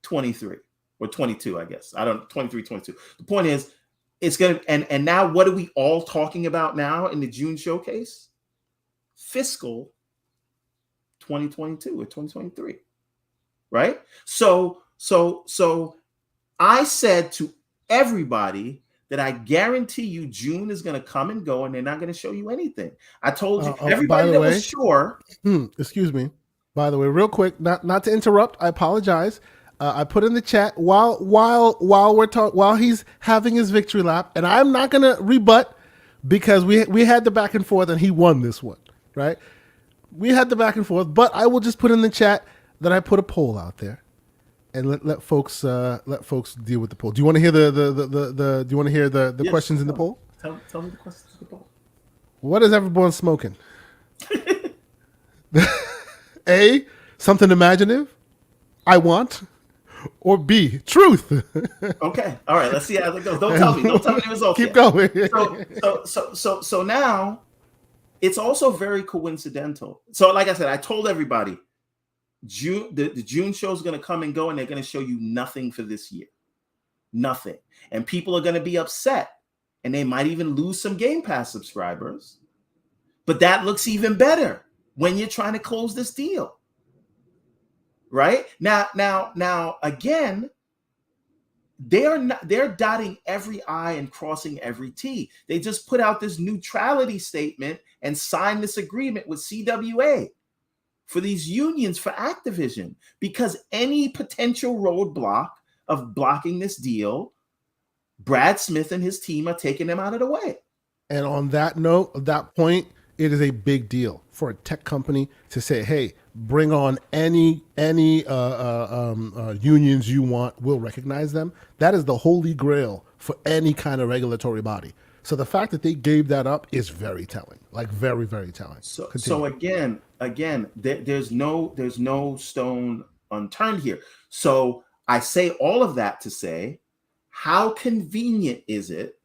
23 or 22, I guess. I don't 23, 22. The point is, it's going to, and now what are we all talking about now in the June showcase? Fiscal 2022 or 2023, right? So I said to everybody that I guarantee you June is going to come and go, and they're not going to show you anything. I told you, everybody that was sure. Excuse me. By the way, real quick, not to interrupt, I apologize. I put in the chat while he's having his victory lap, and I'm not going to rebut because we had the back and forth, and he won this one, right? We had the back and forth, but I will just put in the chat that I put a poll out there, and let folks deal with the poll. Do you want to hear the questions in the poll? Tell me the questions in the poll. What is Everborn smoking? A, something imaginative, I want, or B, truth. Okay, all right. Let's see how it goes. Don't tell me the results. Keep going. So now, it's also very coincidental. So, like I said, I told everybody, the June show is going to come and go, and they're going to show you nothing for this year, nothing, and people are going to be upset, and they might even lose some Game Pass subscribers. But that looks even better when you're trying to close this deal, right? Now, again, they're dotting every I and crossing every T. They just put out this neutrality statement and signed this agreement with CWA for these unions for Activision, because any potential roadblock of blocking this deal, Brad Smith and his team are taking them out of the way. And on that note, that point, it is a big deal for a tech company to say, hey, bring on any unions you want. We'll recognize them. That is the holy grail for any kind of regulatory body. So the fact that they gave that up is very telling, like very, very telling. So again, there's no stone unturned here. So I say all of that to say, how convenient is it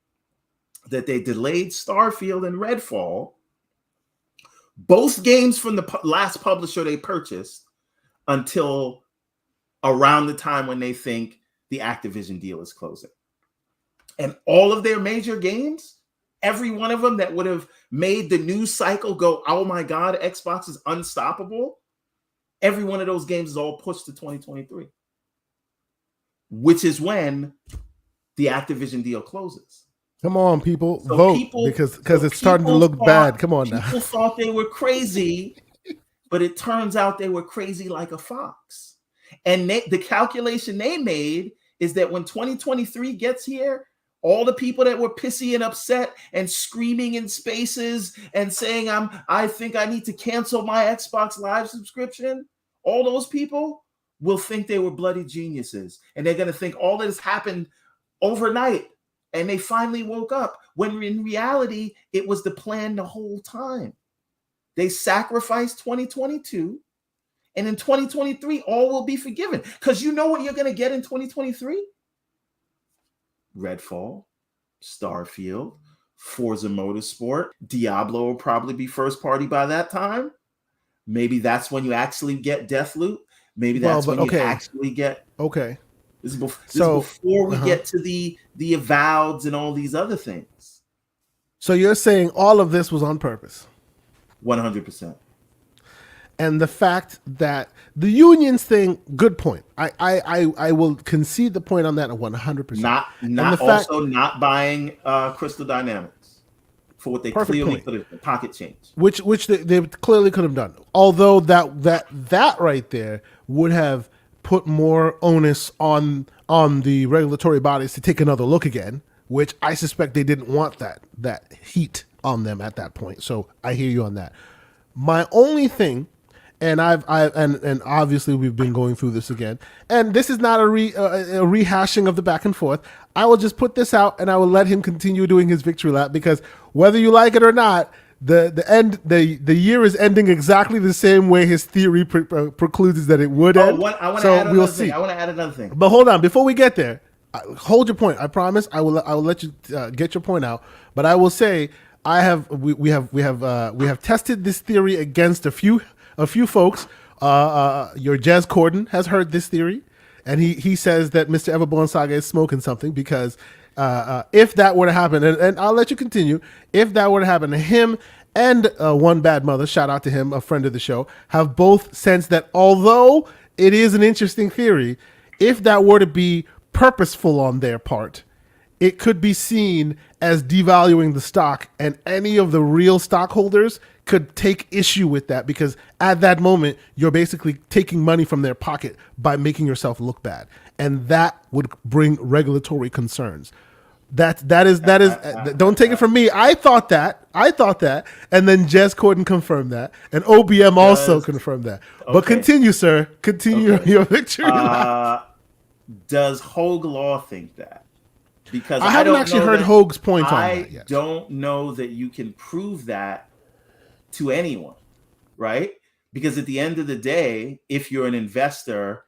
that they delayed Starfield and Redfall, both games from the last publisher they purchased, until around the time when they think the Activision deal is closing. And all of their major games, every one of them that would have made the news cycle go, oh my God, Xbox is unstoppable. Every one of those games is all pushed to 2023, which is when the Activision deal closes. Come on, people, vote, because it's starting to look bad. Come on now. People thought they were crazy, but it turns out they were crazy like a fox. And the calculation they made is that when 2023 gets here, all the people that were pissy and upset and screaming in spaces and saying, I think I need to cancel my Xbox Live subscription, all those people will think they were bloody geniuses. And they're going to think all that has happened overnight. And they finally woke up, when in reality, it was the plan the whole time. They sacrificed 2022, and in 2023, all will be forgiven. Because you know what you're going to get in 2023? Redfall, Starfield, Forza Motorsport, Diablo will probably be first party by that time. Maybe that's when you actually get Deathloop. Maybe that's when you actually get. Okay. This is before we get to the avoweds and all these other things. So you're saying all of this was on purpose? 100%. And the fact that the unions thing, good point. I will concede the point on that 100%. Not buying Crystal Dynamics for what they clearly could have pocket change. Which they clearly could have done. Although that right there would have put more onus on the regulatory bodies to take another look again, which I suspect they didn't want that heat on them at that point. So I hear you on that. My only thing, and and obviously we've been going through this again, and this is not a rehashing of the back and forth. I will just put this out and I will let him continue doing his victory lap, because whether you like it or not, the year is ending exactly the same way his theory precludes that it would end. I want to add another thing. But hold on, before we get there, hold your point. I promise I will let you get your point out. But I will say we have tested this theory against a few folks. Your Jez Corden has heard this theory, and he says that Mr. Everborn Saga is smoking something, because if that were to happen, and I'll let you continue, if that were to happen to him and One Bad Mother, shout out to him, a friend of the show, have both sensed that although it is an interesting theory, if that were to be purposeful on their part, it could be seen as devaluing the stock, and any of the real stockholders could take issue with that, because at that moment you're basically taking money from their pocket by making yourself look bad, and that would bring regulatory concerns. That is don't take it from me. I thought that, and then Jez Corden confirmed that, and OBM also confirmed that. Okay. But continue, sir. Continue your victory lap. Does Hogue Law think that? Because I haven't actually heard Hogue's point on that yet. I don't know that you can prove that to anyone, right? Because at the end of the day, if you're an investor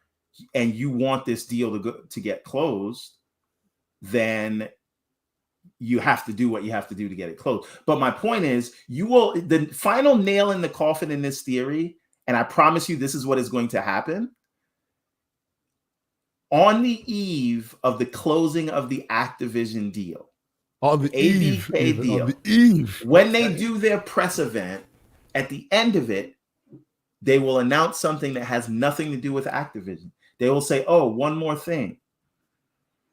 and you want this deal to get closed, then you have to do what you have to do to get it closed. But my point is, the final nail in the coffin in this theory, and I promise you this is what is going to happen, on the eve of the closing of the Activision deal, on the ABK deal, when they do their press event, at the end of it, they will announce something that has nothing to do with Activision. They will say, oh, one more thing.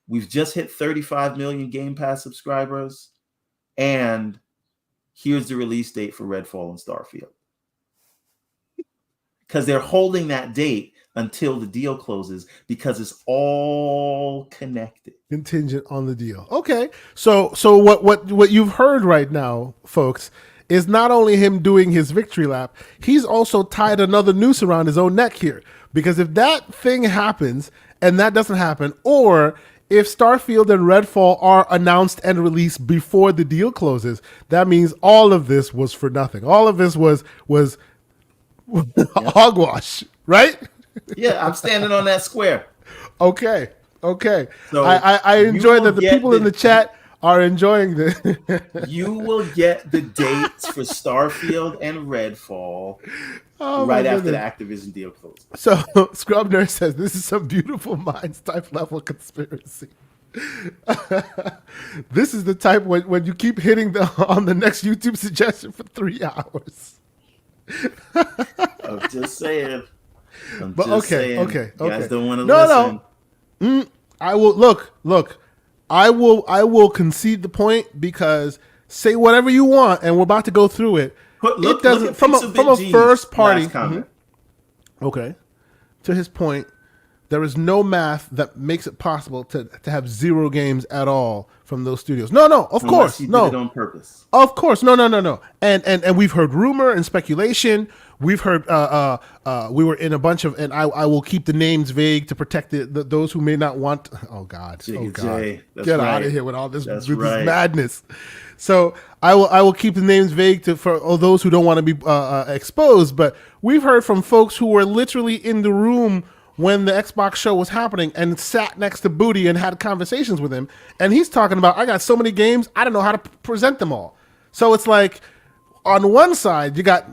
We've just hit 35 million Game Pass subscribers, and here's the release date for Redfall and Starfield. Because they're holding that date until the deal closes, because it's all connected. Contingent on the deal. Okay. So what you've heard right now, folks, is not only him doing his victory lap, he's also tied another noose around his own neck here. Because if that thing happens and that doesn't happen, or if Starfield and Redfall are announced and released before the deal closes, that means all of this was for nothing. All of this was hogwash, right? Yeah, I'm standing on that square. Okay. So I enjoy that the people in the chat are enjoying this. You will get the dates for Starfield and Redfall right after the Activision deal closes. So Scrub Nurse says this is some beautiful minds type level conspiracy. This is the type when you keep hitting on the next YouTube suggestion for 3 hours. I'm just saying. You guys don't want to listen. No. I will look. I will concede the point, because say whatever you want, and we're about to go through it. Look from a first party. Okay. To his point, there is no math that makes it possible to have 0 games at all from those studios. No, of course. Did it on purpose. Of course. No. And we've heard rumor and speculation. We've heard we were in a bunch of, and I will keep the names vague to protect those who may not want. Oh God. Get out of here with all this, this madness. So I will keep the names vague for all those who don't want to be exposed. But we've heard from folks who were literally in the room when the Xbox show was happening and sat next to Booty and had conversations with him. And he's talking about, I got so many games, I don't know how to present them all. So it's like, on one side, you got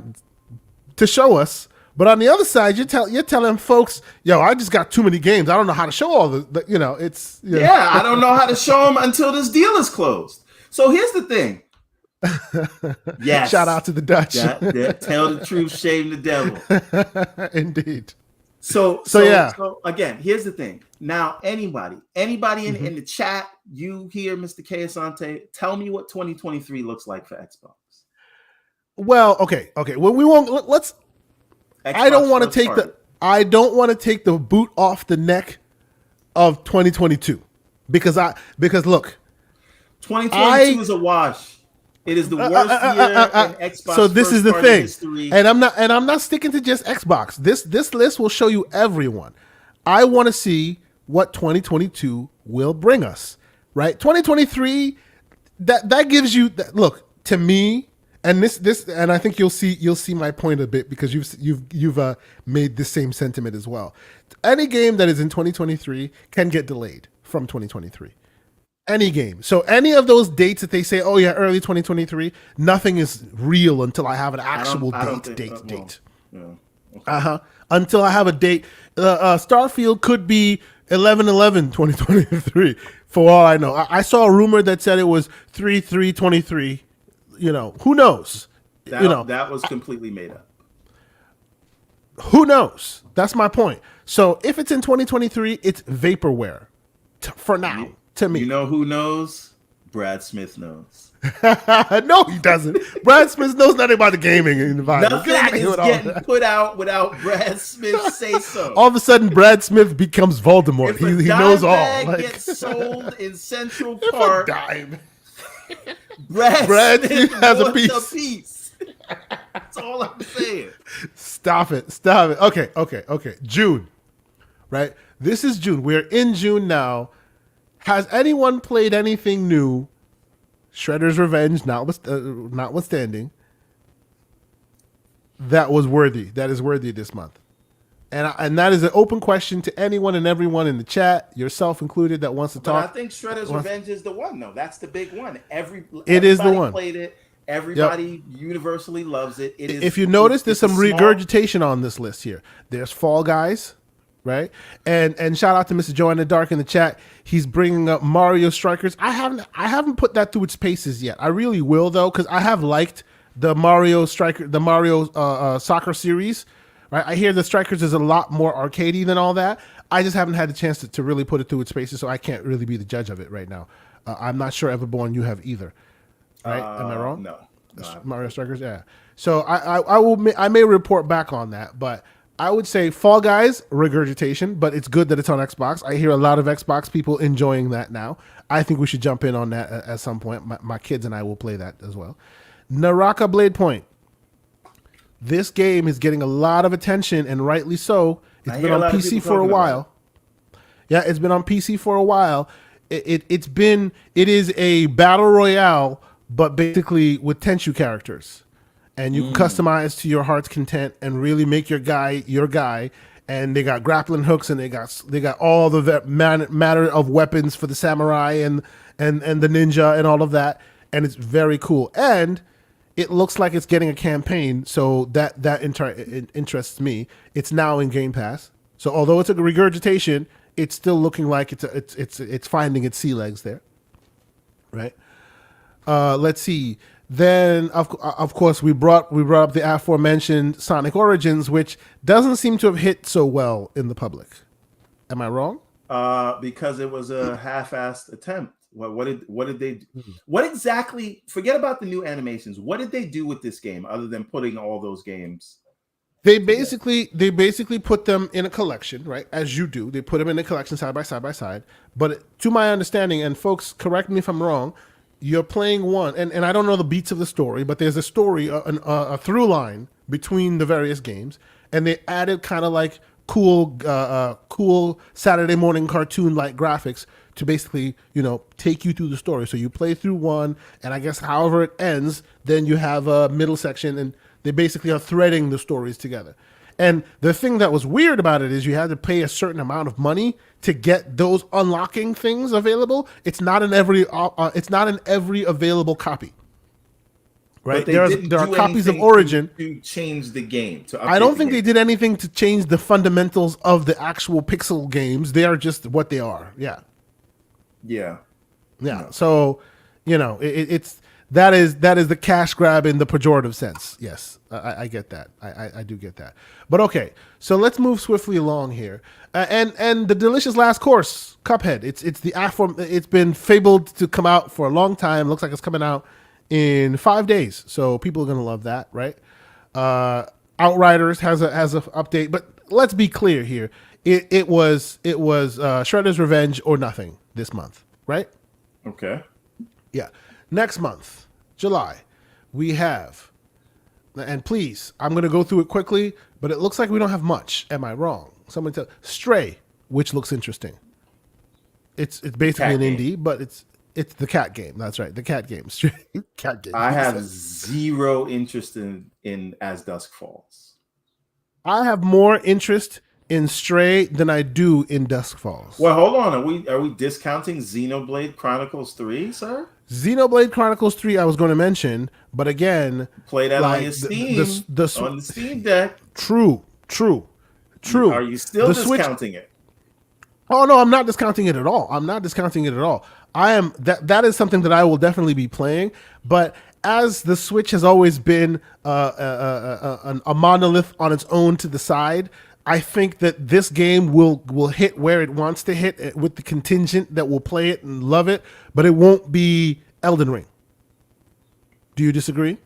to show us, But on the other side, you're telling folks, yo, I just got too many games. I don't know how to show all the it's. Yeah, I don't know how to show them until this deal is closed. So here's the thing. Yes. Shout out to the Dutch. Tell the truth, shame the devil. Indeed. So again, here's the thing. Now, anybody in the chat, you here, Mr. K. Asante, tell me what 2023 looks like for Xbox. Well, okay. Well, we won't. Let's. Xbox I don't want to take the boot off the neck of 2022 because look, 2022 is a wash. It is the worst year in Xbox. So this is the thing, history. and I'm not sticking to just Xbox. This list will show you everyone. I want to see what 2022 will bring us. Right, 2023. That gives you look to me. And this, and I think you'll see my point a bit because you've made the same sentiment as well. Any game that is in 2023 can get delayed from 2023. Any game. So any of those dates that they say, oh yeah, early 2023, nothing is real until I have an actual date. Yeah. Okay. Until I have a date. Starfield could be 11/11/2023 for all I know. I saw a rumor that said it was 3/3/23. Who knows? That was completely made up. Who knows? That's my point. So if it's in 2023, it's vaporware for now, to me. You know who knows? Brad Smith knows. No, he doesn't. Brad Smith knows nothing about the gaming environment. Nothing is getting put out without Brad Smith say so. All of a sudden, Brad Smith becomes Voldemort. He knows all. Gets sold in Central Park. Brad Smith has a piece. That's all I'm saying. Stop it. Okay. June, right? This is June. We're in June now. Has anyone played anything new? Shredder's Revenge, notwithstanding, that is worthy this month. And that is an open question to anyone and everyone in the chat, yourself included, that wants to talk. I think Shredder's Revenge is the one, though. That's the big one. It is the one. Played it. Everybody universally loves it. If you notice, there's some regurgitation on this list here. There's Fall Guys, right? And shout out to Mr. Joe in the Dark in the chat. He's bringing up Mario Strikers. I haven't put that through its paces yet. I really will, though, because I have liked the Mario soccer series. Right? I hear the Strikers is a lot more arcadey than all that. I just haven't had the chance to really put it through its paces, so I can't really be the judge of it right now. I'm not sure Everborn you have either. Right? Am I wrong? No. Mario Strikers, yeah. So I may report back on that, but I would say Fall Guys, regurgitation, but it's good that it's on Xbox. I hear a lot of Xbox people enjoying that now. I think we should jump in on that at some point. My kids and I will play that as well. Naraka Blade Point. This game is getting a lot of attention, and rightly so. It's been on PC for a while. Yeah, it's been on PC for a while. It is a battle royale, but basically with Tenchu characters, and you can customize to your heart's content and really make your guy. And they got grappling hooks, and they got all the matter of weapons for the samurai and the ninja and all of that, and it's very cool. And it looks like it's getting a campaign, so that interests me. It's now in Game Pass, so although it's a regurgitation, it's still looking like it's finding its sea legs there, right? Let's see. Then of course we brought up the aforementioned Sonic Origins, which doesn't seem to have hit so well in the public. Am I wrong? Because it was a half-assed attempt. What did they do? What exactly? Forget about the new animations. What did they do with this game other than putting all those games? They basically put them in a collection, right? As you do, they put them in a collection side by side. But to my understanding, and folks, correct me if I'm wrong, you're playing one, and I don't know the beats of the story, but there's a story, a through line between the various games, and they added kind of like cool Saturday morning cartoon-like graphics to basically, take you through the story. So you play through one, and I guess however it ends, then you have a middle section, and they basically are threading the stories together. And the thing that was weird about it is you had to pay a certain amount of money to get those unlocking things available. It's not in every available copy. Right, there are copies of Origin to change the game. I don't think they did anything to change the fundamentals of the actual pixel games. They are just what they are. Yeah. No. So, it's that is the cash grab in the pejorative sense. Yes, I get that. I do get that. But okay, so let's move swiftly along here. And the delicious last course, Cuphead. It's been fabled to come out for a long time. Looks like it's coming out in 5 days, so people are gonna love that, right? Outriders has a update, but let's be clear here. It was Shredder's Revenge or nothing this month, right? Okay. Yeah. Next month, July, we have, and please, I'm gonna go through it quickly, but it looks like we don't have much. Am I wrong? Someone tell Stray, which looks interesting. It's basically an indie, but it's the cat game. That's right, the cat game. Cat game. I have zero interest in As Dusk Falls. I have more interest in Stray than I do in Dusk Falls. Well, hold on. Are we discounting Xenoblade Chronicles 3, sir? Xenoblade Chronicles 3 I was going to mention, but again, play that on your Steam, on the Steam Deck. True. Are you still discounting it? Oh no, I'm not discounting it at all. I am that is something that I will definitely be playing. But as the Switch has always been a monolith on its own to the side, I think that this game will hit where it wants to hit with the contingent that will play it and love it, but it won't be Elden Ring. Do you disagree?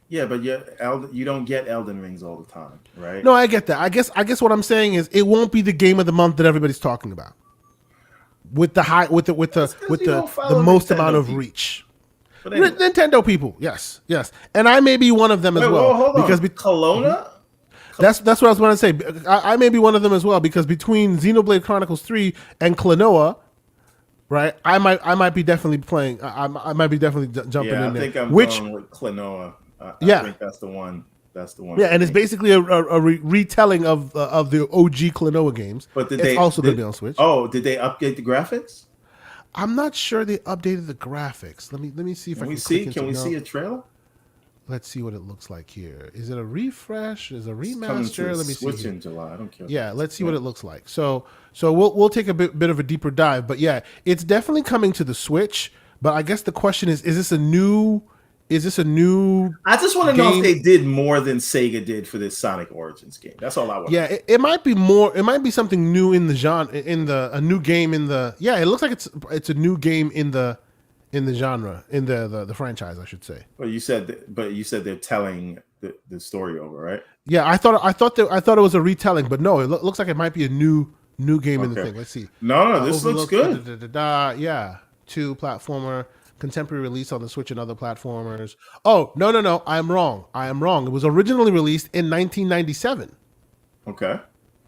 Yeah, but you don't get Elden Rings all the time, right? No, I get that. I guess what I'm saying is it won't be the game of the month that everybody's talking about. With the most amount of reach. But anyway. Nintendo people, yes, and I may be one of them as well. Hold on. Because Kelowna. That's what I was going to say. I may be one of them as well because between Xenoblade Chronicles 3 and Klonoa, right? I might be definitely playing. I might be definitely jumping in there. I think I'm going with Klonoa. I think that's the one. Yeah, and it's basically a retelling of the OG Klonoa games. But it's also going to be on Switch. Oh, did they update the graphics? I'm not sure they updated the graphics. Let me see if I can see. Can we see a trailer? Let's see what it looks like here. Is it a refresh? Is it a remaster? Let me see. Switch in July. I don't care. Yeah, let's see what it looks like. So we'll take a bit of a deeper dive. But yeah, it's definitely coming to the Switch. But I guess the question is this a new? I just want to know if they did more than Sega did for this Sonic Origins game. That's all I want. Yeah, it might be more. It might be something new in the genre. A new game in the. Yeah, it looks like it's a new game in the genre, in the franchise, I should say. Well, you said they're telling the story over, right? Yeah, I thought it was a retelling, but no, it looks like it might be a new game in the thing. Let's see. No, this looks good. Yeah, 2 platformer. Contemporary release on the Switch and other platformers. Oh, no, I'm wrong. It was originally released in 1997. Okay.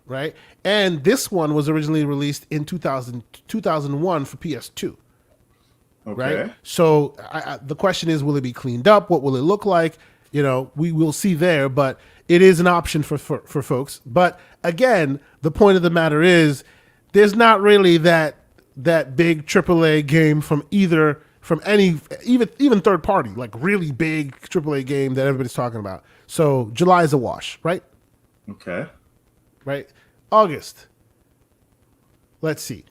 Right? And this one was originally released in 2001 for PS2. Okay. Right? So the question is, will it be cleaned up? What will it look like? We will see there, but it is an option for folks. But again, the point of the matter is there's not really that big AAA game from any even third party, like really big AAA game that everybody's talking about. So July is a wash, right? Okay. Right. August. Let's see.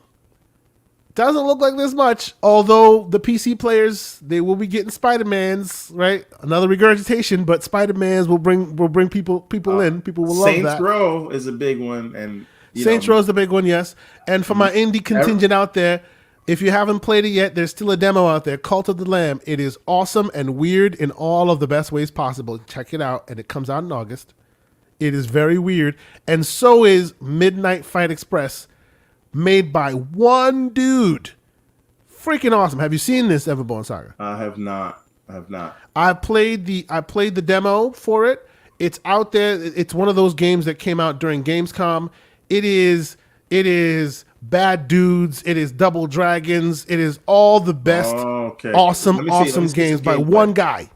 Doesn't look like this much, although the PC players, they will be getting Spider-Mans, right? Another regurgitation, but Spider-Mans will bring people in. People will love that. Saints Row is a big one, and Saints Row is the big one, yes. And for my indie contingent out there, if you haven't played it yet, there's still a demo out there, Cult of the Lamb. It is awesome and weird in all of the best ways possible. Check it out, and it comes out in August. It is very weird, and so is Midnight Fight Express, made by one dude. Freaking awesome. Have you seen this Everborn Saga? I have not. I played the demo for it. It's out there. It's one of those games that came out during Gamescom. It is bad dudes. It is Double Dragons. It is all the best awesome games by one guy.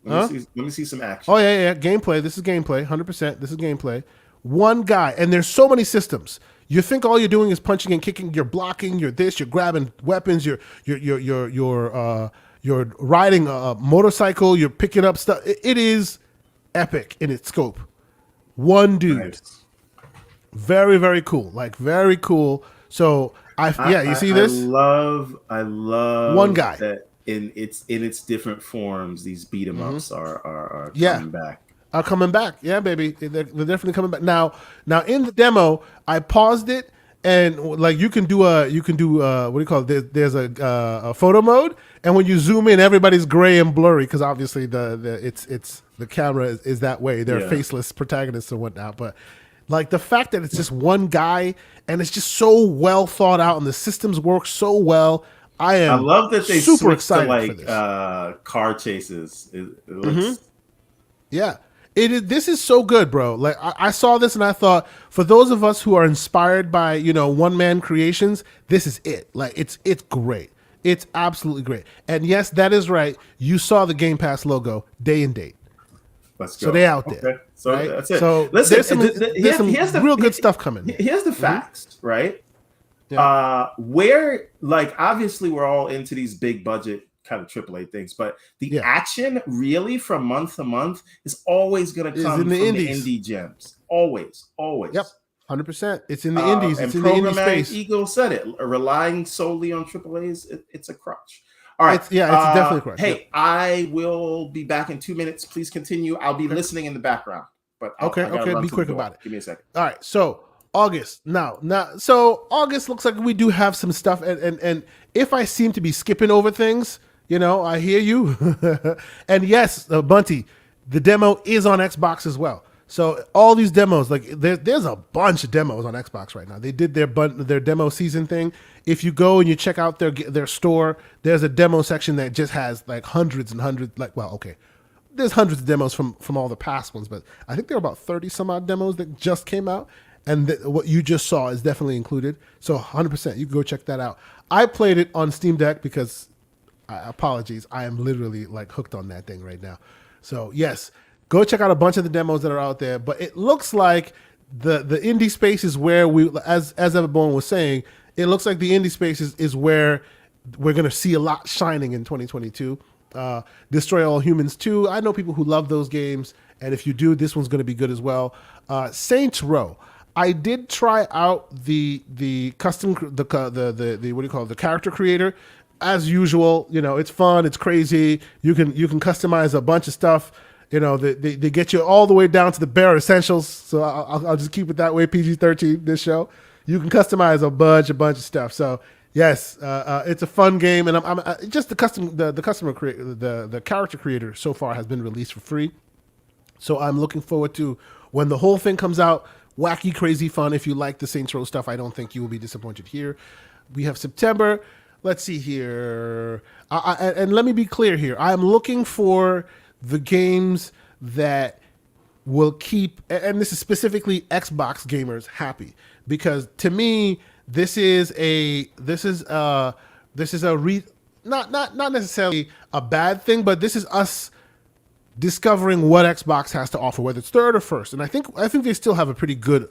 Let me see some action. Oh, yeah. Gameplay. This is gameplay. 100%. This is gameplay. One guy. And there's so many systems. You think all you're doing is punching and kicking. You're blocking. You're this. You're grabbing weapons. You're you're riding a motorcycle, you're picking up stuff. It is epic in its scope. One dude. Nice. Very, very cool. Like, very cool. So you see this? I love one guy that in its different forms. These beat 'em ups are coming back. Are coming back. Yeah, baby. They're definitely coming back. Now in the demo, I paused it, and like you can do what do you call it? There's a photo mode, and when you zoom in, everybody's gray and blurry because obviously the camera is that way. They're faceless protagonists and whatnot, but. Like the fact that it's just one guy and it's just so well thought out and the systems work so well. I love that they super excited to for this. Car chases. It looks... Yeah, this is so good, bro. Like I saw this and I thought, for those of us who are inspired by one man creations, this is it. Like it's great. It's absolutely great. And yes, that is right. You saw the Game Pass logo, day and date. Let's go. So they out there. Okay. So right? That's it. So listen, there's some real good stuff coming. Here's the facts, right? Yeah. Where, like, obviously we're all into these big budget kind of AAA things, but the action really from month to month is always going to come from the indie gems. Always. Yep. 100%. It's in the indies. It's in the indie space. Ego said it. Relying solely on AAAs, it's a crutch. All right. It's definitely correct. Hey, I will be back in 2 minutes. Please continue. I'll be listening in the background. But okay. Be quick about it. Give me a second. All right. So August. So August looks like we do have some stuff. And if I seem to be skipping over things, I hear you. And yes, Bunty, the demo is on Xbox as well. So all these demos, like there's a bunch of demos on Xbox right now. They did their demo season thing. If you go and you check out their store, there's a demo section that just has like hundreds and hundreds. There's hundreds of demos from all the past ones, but I think there are about 30 some odd demos that just came out, and what you just saw is definitely included. So 100%, you can go check that out. I played it on Steam Deck because, apologies, I am literally like hooked on that thing right now. So yes. Go check out a bunch of the demos that are out there, but it looks like the indie space is where as Everborn was saying, it looks like the indie space is where we're going to see a lot shining in 2022. Destroy All Humans 2. I know people who love those games, and if you do, this one's going to be good as well. Saints Row. I did try out the custom the what do you call it, the character creator. As usual, it's fun, it's crazy. You can customize a bunch of stuff. They get you all the way down to the bare essentials. So I'll just keep it that way. PG-13. This show, you can customize a bunch of stuff. So yes, it's a fun game, and I'm just the character creator so far has been released for free. So I'm looking forward to when the whole thing comes out. Wacky, crazy fun. If you like the Saints Row stuff, I don't think you will be disappointed here. We have September. Let's see here, and let me be clear here. I am looking for the games that will keep, and this is specifically Xbox gamers, happy, because to me this is not necessarily a bad thing, but this is us discovering what Xbox has to offer, whether it's third or first. And I think they still have a pretty good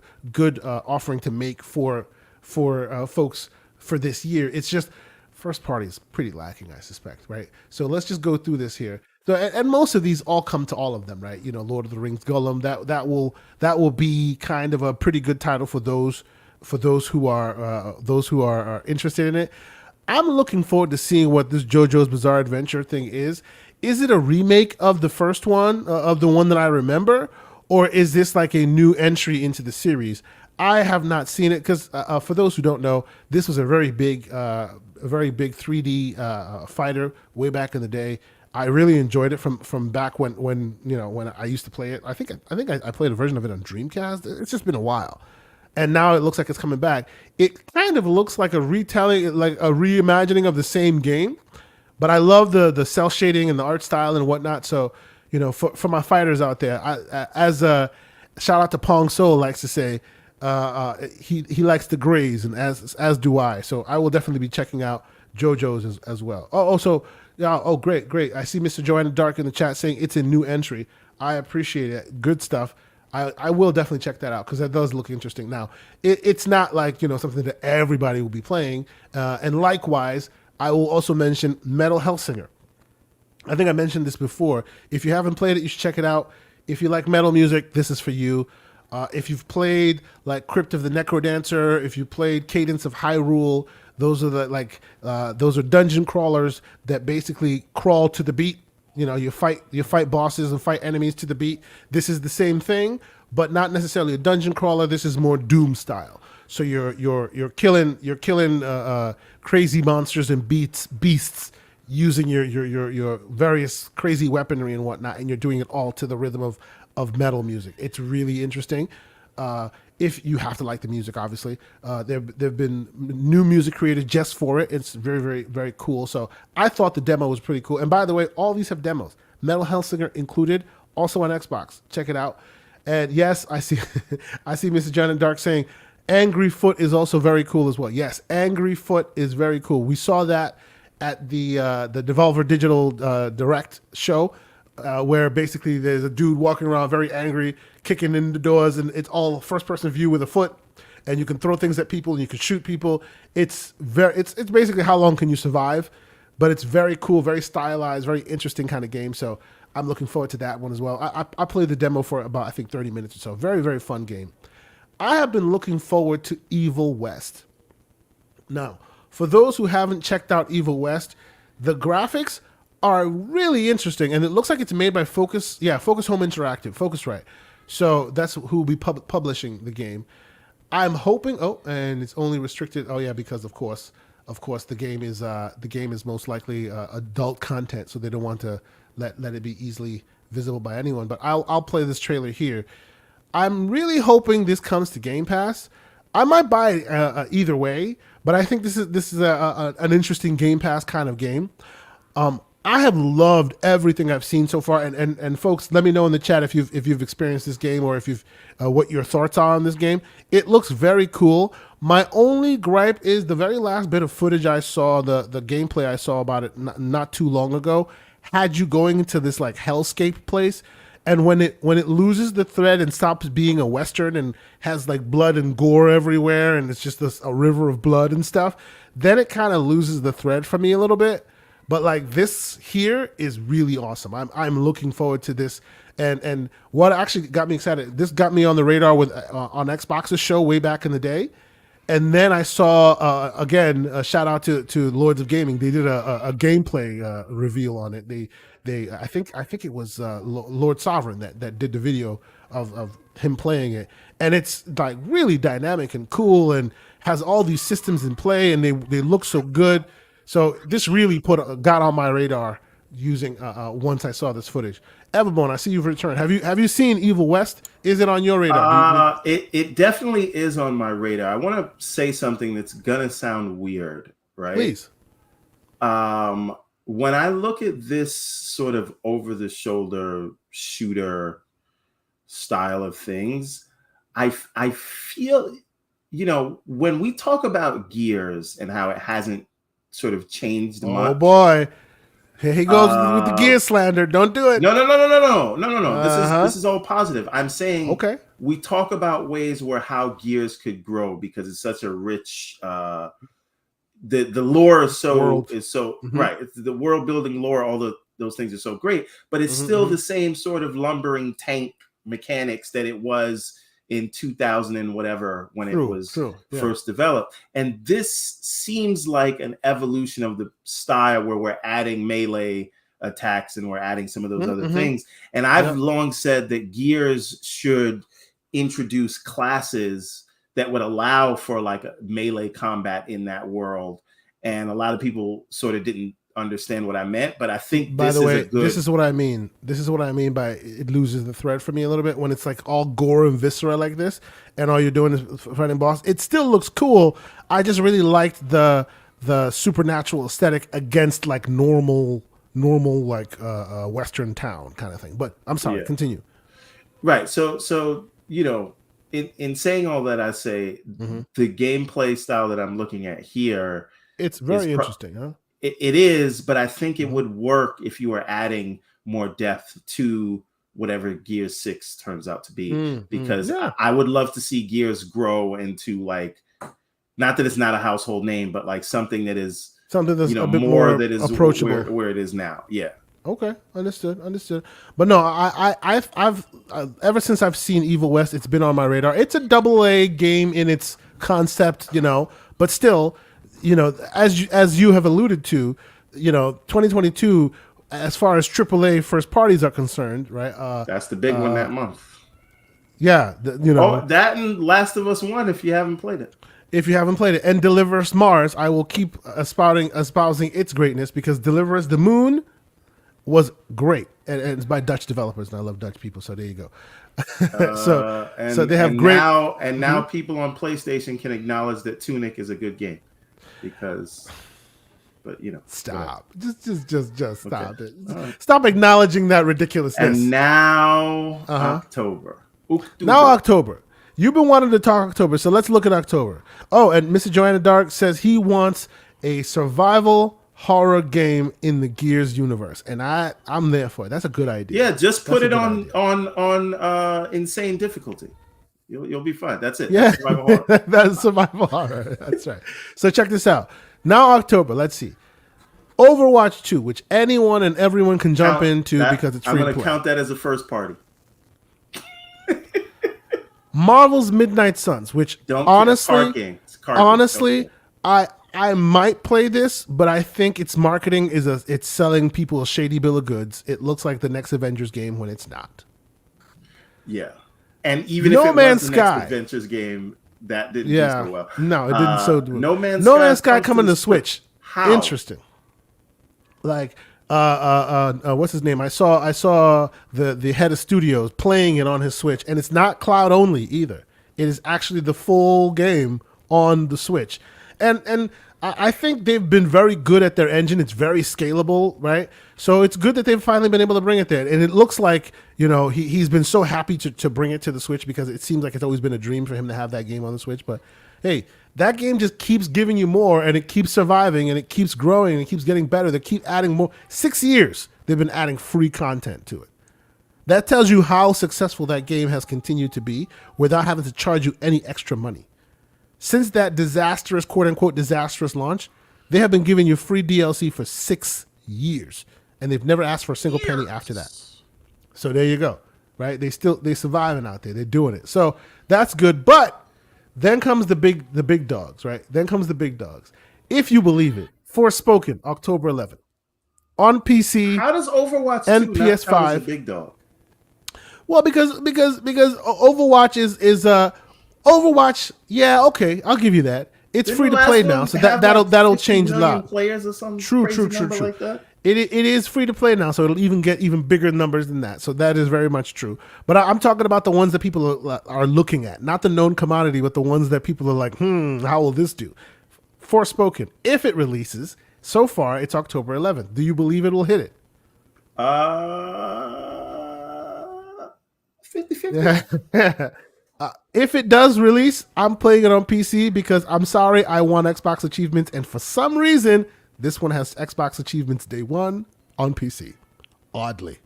offering to make for folks for this year. It's just first party is pretty lacking, I suspect, right? So let's just go through this here. So, and most of these all come to all of them, right? Lord of the Rings, Gollum. That will be kind of a pretty good title for those who are interested in it. I'm looking forward to seeing what this JoJo's Bizarre Adventure thing is. Is it a remake of the first one, of the one that I remember, or is this like a new entry into the series? I have not seen it because for those who don't know, this was a very big 3D fighter way back in the day. I really enjoyed it from back when I used to play it. I think I played a version of it on Dreamcast. It's just been a while, and now it looks like it's coming back. It kind of looks like a retelling, like a reimagining of the same game, but I love the cell shading and the art style and whatnot. So for my fighters out there, as a shout out to Pong Soul likes to say. He likes the grays, and as do I. So I will definitely be checking out JoJo's as well. Great. I see Mr. Joanna Dark in the chat saying it's a new entry. I appreciate it. Good stuff. I will definitely check that out because that does look interesting. Now, it's not like something that everybody will be playing. And likewise, I will also mention Metal Hellsinger. I think I mentioned this before. If you haven't played it, you should check it out. If you like metal music, this is for you. If you've played like Crypt of the Necrodancer, if you played Cadence of Hyrule, those are those are dungeon crawlers that basically crawl to the beat. You know, you fight bosses and fight enemies to the beat. This is the same thing, but not necessarily a dungeon crawler. This is more Doom style. So you're killing crazy monsters and beasts using your various crazy weaponry and whatnot, and you're doing it all to the rhythm of metal music. It's really interesting. If you have to like the music, obviously, there've been new music created just for it. It's very, very, very cool. So I thought the demo was pretty cool. And by the way, all these have demos, Metal Hellsinger included, also on Xbox. Check it out. And yes, I see, I see Mr. John and Dark saying Angry Foot is also very cool as well. Yes, Angry Foot is very cool. We saw that at the Devolver Digital Direct show. Where basically there's a dude walking around very angry, kicking in the doors, and it's all first-person view with a foot, and you can throw things at people and you can shoot people. It's basically how long can you survive, but it's very cool, very stylized, very interesting kind of game. So I'm looking forward to that one as well. I played the demo for about, I think, 30 minutes or so. Very, very fun game. I have been looking forward to Evil West. Now, for those who haven't checked out Evil West, the graphics are really interesting, and it looks like it's made by Focus Home Interactive, Focusrite. So that's who will be publishing the game. I'm hoping. Oh, and it's only restricted. Oh yeah, because of course, the game is most likely adult content, so they don't want to let it be easily visible by anyone. But I'll play this trailer here. I'm really hoping this comes to Game Pass. I might buy it either way, but I think this is an interesting Game Pass kind of game. I have loved everything I've seen so far, and folks, let me know in the chat if you've experienced this game or if you've what your thoughts are on this game. It looks very cool. My only gripe is the very last bit of footage I saw, the gameplay I saw about it not too long ago, had you going into this like hellscape place, and when it loses the thread and stops being a Western and has like blood and gore everywhere, and it's just a river of blood and stuff, then it kind of loses the thread for me a little bit. But like this here is really awesome. I'm looking forward to this, and what actually got me excited. This got me on the radar with on Xbox's show way back in the day, and then I saw again a shout out to Lords of Gaming. They did a gameplay reveal on it. I think it was Lord Sovereign that did the video of him playing it, and it's like really dynamic and cool and has all these systems in play, and they look so good. So this really got on my radar using once I saw this footage. Everborn, I see you've returned. Have you seen Evil West? Is it on your radar? It definitely is on my radar. I want to say something that's gonna sound weird, right? Please. When I look at this sort of over-the-shoulder shooter style of things, I feel, when we talk about Gears and how it hasn't sort of changed much. Oh boy, here he goes with the gear slander. Don't do it. No. This is all positive. I'm saying, okay, we talk about ways where how Gears could grow because it's such a rich the lore is so mm-hmm. Right. It's the world building lore, all those things are so great, but it's still the same sort of lumbering tank mechanics that it was in 2000 and whatever when it was first developed. And this seems like an evolution of the style where we're adding melee attacks and we're adding some of those other things. And I've long said that Gears should introduce classes that would allow for like a melee combat in that world. And a lot of people sort of didn't understand what I meant, but I think by the way, this is what I mean. This is what I mean by it loses the thread for me a little bit when it's like all gore and viscera like this, and all you're doing is fighting boss. It still looks cool. I just really liked the supernatural aesthetic against like normal like Western town kind of thing. But I'm sorry, continue. Right. So in saying all that, I say the gameplay style that I'm looking at here, it's very interesting, huh? It is, but I think it would work if you were adding more depth to whatever Gears 6 turns out to be. Because I would love to see Gears grow into like, not that it's not a household name, but like something that's a bit more that is approachable where it is now. Yeah. Okay, understood. But no, I've ever since I've seen Evil West, it's been on my radar. It's a AA game in its concept, but still, as you have alluded to, 2022, as far as AAA first parties are concerned, right? That's the big one that month. Yeah, that and Last of Us 1 if you haven't played it. If you haven't played it, and Deliver Us Mars, I will keep espousing its greatness, because Deliver Us the Moon was great, and it's by Dutch developers, and I love Dutch people, so there you go. So they have great. Now people on PlayStation can acknowledge that Tunic is a good game, because. But stop. Just stop it. Right. Stop acknowledging that ridiculousness. And now October. Now October. You've been wanting to talk October, so let's look at October. Oh, and Mr. Joanna Dark says he wants a survival horror game in the Gears universe, and I'm there for it. That's a good idea. Yeah, just put it on insane difficulty. You'll be fine. That's it. Yeah, that's survival horror. That's survival horror. That's right. So check this out. Now October, let's see. Overwatch 2, which anyone and everyone can jump into because it's free to play. I'm going to count that as a first party. Marvel's Midnight Suns, which honestly, I might play this, but I think its marketing it's selling people a shady bill of goods. It looks like the next Avengers game when it's not. Yeah, and even if it was the next Avengers game, that didn't do so well. No, it didn't. No Man's Sky coming to Switch. How? Interesting. Like, what's his name? I saw the head of studios playing it on his Switch, and it's not cloud only either. It is actually the full game on the Switch, and I think they've been very good at their engine. It's very scalable, right? So it's good that they've finally been able to bring it there. And it looks like, he's been so happy to bring it to the Switch, because it seems like it's always been a dream for him to have that game on the Switch. But hey, that game just keeps giving you more, and it keeps surviving, and it keeps growing, and it keeps getting better. They keep adding more. 6 years they've been adding free content to it. That tells you how successful that game has continued to be without having to charge you any extra money. Since that disastrous, quote-unquote disastrous launch, they have been giving you free DLC for 6 years, and they've never asked for a single penny after that. So there you go, right? They're surviving out there. They're doing it. So that's good. But then comes the big dogs, right? Then comes the big dogs. If you believe it, Forspoken, October 11th. On PC. How does Overwatch and 2 PS5 not count as a big dog? Well, because Overwatch is Overwatch, yeah, okay, I'll give you that. It's free to play now, so that'll change a lot. Players or some true. Like that? It is free to play now, so it'll even get even bigger numbers than that. So that is very much true. But I'm talking about the ones that people are looking at, not the known commodity, but the ones that people are like, how will this do? Forspoken, if it releases, so far it's October 11th. Do you believe it will hit it? 50-50. If it does release, I'm playing it on PC because I'm sorry, I want Xbox achievements, and for some reason, this one has Xbox achievements day one on PC. Oddly.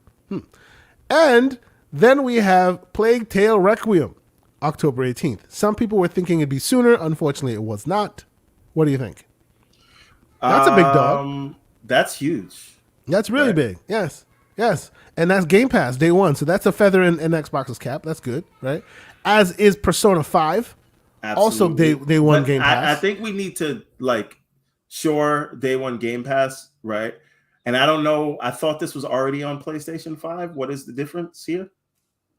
And then we have Plague Tale Requiem, October 18th. Some people were thinking it'd be sooner. Unfortunately, it was not. What do you think? That's a big dog. That's huge. That's really big. Yes. And that's Game Pass day one. So that's a feather in Xbox's cap. That's good, right? As is Persona 5. Absolutely. Also day one Game Pass. I think we need to day one Game Pass, right? And I don't know. I thought this was already on PlayStation 5. What is the difference here?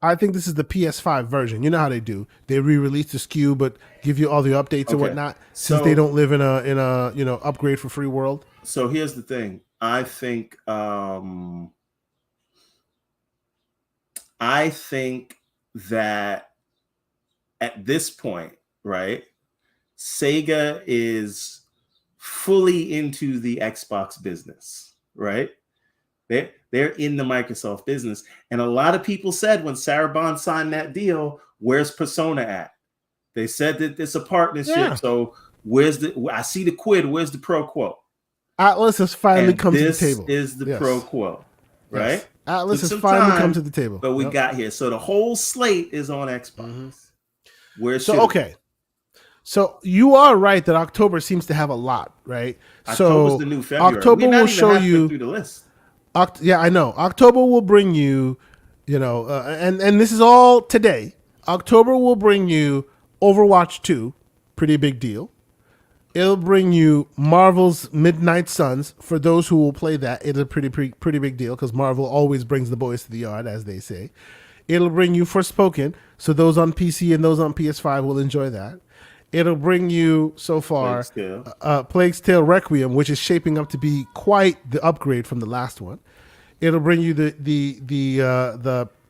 I think this is the PS5 version. You know how they do. They re-release the SKU, but give you all the updates and whatnot, since they don't live in a upgrade for free world. So here's the thing. I think that at this point, right, Sega is fully into the Xbox business, right? They're in the Microsoft business. And a lot of people said when Sarabon signed that deal, where's Persona at? They said that it's a partnership. Yeah. So I see the quid, where's the pro quo? Atlas has finally come to the table. This is the pro quo, right? Yes. Atlas has finally come to the table. But we got here. So the whole slate is on Xbox. So you are right that October seems to have a lot, right? October's the new February. October will show you through the list. Yeah, I know. October will bring you, and this is all today. October will bring you Overwatch 2, pretty big deal. It'll bring you Marvel's Midnight Suns. For those who will play that, it's a pretty big deal because Marvel always brings the boys to the yard, as they say. It'll bring you Forspoken, so those on PC and those on PS5 will enjoy that. It'll bring you, so far, Plague's Tale Requiem, which is shaping up to be quite the upgrade from the last one. It'll bring you the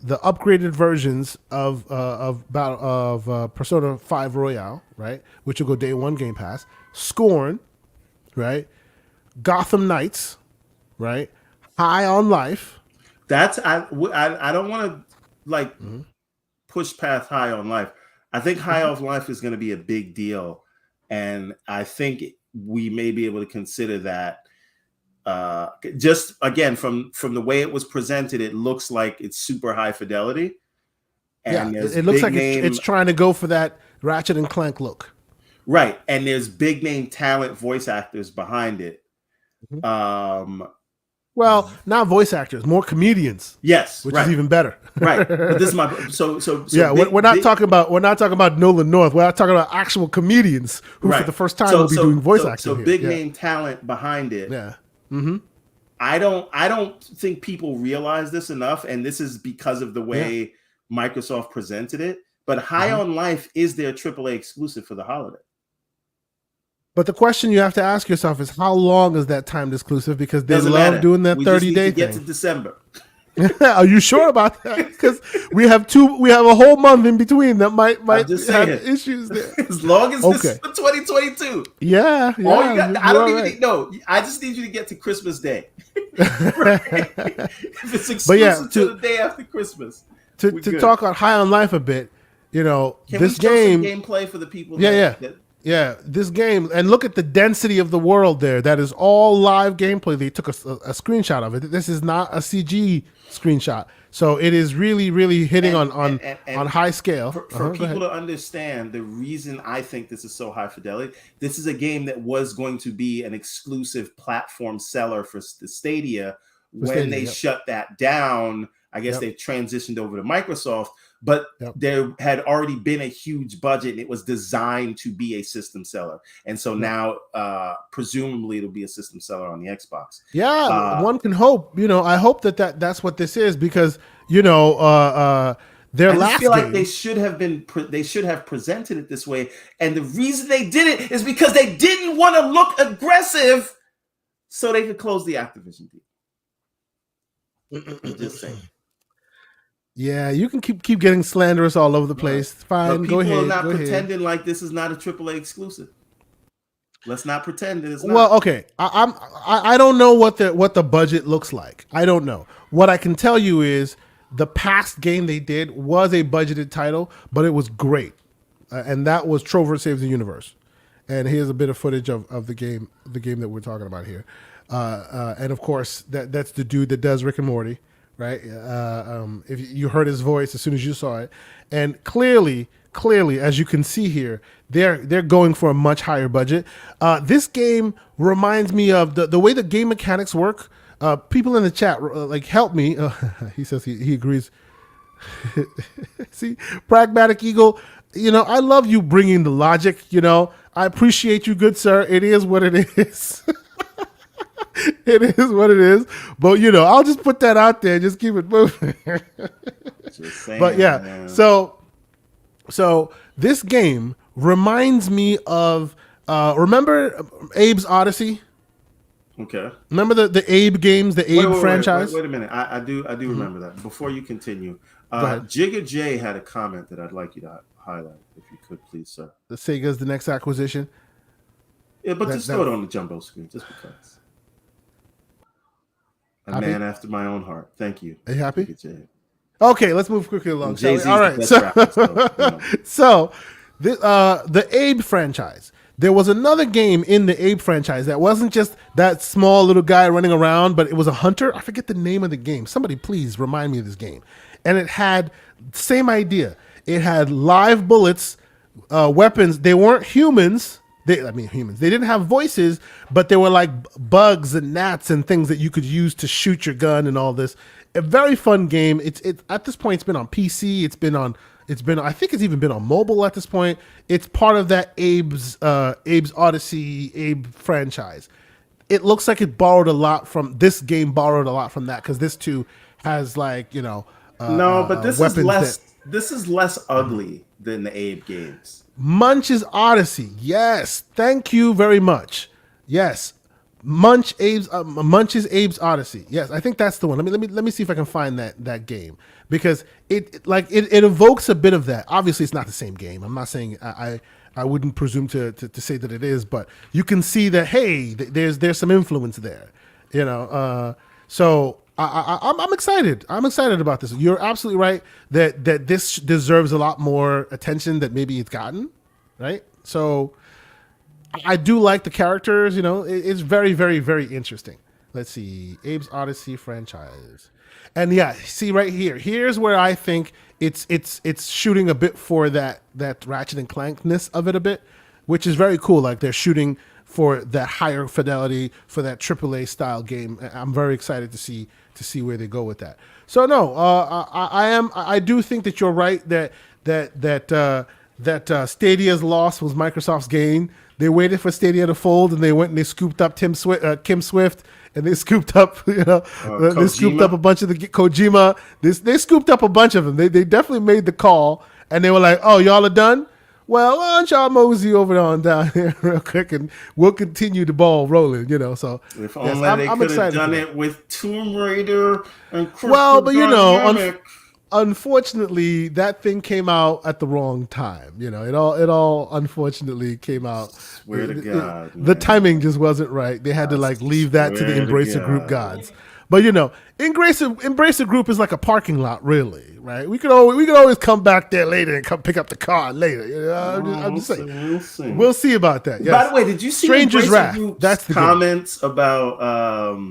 upgraded versions of Persona 5 Royale, right, which will go day one Game Pass. Scorn, right? Gotham Knights, right? High on Life. That's I don't want to push past High on Life. I think High on Life is going to be a big deal, and I think we may be able to consider that. Just again from the way it was presented, it looks like it's super high fidelity. And it looks like it's trying to go for that Ratchet and Clank look. Right, and there's big name talent voice actors behind it. Well, not voice actors, more comedians. Yes, which is even better. Right, but this is my yeah. We're not talking about Nolan North. We're not talking about actual comedians who, for the first time, will be doing voice acting. So big name talent behind it. Yeah. I don't think people realize this enough, and this is because of the way Microsoft presented it. But High on Life is their AAA exclusive for the holiday. But the question you have to ask yourself is, how long is that timed exclusive? Because they love doing that 30-day thing. Get to December. Are you sure about that? Because we have a whole month in between that might have issues there. As long as this is for 2022. Yeah. I don't even need. No, I just need you to get to Christmas Day. If it's exclusive to the day after Christmas. To talk on High on Life a bit, Can this we game gameplay for the people. Yeah, this game, and look at the density of the world there. That is all live gameplay. They took a screenshot of it. This is not a CG screenshot. So it is really, really hitting on high scale. For people to understand the reason I think this is so high fidelity, this is a game that was going to be an exclusive platform seller for the Stadia. When they shut that down, I guess they transitioned over to Microsoft. But there had already been a huge budget, and it was designed to be a system seller. And so now, presumably, it'll be a system seller on the Xbox. Yeah, one can hope. I hope that's what this is, because their I last feel like game, they should have presented it this way. And the reason they did it is because they didn't want to look aggressive, so they could close the Activision deal. I'm just saying. Yeah, you can keep getting slanderous all over the place. Fine, but go ahead. People are not pretending like this is not a AAA exclusive. Let's not pretend that it's not. Well, okay. I don't know what the budget looks like. I don't know. What I can tell you is the past game they did was a budgeted title, but it was great, and that was Trover Saves the Universe. And here's a bit of footage of the game that we're talking about here, and of course that's the dude that does Rick and Morty. Right, if you heard his voice as soon as you saw it, and clearly, as you can see here, they're going for a much higher budget. This game reminds me of the way the game mechanics work. People in the chat help me. He says he agrees. See, Pragmatic Eagle. I love you bringing the logic. I appreciate you, good sir. It is what it is. It is what it is, but I'll just put that out there. Just keep it moving. Just saying, but yeah, man. So this game reminds me of remember Abe's Odyssey? Okay. Remember the Abe games, the Abe franchise? Wait a minute. I do remember that. Before you continue, Jigga J had a comment that I'd like you to highlight, if you could, please, sir. The Sega's the next acquisition. Yeah, but just throw it on the jumbo screen, just because. A man after my own heart. Thank you. Are you happy? Okay, let's move quickly along. All right. So the Abe franchise. There was another game in the Abe franchise that wasn't just that small little guy running around, but it was a hunter. I forget the name of the game. Somebody please remind me of this game. And it had same idea. It had live bullets, weapons. They weren't humans. humans. They didn't have voices, but they were like bugs and gnats and things that you could use to shoot your gun and all this. A very fun game. It's at this point, it's been on PC. I think it's even been on mobile at this point. It's part of that Abe's Odyssey Abe franchise. It looks like it borrowed a lot from this game. Borrowed a lot from that because this too has like no, but this is less. This is less ugly than the Abe games. Munch's Odyssey. Yes. Thank you very much. Yes. Munch's Abe's Odyssey. Yes, I think that's the one. Let me see if I can find that game because it evokes a bit of that. Obviously, it's not the same game. I'm not saying I wouldn't presume to say that it is, but you can see that hey, there's some influence there. So I'm excited. I'm excited about this. You're absolutely right that this deserves a lot more attention that maybe it's gotten, right? So I do like the characters. It's very, very, very interesting. Let's see, Abe's Odyssey franchise, and yeah, see right here. Here's where I think it's shooting a bit for that Ratchet and Clankness of it a bit, which is very cool. Like they're shooting for that higher fidelity for that AAA style game. I'm very excited to see where they go with that. So no, I do think that you're right that Stadia's loss was Microsoft's gain. They waited for Stadia to fold, and they went and they scooped up Kim Swift, and they scooped up they scooped up a bunch of the Kojima. They scooped up a bunch of them. They definitely made the call, and they were like, "Oh, y'all are done? Well, why don't y'all mosey over on down here real quick, and we'll continue the ball rolling." So if only they could have done it with Tomb Raider and well, but unfortunately, that thing came out at the wrong time. It all unfortunately came out. Swear to God, the timing just wasn't right. They had to leave that to the Embracer Group gods. But Embracer Group is like a parking lot, really, right? We could always come back there later and come pick up the car later. I'm just saying. We'll see about that. Yes. By the way, did you see Stranger's Wrath? That's the comments game. About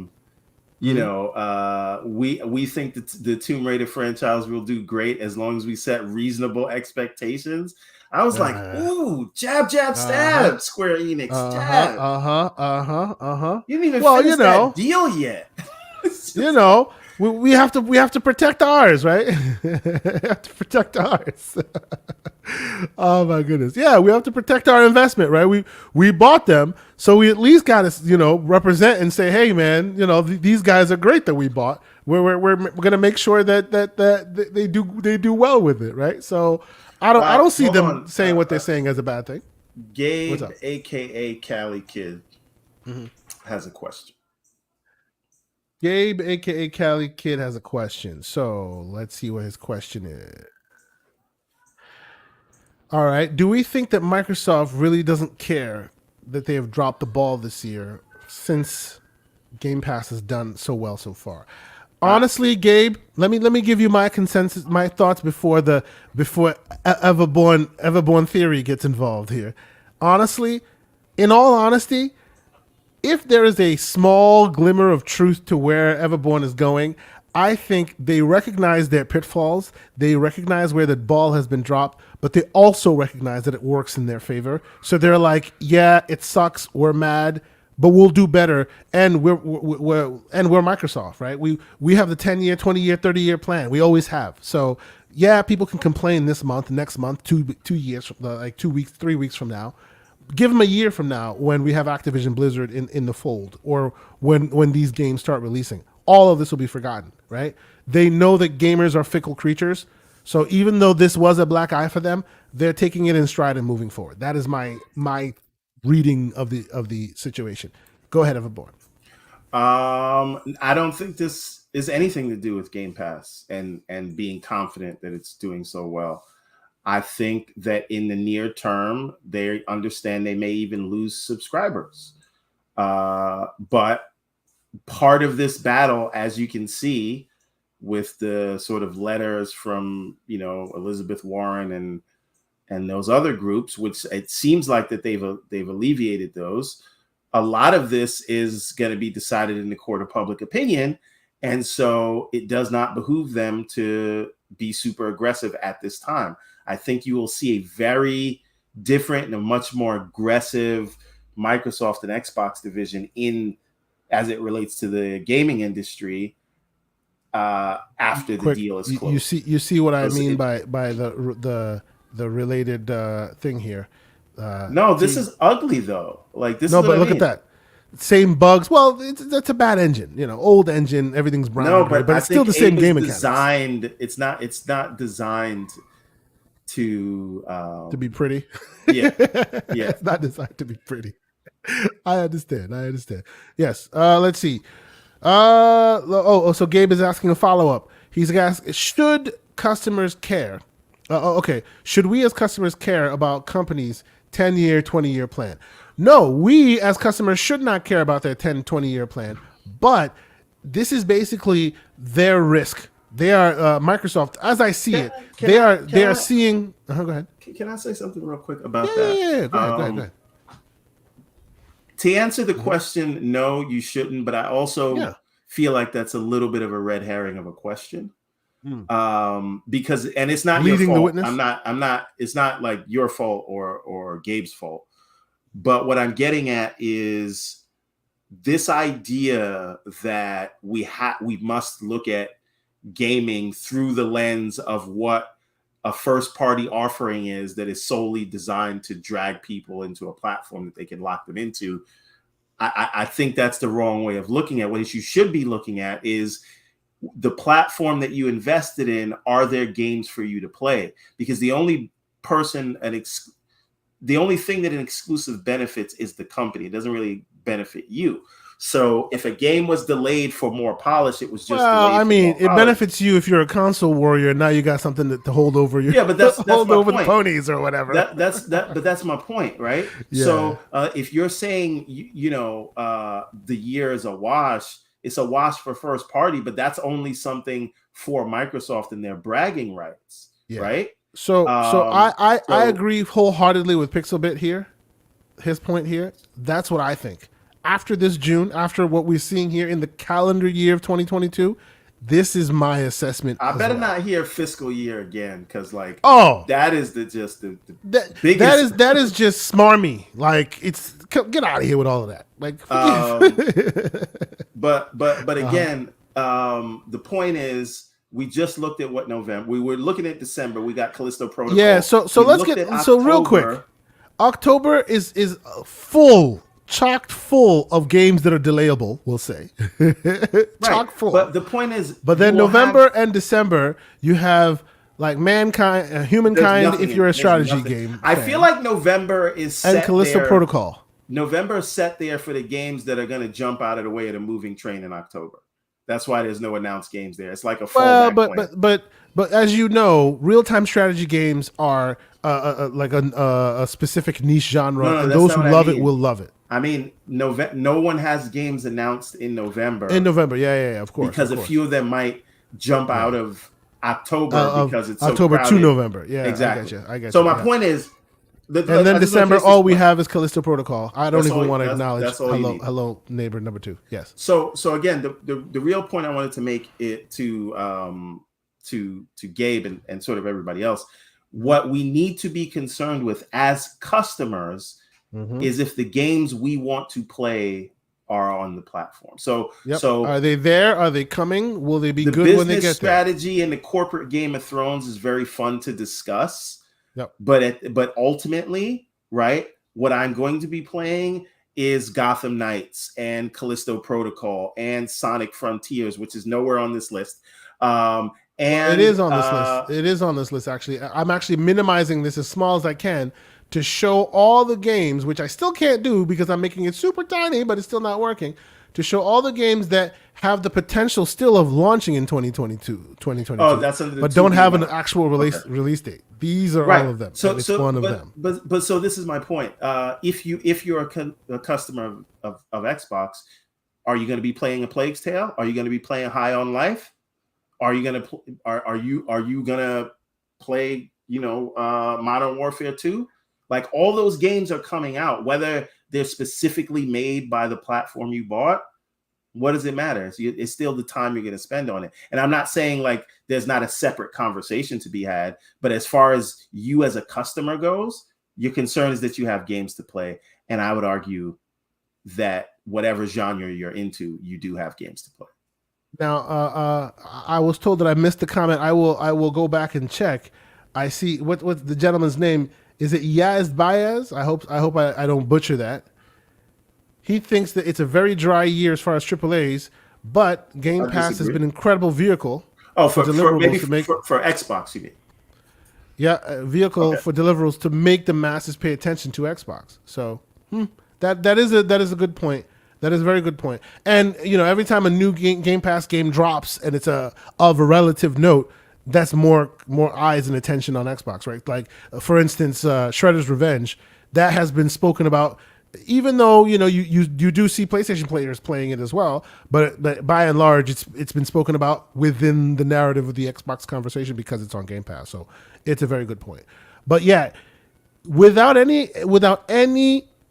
we think that the Tomb Raider franchise will do great as long as we set reasonable expectations. I was like, ooh, jab, stab, Square Enix, jab. You didn't even finish that deal yet. We have to protect ours, right? We have to protect ours. Oh my goodness. Yeah, we have to protect our investment, right? We bought them, so we at least got to, represent and say, hey man, these guys are great that we bought. We're gonna make sure that they do well with it, right? So I don't see them saying what they're saying as a bad thing. Gabe, aka Cali Kid, has a question. Gabe, aka Cali Kid, has a question. So let's see what his question is. All right. Do we think that Microsoft really doesn't care that they have dropped the ball this year since Game Pass has done so well so far? Honestly, Gabe, let me give you my consensus, my thoughts before Everborn theory gets involved here. Honestly, in all honesty, if there is a small glimmer of truth to where Everborn is going, I think they recognize their pitfalls. They recognize where the ball has been dropped, but they also recognize that it works in their favor. So they're like, yeah, it sucks. We're mad, but we'll do better. And we're Microsoft, right? We have the 10-year, 20-year, 30-year plan. We always have. So yeah, people can complain this month, next month, 2 years, like 2 weeks, 3 weeks from now. Give them a year from now when we have Activision Blizzard in the fold, or when these games start releasing. All of this will be forgotten, right? They know that gamers are fickle creatures. So even though this was a black eye for them, they're taking it in stride and moving forward. That is my reading of the situation. Go ahead, Everborn. I don't think this is anything to do with Game Pass and being confident that it's doing so well. I think that in the near term, they understand they may even lose subscribers. But part of this battle, as you can see with the sort of letters from, Elizabeth Warren and those other groups, which it seems like that they've alleviated those. A lot of this is going to be decided in the court of public opinion. And so it does not behoove them to be super aggressive at this time. I think you will see a very different and a much more aggressive Microsoft and Xbox division as it relates to the gaming industry after the deal is closed. You see what I mean by the related thing here. No, this is ugly though. Like this. No, but look at that. Same bugs. Well, that's a bad engine. Old engine. Everything's brown. No, but it's still the same game mechanics. It's not designed to be pretty. Yeah. It's not designed to be pretty. I understand. Yes. Let's see. So Gabe is asking a follow-up. He's asking, should customers care? Okay. Should we as customers care about companies' 10-year, 20-year plan? No, we as customers should not care about their 10, 20-year plan, but this is basically their risk. They are Microsoft, as I see it. They are seeing. Go ahead. Can I say something real quick about that? Yeah. Go ahead. To answer the question, no, you shouldn't. But I also feel like that's a little bit of a red herring of a question, because it's not leading your fault. The witness? I'm not. It's not like your fault or Gabe's fault. But what I'm getting at is this idea that we must look at gaming through the lens of what a first party offering is that is solely designed to drag people into a platform that they can lock them into. I think that's the wrong way of looking at what you should be looking at is the platform that you invested in. Are there games for you to play? Because the only thing that an exclusive benefits is the company. It doesn't really benefit you. So if a game was delayed for more polish, it was just. Well, I mean, it benefits you if you're a console warrior. Now you got something to hold over you. Yeah, but that's hold over point. The ponies or whatever. But that's my point, right? Yeah. So if you're saying the year is a wash, it's a wash for first party, but that's only something for Microsoft and their bragging rights, right? So I agree wholeheartedly with Pixelbit here. His point here. That's what I think. After this June, after what we're seeing here in the calendar year of 2022, this is my assessment. I better not hear fiscal year again, because that is the biggest. That is just smarmy. Like get out of here with all of that. Like, but again, the point is. We just looked at what November. We were looking at December. We got Callisto Protocol. Yeah, so let's get real quick. October is chocked full of games that are delayable, we'll say. Chock full. But the point is, but then November and December, you have like Humankind. If you're a strategy game, I feel like November is set and Callisto Protocol. November is set there for the games that are going to jump out of the way of the moving train in October. That's why there's no announced games there. It's like a fallback plan. But as you know, real-time strategy games are like a specific niche genre, and those who love it will love it. I mean, no one has games announced in November. Yeah, of course. Because a few of them might jump out of October because it's October so crowded. To November. Yeah, exactly. I get you. So my point is. And then December, all we have is Callisto Protocol. I don't even want to acknowledge hello neighbor number 2. Yes. So again, the real point I wanted to make it to Gabe and sort of everybody else, what we need to be concerned with as customers is if the games we want to play are on the platform. So are they there? Are they coming? Will they be good when they get there? The business strategy and the corporate Game of Thrones is very fun to discuss. Yep. But ultimately, right, what I'm going to be playing is Gotham Knights and Callisto Protocol and Sonic Frontiers, which is nowhere on this list. And it is on this list. It is on this list, actually. I'm actually minimizing this as small as I can to show all the games, which I still can't do because I'm making it super tiny, but it's still not working, to show all the games that have the potential still of launching in 2022. Oh, that's under the but don't have an actual release date. These are all of them. So one of them. But so this is my point. If you're a customer of Xbox, are you going to be playing A Plague's Tale? Are you going to be playing High on Life? Are you going to play Modern Warfare 2? Like, all those games are coming out, whether they're specifically made by the platform you bought. What does it matter? It's still the time you're going to spend on it. And I'm not saying like there's not a separate conversation to be had, but as far as you as a customer goes, Your concern is that you have games to play, and I would argue that whatever genre you're into, you do have games to play. Now, I was told that I missed the comment. I will go back and check. I see what's the gentleman's name. Is it Yaz Baez? I hope I don't butcher that. He thinks that it's a very dry year as far as AAAs, but Game Pass has been an incredible vehicle. For Xbox, you mean? Yeah, vehicle for deliverables to make the masses pay attention to Xbox. So that is a good point. That is a very good point. And every time a new Game Pass game drops and it's of a relative note, that's more eyes and attention on Xbox, right? Like for instance, Shredder's Revenge, that has been spoken about. Even though you do see PlayStation players playing it as well, but by and large, it's been spoken about within the narrative of the Xbox conversation because it's on Game Pass. So it's a very good point. But yeah, without any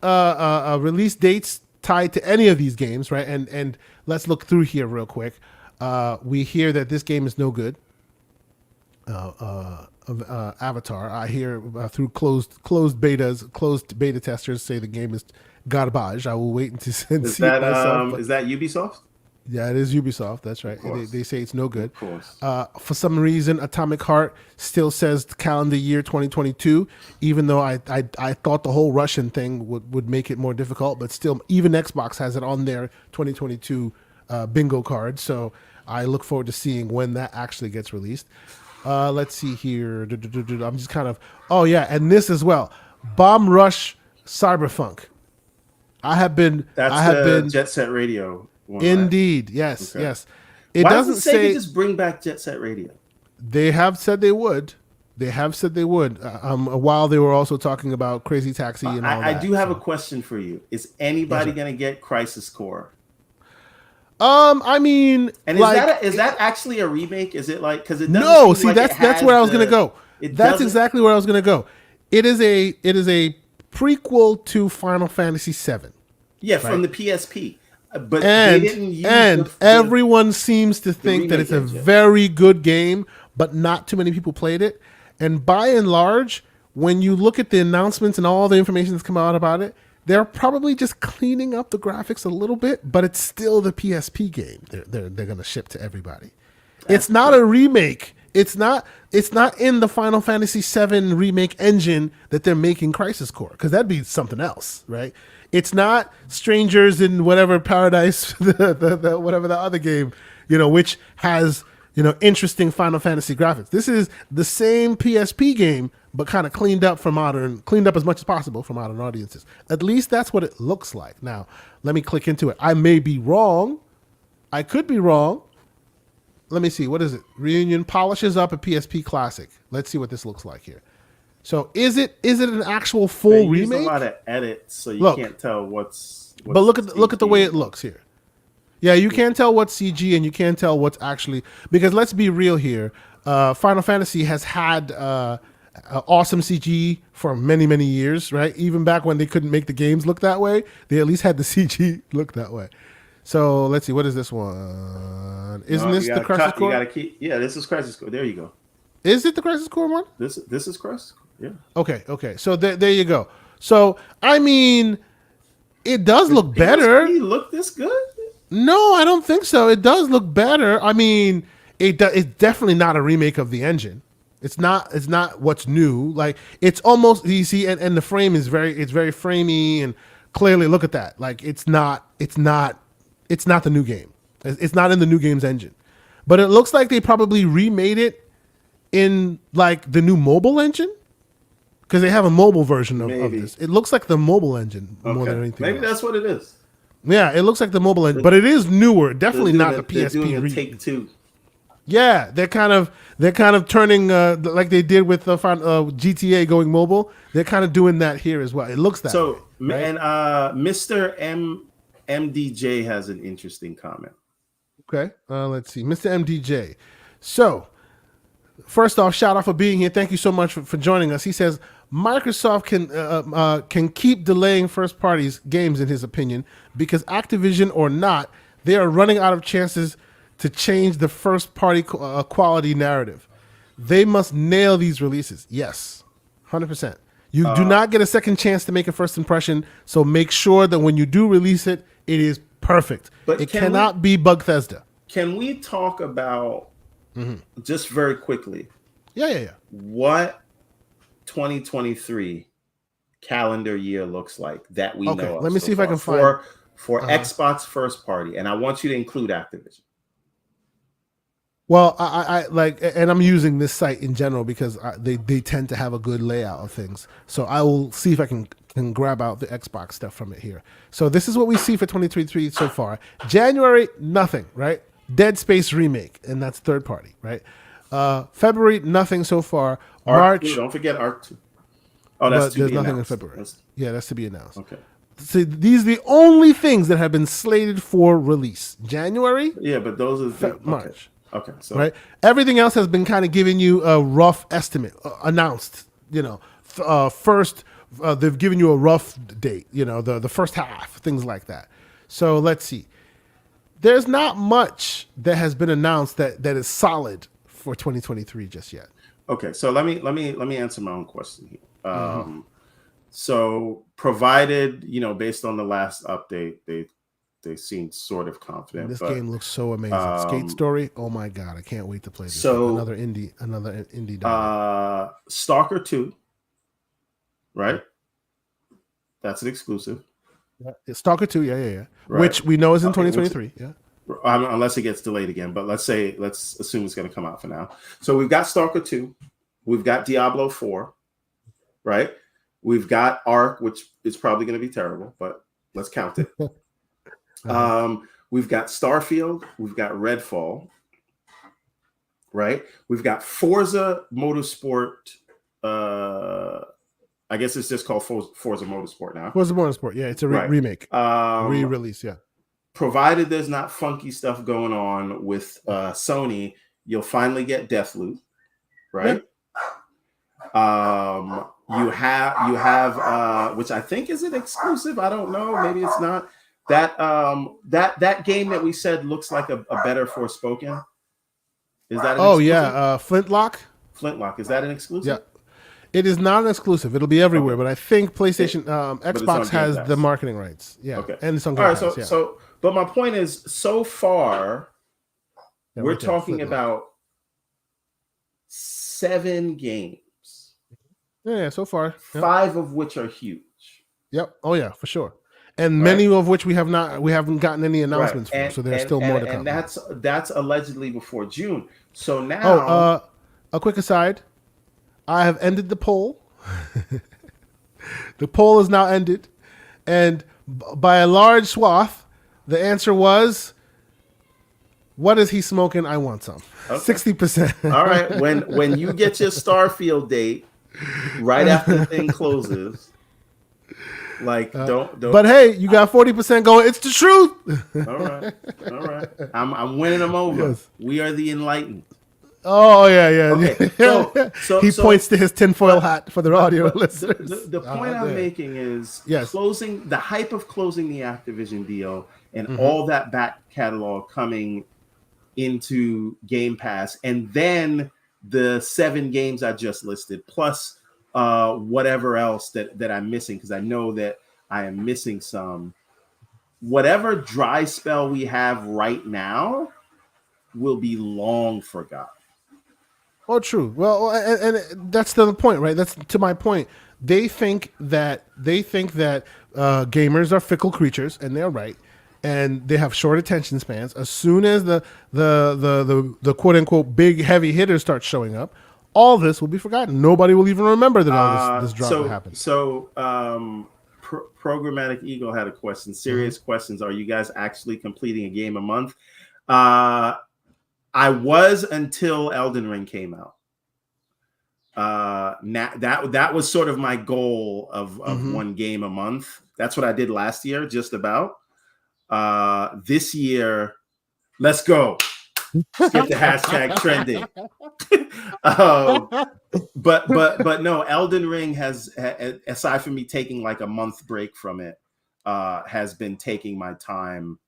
release dates tied to any of these games, right? And let's look through here real quick. We hear that this game is no good. Avatar. I hear through closed beta testers say the game is garbage. I will wait and see it myself. Is that Ubisoft? Yeah, it is Ubisoft. That's right. They say it's no good. Of course. For some reason, Atomic Heart still says calendar year 2022, even though I thought the whole Russian thing would make it more difficult, but still, even Xbox has it on their 2022 bingo card. So I look forward to seeing when that actually gets released. Let's see here. I'm just kind of... Oh, yeah, and this as well. Bomb Rush Cyberpunk. That's Jet Set Radio one. Indeed, right? Yes, okay. Yes. Why doesn't Sega just bring back Jet Set Radio? They have said they would. While they were also talking about Crazy Taxi and all that. I do have a question for you. Is anybody going to get Crisis Core? I mean, and is that actually a remake? Is it like because it doesn't? No, see, like that's where I was going to go. That's exactly where I was going to go. It is a prequel to Final Fantasy VII. Yeah, right? From the PSP. But they didn't use everyone seems to think that it's a very good game, but not too many people played it. And by and large, when you look at the announcements and all the information that's come out about it, they're probably just cleaning up the graphics a little bit, but it's still the PSP game. They're going to ship to everybody. It's not a remake. It's not in the Final Fantasy VII remake engine that they're making Crisis Core, because that'd be something else, right? It's not Strangers in whatever Paradise, the whatever the other game, which has interesting Final Fantasy graphics. This is the same PSP game, but kind of cleaned up as much as possible for modern audiences. At least that's what it looks like. Now, let me click into it. I may be wrong. I could be wrong. Let me see. What is it? Reunion polishes up a PSP classic. Let's see what this looks like here. So is it an actual full remake? There's a lot of edits, so you can't tell what's but look at the way it looks here. Yeah, you can't tell what's CG and you can't tell what's actually, because let's be real here. Final Fantasy has had awesome CG for many, many years, right? Even back when they couldn't make the games look that way, they at least had the CG look that way. So let's see, what is this one? Isn't this the Crisis Core? This is Crisis Core. There you go. Is it the Crisis Core one? This is Crisis Core. Yeah. Okay. So there you go. So I mean, it does look better. Does it look this good? No, I don't think so. It does look better. I mean, it's definitely not a remake of the engine. It's not what's new. Like it's almost, you see, and the frame is very framey, and clearly look at that. Like it's not the new game. It's not in the new game's engine. But it looks like they probably remade it in like the new mobile engine, because they have a mobile version of this. It looks like the mobile engine more than anything. Maybe else. That's what it is. Yeah, it looks like the mobile engine, but it is newer. Definitely not the PSP. Take two. Yeah, they're kind of turning like they did with GTA going mobile. They're kind of doing that here as well. It looks that way. Right? And Mr. MDJ has an interesting comment. Okay, let's see, Mr. MDJ. So, first off, shout out for being here. Thank you so much for joining us. He says Microsoft can keep delaying first parties games, in his opinion, because Activision or not, they are running out of chances to change the first party quality narrative. They must nail these releases. Yes, 100%. You do not get a second chance to make a first impression, so make sure that when you do release it, it is perfect. But it cannot be Bugthesda. Can we talk about, just very quickly, what 2023 calendar year looks like that we know of? Let me see if I can find for Xbox first party, and I want you to include Activision. Well, I like, and I'm using this site in general because they tend to have a good layout of things. So I will see if I can grab out the Xbox stuff from it here. So this is what we see for 2023 so far. January, nothing, right? Dead Space remake, and that's third party, right? February, nothing so far. March, 2, don't forget Arc 2. Oh, that's there's nothing announced. in February. That's to be announced. Okay. So these are the only things that have been slated for release. January, but those are March. Okay, so right, everything else has been kind of giving you a rough estimate, announced. First, they've given you a rough date. The first half, things like that. So let's see. There's not much that has been announced that is solid for 2023 just yet. Okay, so let me answer my own question here. So provided, based on the last update, they seem sort of confident. This game looks so amazing. Skate Story, oh my god, I can't wait to play this. So another indie. Stalker 2, right? That's an exclusive. Stalker 2, yeah. Right. Which we know is in 2023. Unless it gets delayed again, but let's assume it's going to come out for now. So we've got Stalker 2, we've got Diablo 4, right? We've got Ark, which is probably going to be terrible, but let's count it. We've got Starfield, we've got Redfall, right? We've got Forza Motorsport. I guess it's just called Forza Motorsport now. Forza Motorsport, yeah, it's a remake, re-release, yeah. Provided there's not funky stuff going on with Sony, you'll finally get Deathloop, right? Yeah. You have which I think is an exclusive. I don't know. Maybe it's not. That game that we said looks like a better Forspoken. Is that an exclusive? Flintlock? Flintlock. Is that an exclusive? Yeah. It is not an exclusive. It'll be everywhere, but I think PlayStation, Xbox has the marketing rights. Yeah. Okay. And it's on Game Pass, but my point is, so far, we're talking about 7 games. Yeah, so far. 5 of which are huge. Yep. Oh yeah, for sure. And many of which we haven't gotten any announcements for, so there's still more to come. And that's allegedly before June. So now, a quick aside, I have ended the poll. The poll is now ended, and by a large swath, the answer was, "What is he smoking? I want some." 60%. All right. When you get your Starfield date, right after the thing closes. Don't. But hey, you got 40% going. It's the truth. All right. I'm winning them over. Yes. We are the enlightened. Oh yeah. Okay. So he points to his tinfoil hat for the audio listeners. The point I'm making is closing the hype of closing the Activision deal and all that back catalog coming into Game Pass, and then the 7 games I just listed, plus whatever else that I'm missing, because I know that I am missing some. Whatever dry spell we have right now will be long forgotten. Oh, true. Well, and that's the point, right? That's to my point. They think that gamers are fickle creatures, and they're right. And they have short attention spans. As soon as the quote unquote big heavy hitters start showing up, all this will be forgotten. Nobody will even remember that all this drama happened. So, Programmatic Eagle had a question. Serious questions. Are you guys actually completing a game a month? I was until Elden Ring came out. That was sort of my goal of one game a month. That's what I did last year, just about. This year, let's go. Let's get the hashtag trending. But no, Elden Ring has, aside from me taking like a month break from it, has been taking my time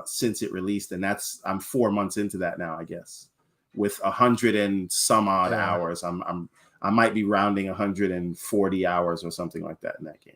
since it released, and I'm 4 months into that now, I guess, with 100 and some odd hours. I'm I might be rounding 140 hours or something like that in that game.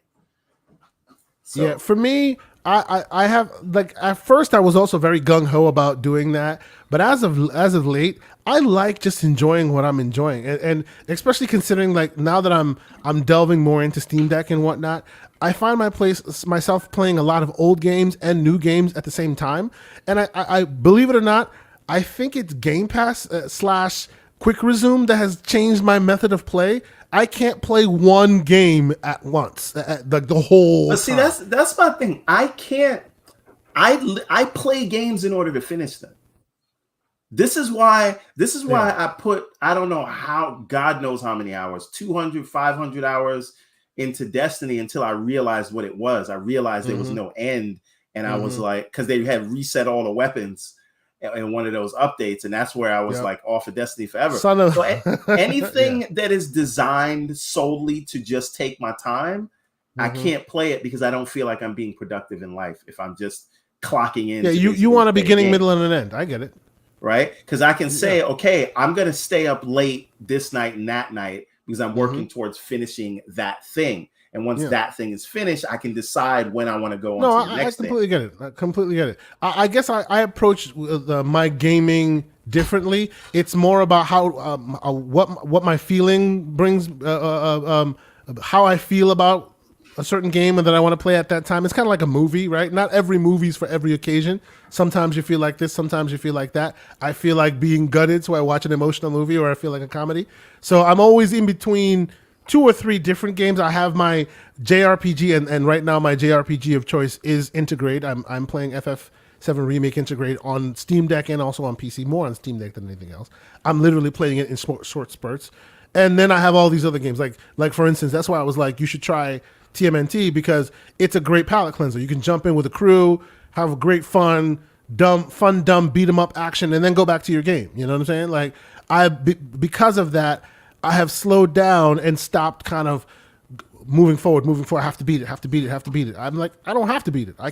So. Yeah, for me, I have, like, at first I was also very gung ho about doing that, but as of late, I like just enjoying what I'm enjoying, and especially considering, like, now that I'm delving more into Steam Deck and whatnot, I find myself playing a lot of old games and new games at the same time, and I believe it or not, I think it's Game Pass / Quick Resume that has changed my method of play. I can't play one game at once, the whole But see, time. that's my thing. I can't. I play games in order to finish them. This is why I put, I don't know how, God knows how many hours, 200, 500 hours into Destiny until I realized what it was. I realized there was no end, and I was like, because they had reset all the weapons in one of those updates, and that's where I was like off of Destiny forever. So anything that is designed solely to just take my time, I can't play it because I don't feel like I'm being productive in life if I'm just clocking in. Yeah, you want a beginning, middle, and an end. I get it. Right? Because I can say, okay, I'm going to stay up late this night and that night because I'm working towards finishing that thing. And once that thing is finished, I can decide when I want to go on to the next thing. I completely get it. I guess I approach my gaming differently. It's more about how what my feeling brings, how I feel about a certain game and that I want to play at that time. It's kind of like a movie, right? Not every movie's for every occasion. Sometimes you feel like this, sometimes you feel like that. I feel like being gutted, so I watch an emotional movie, or I feel like a comedy. So I'm always in between 2 or 3 different games. I have my JRPG, and right now my JRPG of choice is Integrate. I'm playing FF7 Remake Integrate on Steam Deck and also on PC, more on Steam Deck than anything else. I'm literally playing it in short spurts. And then I have all these other games, like for instance, that's why I was like, you should try TMNT because it's a great palate cleanser. You can jump in with a crew, have a great dumb beat 'em up action, and then go back to your game. You know what I'm saying? Like because of that, I have slowed down and stopped kind of moving forward. I have to beat it. I'm like, I don't have to beat it. I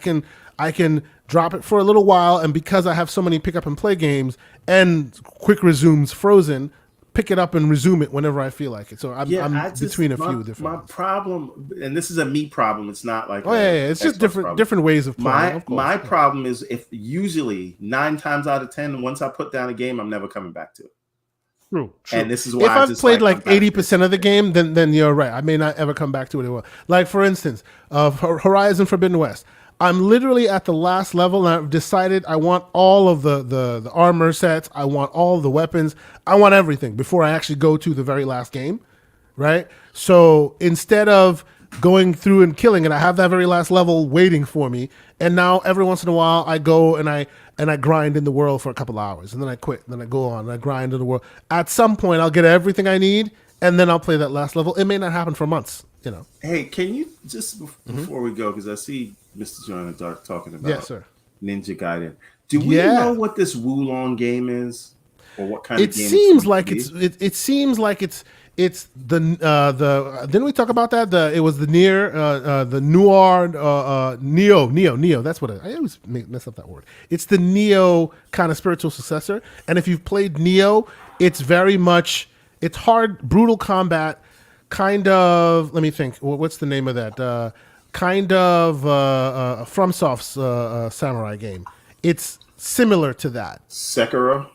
can drop it for a little while, and because I have so many pick up and play games and Quick Resumes frozen, pick it up and resume it whenever I feel like it. So I'm between a few different My ones. problem, and this is a me problem, it's not like it's just different ways of playing. My problem is, if usually 9 times out of 10, once I put down a game, I'm never coming back to it. True. And this is why if I've played like 80% of the game, then you're right. I may not ever come back to it anymore. Like for instance, Horizon Forbidden West. I'm literally at the last level, and I've decided I want all of the armor sets. I want all the weapons. I want everything before I actually go to the very last game, right? So instead of going through and killing it, I have that very last level waiting for me. And now every once in a while, I go and I grind in the world for a couple hours, and then I quit. And then I go on and I grind in the world. At some point, I'll get everything I need, and then I'll play that last level. It may not happen for months, you know. Hey, can you just before we go, because I see Mr. John in the Dark talking about Ninja Gaiden. Do we know what this Wulong game is, or what kind of game? It seems like it's the didn't we talk about that? It was the Neo. That's what I always mess up that word. It's the Neo kind of spiritual successor. And if you've played Neo, it's very much, it's hard, brutal combat, kind of. Let me think. What's the name of that? Kind of FromSoft's samurai game. It's similar to that. Sekiro,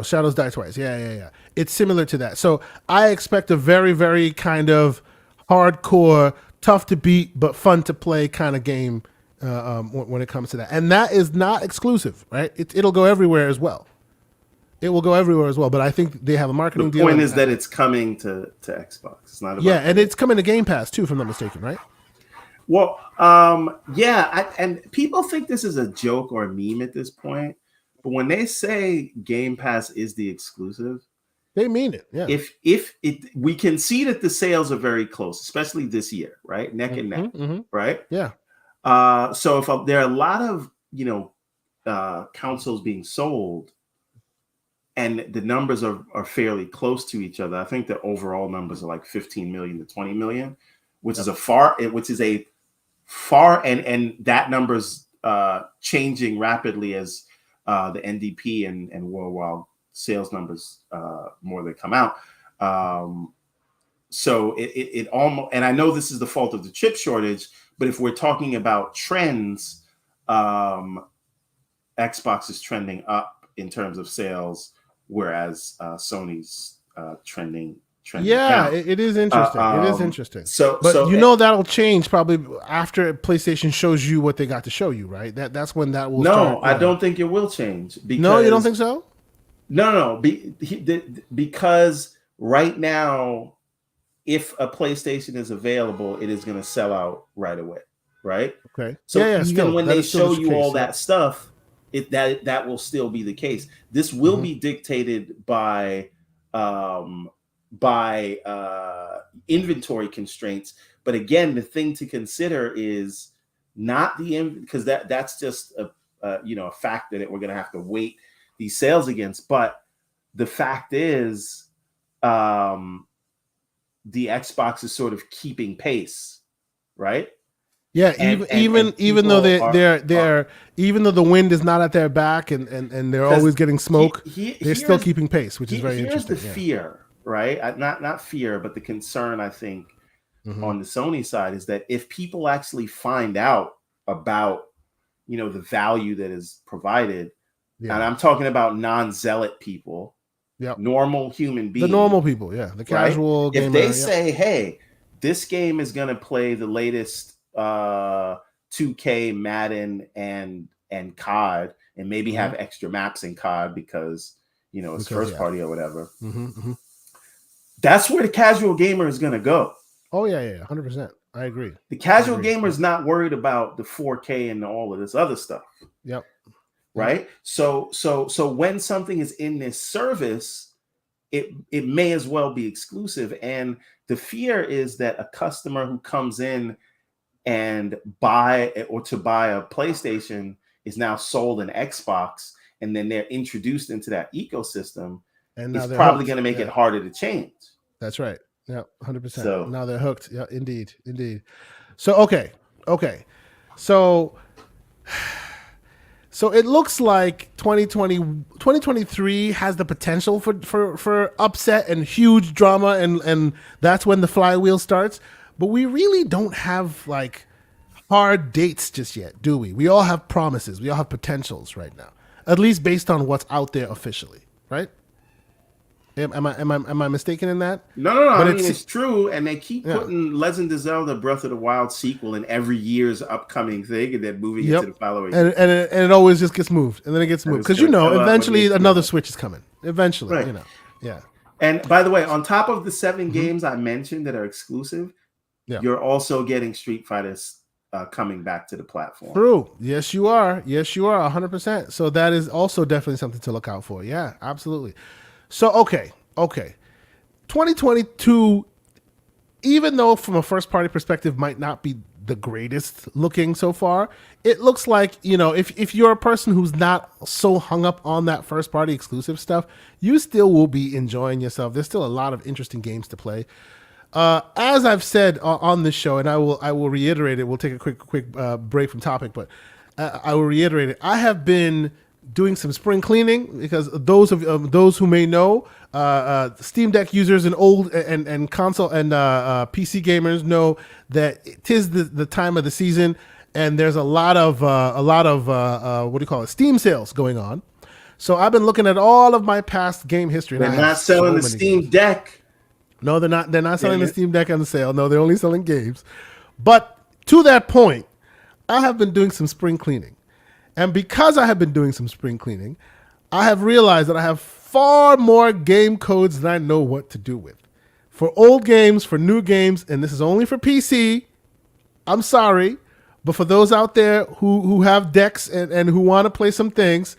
Shadows Die Twice. Yeah. It's similar to that. So I expect a very, very kind of hardcore, tough to beat, but fun to play kind of game when it comes to that. And that is not exclusive, right? It'll go everywhere as well. It will go everywhere as well, but I think they have a marketing deal. The point is that it's coming to Xbox. It's not about and it's coming to Game Pass too, if I'm not mistaken, right? Well, and people think this is a joke or a meme at this point, but when they say Game Pass is the exclusive, they mean it. Yeah. If we can see that the sales are very close, especially this year, right? Neck and neck, right? Yeah. So if there are a lot of consoles being sold, and the numbers are fairly close to each other, I think the overall numbers are like 15 million to 20 million, which is a far, and that number's changing rapidly as the NDP and worldwide sales numbers more they come out. So it almost, and I know this is the fault of the chip shortage, but if we're talking about trends, Xbox is trending up in terms of sales, whereas Sony's trending down. It is interesting. It is interesting. So that'll change probably after PlayStation shows you what they got to show you, right? That's when that will start. No, I don't think it will change. No, you don't think so? No. Because right now, if a PlayStation is available, it is going to sell out right away, right? Okay. So even when they show you all that stuff, that will still be the case. This will be dictated by inventory constraints. But again, the thing to consider is not because that's just a factor that we're going to have to weight these sales against. But the fact is, the Xbox is sort of keeping pace, right? Yeah, even though they're even though the wind is not at their back and they're always getting smoke, they're still keeping pace, which is very interesting. Here's the fear, right? Not fear, but the concern, I think, on the Sony side is that if people actually find out about, the value that is provided, and I'm talking about non-zealot people, normal human beings, the normal people, the casual gamer. If they say, "Hey, this game is going to play the latest 2K, Madden, and COD, and maybe have extra maps in COD because it's first party or whatever," that's where the casual gamer is going to go. Oh yeah, 100%. I agree. The casual gamer is not worried about the 4K and all of this other stuff. Yep. Right. So when something is in this service, it may as well be exclusive. And the fear is that a customer who comes in and buy a PlayStation is now sold an Xbox, and then they're introduced into that ecosystem, and it's probably going to make it harder to change. That's right. Yeah, 100%. So now they're hooked. Yeah, indeed. So okay. So it looks like 2023 has the potential for upset and huge drama, and that's when the flywheel starts. But we really don't have like hard dates just yet, do we? We all have promises. We all have potentials right now, at least based on what's out there officially, right? Am I mistaken in that? No. But I mean, it's true, and they keep putting Legend of Zelda: Breath of the Wild sequel in every year's upcoming thing, and then moving it to the following. And it always just gets moved, and then it gets moved because eventually another Switch is coming. Eventually, right. Yeah. And by the way, on top of the 7 games I mentioned that are exclusive, you're also getting Street Fighters coming back to the platform. True. Yes, you are. 100%. So that is also definitely something to look out for. Yeah, absolutely. So, okay. 2022, even though from a first-party perspective might not be the greatest looking so far, it looks like, if you're a person who's not so hung up on that first-party exclusive stuff, you still will be enjoying yourself. There's still a lot of interesting games to play. As I've said on this show, and I will reiterate it, we'll take a quick break from topic, but I will reiterate it. I have been doing some spring cleaning because those who may know, Steam Deck users and old and console and PC gamers know that it is the time of the season, and there's a lot of Steam sales going on. So I've been looking at all of my past game history. They're not selling the Steam Deck. No, they're not. They're not selling the Steam Deck on the sale. No, they're only selling games. But to that point, I have been doing some spring cleaning. And because I have been doing some spring cleaning, I have realized that I have far more game codes than I know what to do with. For old games, for new games, and this is only for PC, I'm sorry, but for those out there who have decks and who want to play some things,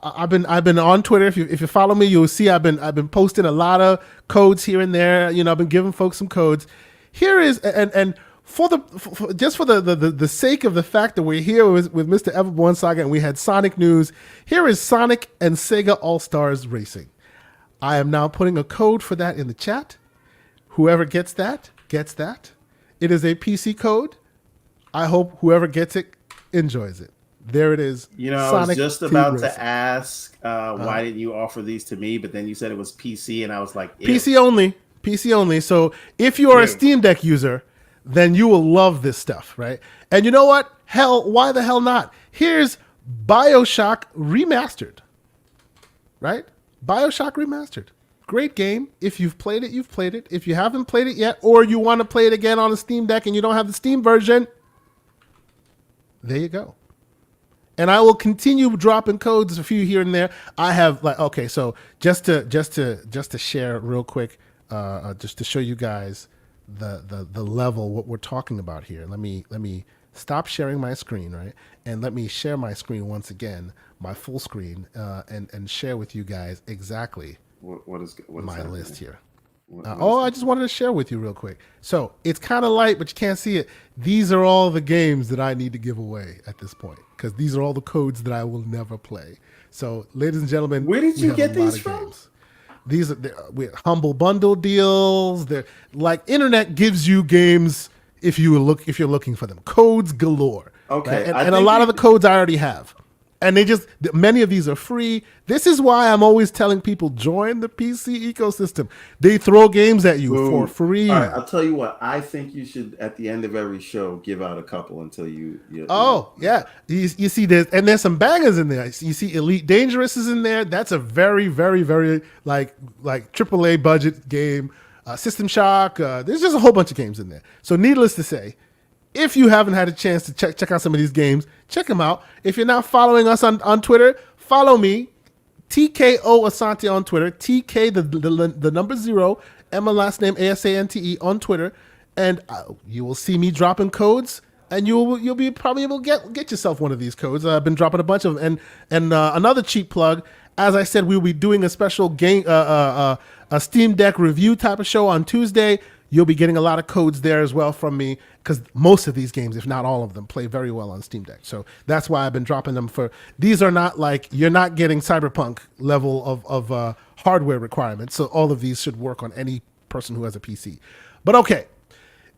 I've been on Twitter. If you follow me, you'll see I've been posting a lot of codes here and there. I've been giving folks some codes. Here is and for the sake of the fact that we're here with Mr. Everborn Saga and we had Sonic news, here is Sonic and Sega All-Stars Racing. I am now putting a code for that in the chat. Whoever gets that, gets that. It is a PC code. I hope whoever gets it enjoys it. There it is. You know, I was just about to ask, why didn't you offer these to me? But then you said it was PC, and I was like, ew. PC only. PC only. So if you are a Steam Deck user, then you will love this stuff, right? And you know what? Hell, why the hell not? Here's BioShock Remastered, right? BioShock Remastered. Great game. If you've played it, you've played it. If you haven't played it yet, or you want to play it again on a Steam Deck and you don't have the Steam version, there you go. And I will continue dropping codes, a few here and there. I have so just to share real quick, just to show you guys the level what we're talking about here. Let me stop sharing my screen, right? And let me share my screen once again, my full screen, and share with you guys exactly what is my list here. I just wanted to share with you real quick. So it's kind of light, but you can't see it. These are all the games that I need to give away at this point, because these are all the codes that I will never play. So, ladies and gentlemen, where did you get these from? Games. These are humble bundle deals. They're like internet gives you games if you're looking for them. Codes galore. Okay, right? And a lot of the codes I already have. And many of these are free. This is why I'm always telling people, join the PC ecosystem. They throw games at you for free. All right, I'll tell you what. I think you should, at the end of every show, give out a couple until you yeah. You see there's some bangers in there. You see Elite Dangerous is in there. That's a very, very, very like AAA budget game. System Shock. There's just a whole bunch of games in there. So needless to say, if you haven't had a chance to check out some of these games, check them out. If you're not following us on Twitter, follow me, TKO Asante on Twitter, TK the number 0, and my last name ASANTE on Twitter, and you will see me dropping codes, and you'll be probably able to get yourself one of these codes. I've been dropping a bunch of them, and another cheap plug. As I said, we'll be doing a special game, a Steam Deck review type of show on Tuesday. You'll be getting a lot of codes there as well from me, because most of these games, if not all of them, play very well on Steam Deck. So that's why I've been dropping them. These are not you're not getting Cyberpunk level of hardware requirements. So all of these should work on any person who has a PC. But okay,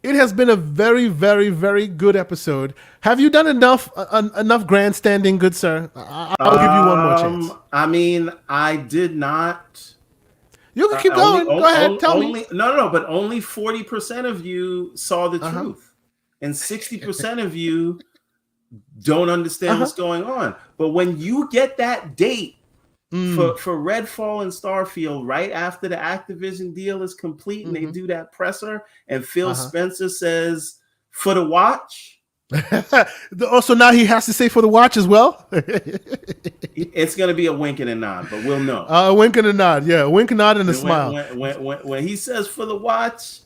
it has been a very, very, very good episode. Have you done enough grandstanding, good sir? I'll give you one more chance. I mean, I did not. You can keep going. Go ahead. Tell me. No. But only 40% of you saw the truth, and 60% of you don't understand what's going on. But when you get that date for Redfall and Starfield right after the Activision deal is complete, and they do that presser, and Phil Spencer says, "For the watch." Also, now he has to say for the watch as well. It's going to be a wink and a nod, but we'll know. A wink and a nod, yeah, a wink and a nod and a smile. When he says for the watch,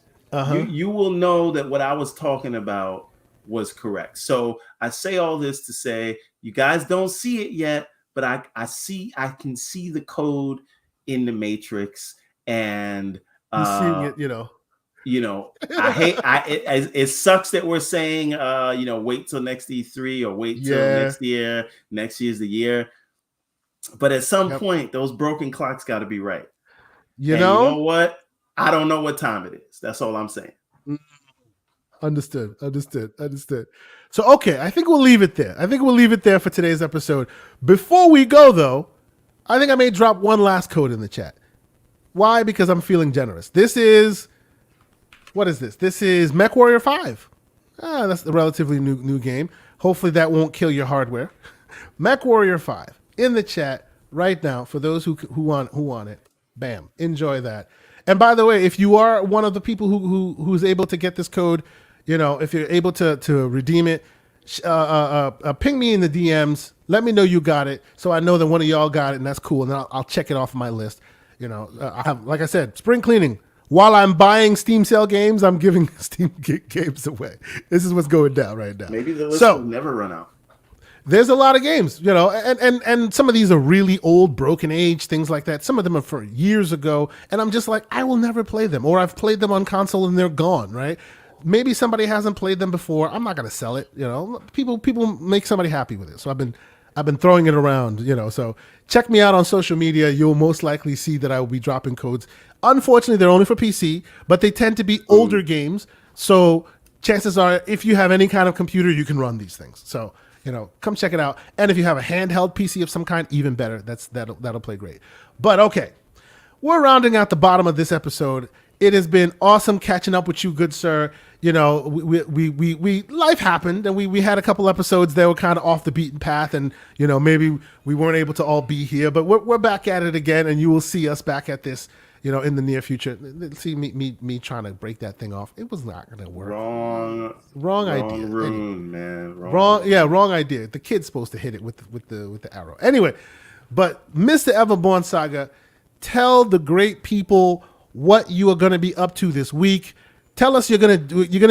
you will know that what I was talking about was correct. So I say all this to say, you guys don't see it yet, but I can see the code in the Matrix, and you're seeing it, it sucks that we're saying, wait till next E3 or wait till next year. Next year's the year. But at some point, those broken clocks got to be right. You know what? I don't know what time it is. That's all I'm saying. Understood. So, okay, I think we'll leave it there. For today's episode. Before we go, though, I think I may drop one last code in the chat. Why? Because I'm feeling generous. What is this? This is MechWarrior 5. That's a relatively new game. Hopefully that won't kill your hardware. MechWarrior 5 in the chat right now for those who want it. Bam. Enjoy that. And by the way, if you are one of the people who's able to get this code, if you're able to redeem it, ping me in the DMs. Let me know you got it, so I know that one of y'all got it, and that's cool. And then I'll check it off my list. I have, like I said, spring cleaning. While I'm buying Steam sale games, I'm giving Steam games away. This is what's going down right now. Maybe the list will never run out. There's a lot of games, and some of these are really old, broken age, things like that. Some of them are for years ago, and I'm just like, I will never play them, or I've played them on console and they're gone, right? Maybe somebody hasn't played them before. I'm not going to sell it. People make somebody happy with it. So I've been throwing it around, so check me out on social media. You'll most likely see that I will be dropping codes. Unfortunately, they're only for PC, but they tend to be older games. So chances are, if you have any kind of computer, you can run these things. So, come check it out. And if you have a handheld PC of some kind, even better. That'll play great. But okay, we're rounding out the bottom of this episode. It has been awesome catching up with you, good sir. We life happened, and we had a couple episodes that were kind of off the beaten path, and maybe we weren't able to all be here, but we're back at it again, and you will see us back at this, in the near future. See me trying to break that thing off. It was not going to work. Wrong idea. Room, man. Wrong idea. The kid's supposed to hit it with the arrow. Anyway, but Mr. Everborn Saga, tell the great people what you are going to be up to this week. Tell us you're gonna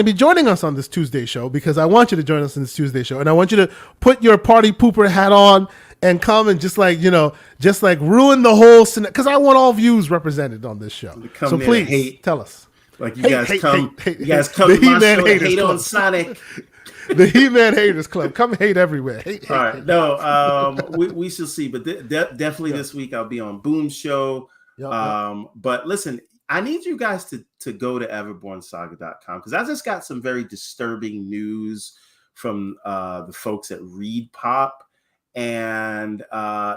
be joining us on this Tuesday show, because I want you to join us on this Tuesday show, and I want you to put your party pooper hat on and come and just ruin the whole scenario, because I want all views represented on this show. So please tell us. Like you guys come to my show and hate on Sonic. The He-Man Haters Club. Come hate everywhere. All right. No, we shall see. But definitely this week I'll be on Boom Show. But listen, I need you guys to go to everbornsaga.com, because I just got some very disturbing news from the folks at Reed Pop. And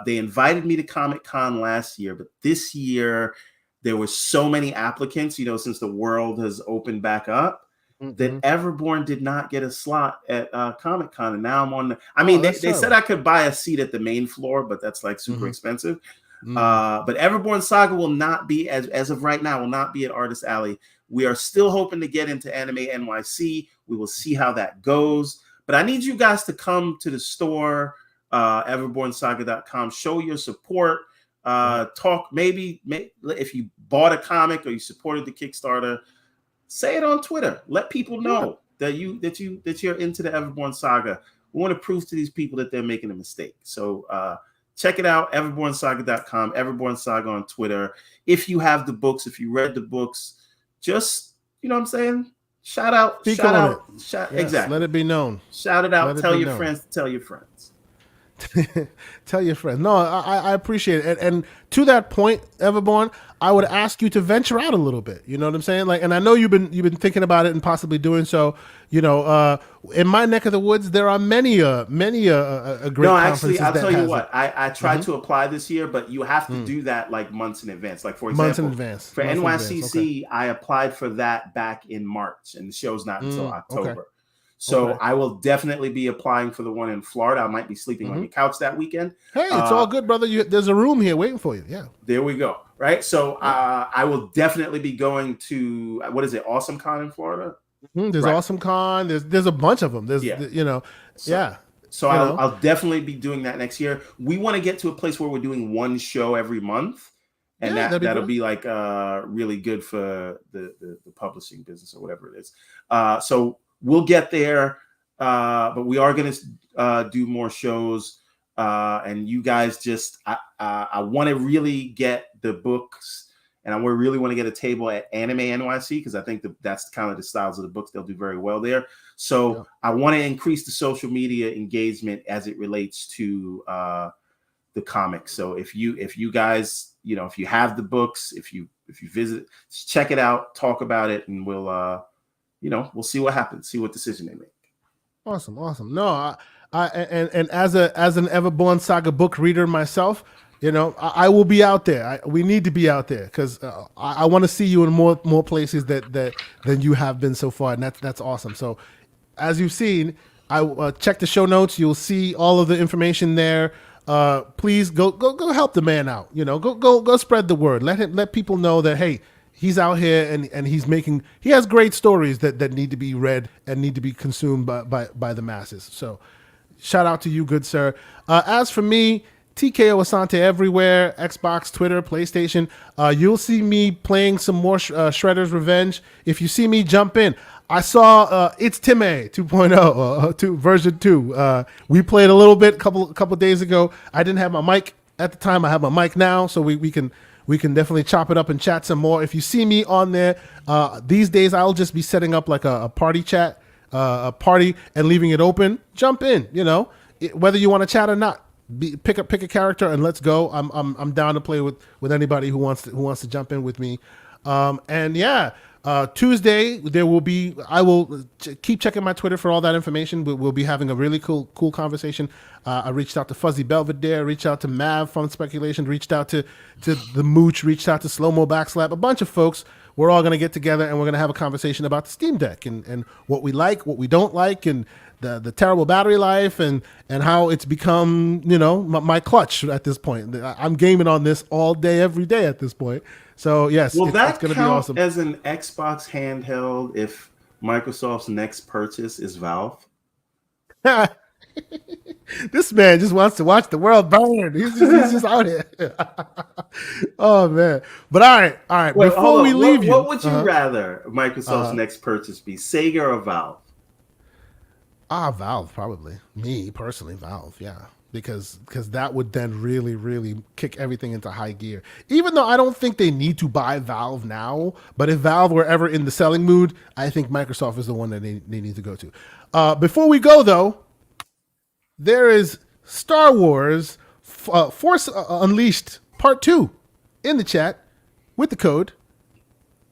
they invited me to Comic-Con last year, but this year there were so many applicants, since the world has opened back up, that Everborn did not get a slot at Comic-Con. And now I'm on they said I could buy a seat at the main floor, but that's like super expensive. But Everborn Saga will not be, as of right now, will not be at Artist Alley. We are still hoping to get into Anime NYC. We will see how that goes. But I need you guys to come to the store, everbornsaga.com. Show your support. Talk. Maybe if you bought a comic or you supported the Kickstarter, say it on Twitter. Let people know that you're into the Everborn Saga. We want to prove to these people that they're making a mistake. So check it out, everbornsaga.com, Everborn Saga on Twitter. If you have the books, if you read the books, just, what I'm saying? Shout out. Exactly. Let it be known. Shout it out. Tell your friends to tell your friends. Tell your friends. No, I appreciate it. And to that point, Everborn, I would ask you to venture out a little bit. You know what I'm saying? And I know you've been thinking about it and possibly doing so. In my neck of the woods, there are many a great. No, actually, I'll tell you what. I tried to apply this year, but you have to do that like months in advance. Like for example, months in advance for NYCC, I applied for that back in March, and the show's not until October. Okay. So I will definitely be applying for the one in Florida. I might be sleeping on your couch that weekend. Hey, it's all good, brother. There's a room here waiting for you. Yeah. There we go. Right. So I will definitely be going to, what is it? Awesome Con in Florida. There's Awesome Con. There's a bunch of them. There's, So I'll definitely be doing that next year. We want to get to a place where we're doing one show every month. And that'll be like really good for the publishing business or whatever it is. So we'll get there, but we are going to do more shows. And you guys I want to really get the books, and I really want to get a table at Anime NYC, because I think that's kind of the styles of the books. They'll do very well there. So I want to increase the social media engagement as it relates to the comics. So if you guys, if you have the books, if you visit, check it out, talk about it, and we'll see what happens, see what decision they make. Awesome. No, and as an Everborn Saga book reader myself, I will be out there. We need to be out there, because I want to see you in more places than you have been so far, and that's awesome. So, as you've seen, I check the show notes. You'll see all of the information there. Please go help the man out. Go spread the word. Let people know that, hey, he's out here and he has great stories that need to be read and need to be consumed by the masses. So shout out to you, good sir. As for me, TKO Asante everywhere, Xbox, Twitter, PlayStation. You'll see me playing some more Shredder's Revenge. If you see me, jump in. I saw It's Time 2.0, version 2. We played a little bit a couple days ago. I didn't have my mic at the time. I have my mic now, so we can definitely chop it up and chat some more. If you see me on there, these days I'll just be setting up like a party chat, a party, and leaving it open. Jump in, whether you want to chat or not. Pick a character and let's go. I'm down to play with anybody who wants to jump in with me. And yeah, Tuesday, there will be. I will keep checking my Twitter for all that information. We'll be having a really cool conversation. I reached out to Fuzzy Belvedere, reached out to Mav from Speculation, reached out to the Mooch, reached out to Slow Mo Backslap, a bunch of folks. We're all going to get together and we're going to have a conversation about the Steam Deck and what we like, what we don't like, and the terrible battery life and how it's become, my clutch at this point. I'm gaming on this all day, every day at this point. So yes, will that it's going to be awesome. As an Xbox handheld if Microsoft's next purchase is Valve? This man just wants to watch the world burn. He's just out here. Oh man! But all right. Wait, before we leave you, what would you rather Microsoft's next purchase be, Sega or Valve? Valve probably. Me personally, Valve. Yeah, because that would then really, really kick everything into high gear. Even though I don't think they need to buy Valve now, but if Valve were ever in the selling mood, I think Microsoft is the one that they need to go to. Before we go though, there is Star Wars Force Unleashed Part 2 in the chat with the code.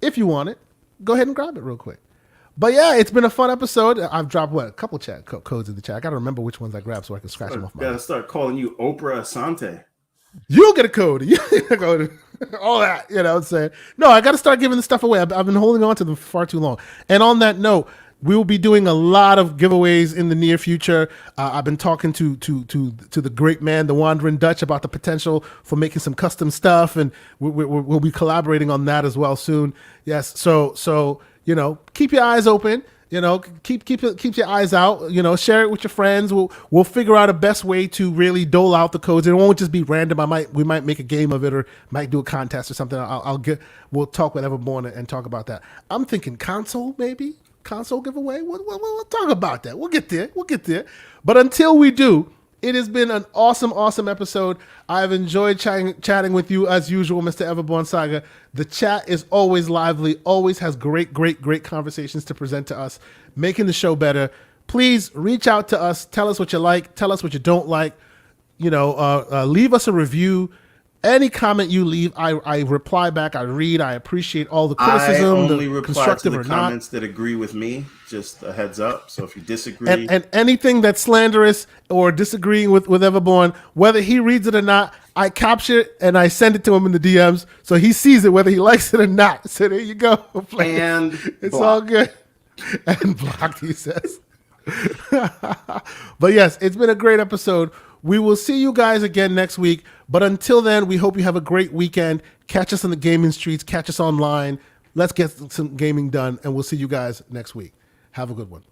If you want it, go ahead and grab it real quick. But yeah, it's been a fun episode. I've dropped a couple chat codes in the chat. I got to remember which ones I grabbed so I can scratch them off my Gotta start calling you Oprah Asante. You'll get a code. You get a code. All that, what I'm saying. No, I got to start giving this stuff away. I've been holding on to them for far too long. And on that note, we will be doing a lot of giveaways in the near future. I've been talking to the great man, the Wandering Dutch, about the potential for making some custom stuff, and we'll be collaborating on that as well soon. Yes, so keep your eyes open. Keep your eyes out. Share it with your friends. We'll figure out a best way to really dole out the codes. It won't just be random. We might make a game of it, or might do a contest or something. We'll talk with Everborn and talk about that. I'm thinking console maybe. Console giveaway. We'll talk about that. We'll get there. But until we do, it has been an awesome episode. I've enjoyed chatting with you as usual, Mr. Everborn Saga. The chat is always lively, always has great conversations to present to us, making the show better. Please reach out to us. Tell us what you like. Tell us what you don't like. Leave us a review. Any comment you leave, I reply back. I read. I appreciate all the criticism. I only reply to the comments that agree with me. Just a heads up. So if you disagree, and anything that's slanderous or disagreeing with Everborn, whether he reads it or not, I capture it and I send it to him in the DMs so he sees it whether he likes it or not. So there you go. And it's all good. And blocked, he says. But yes, it's been a great episode. We will see you guys again next week. But until then, we hope you have a great weekend. Catch us on the gaming streets. Catch us online. Let's get some gaming done. And we'll see you guys next week. Have a good one.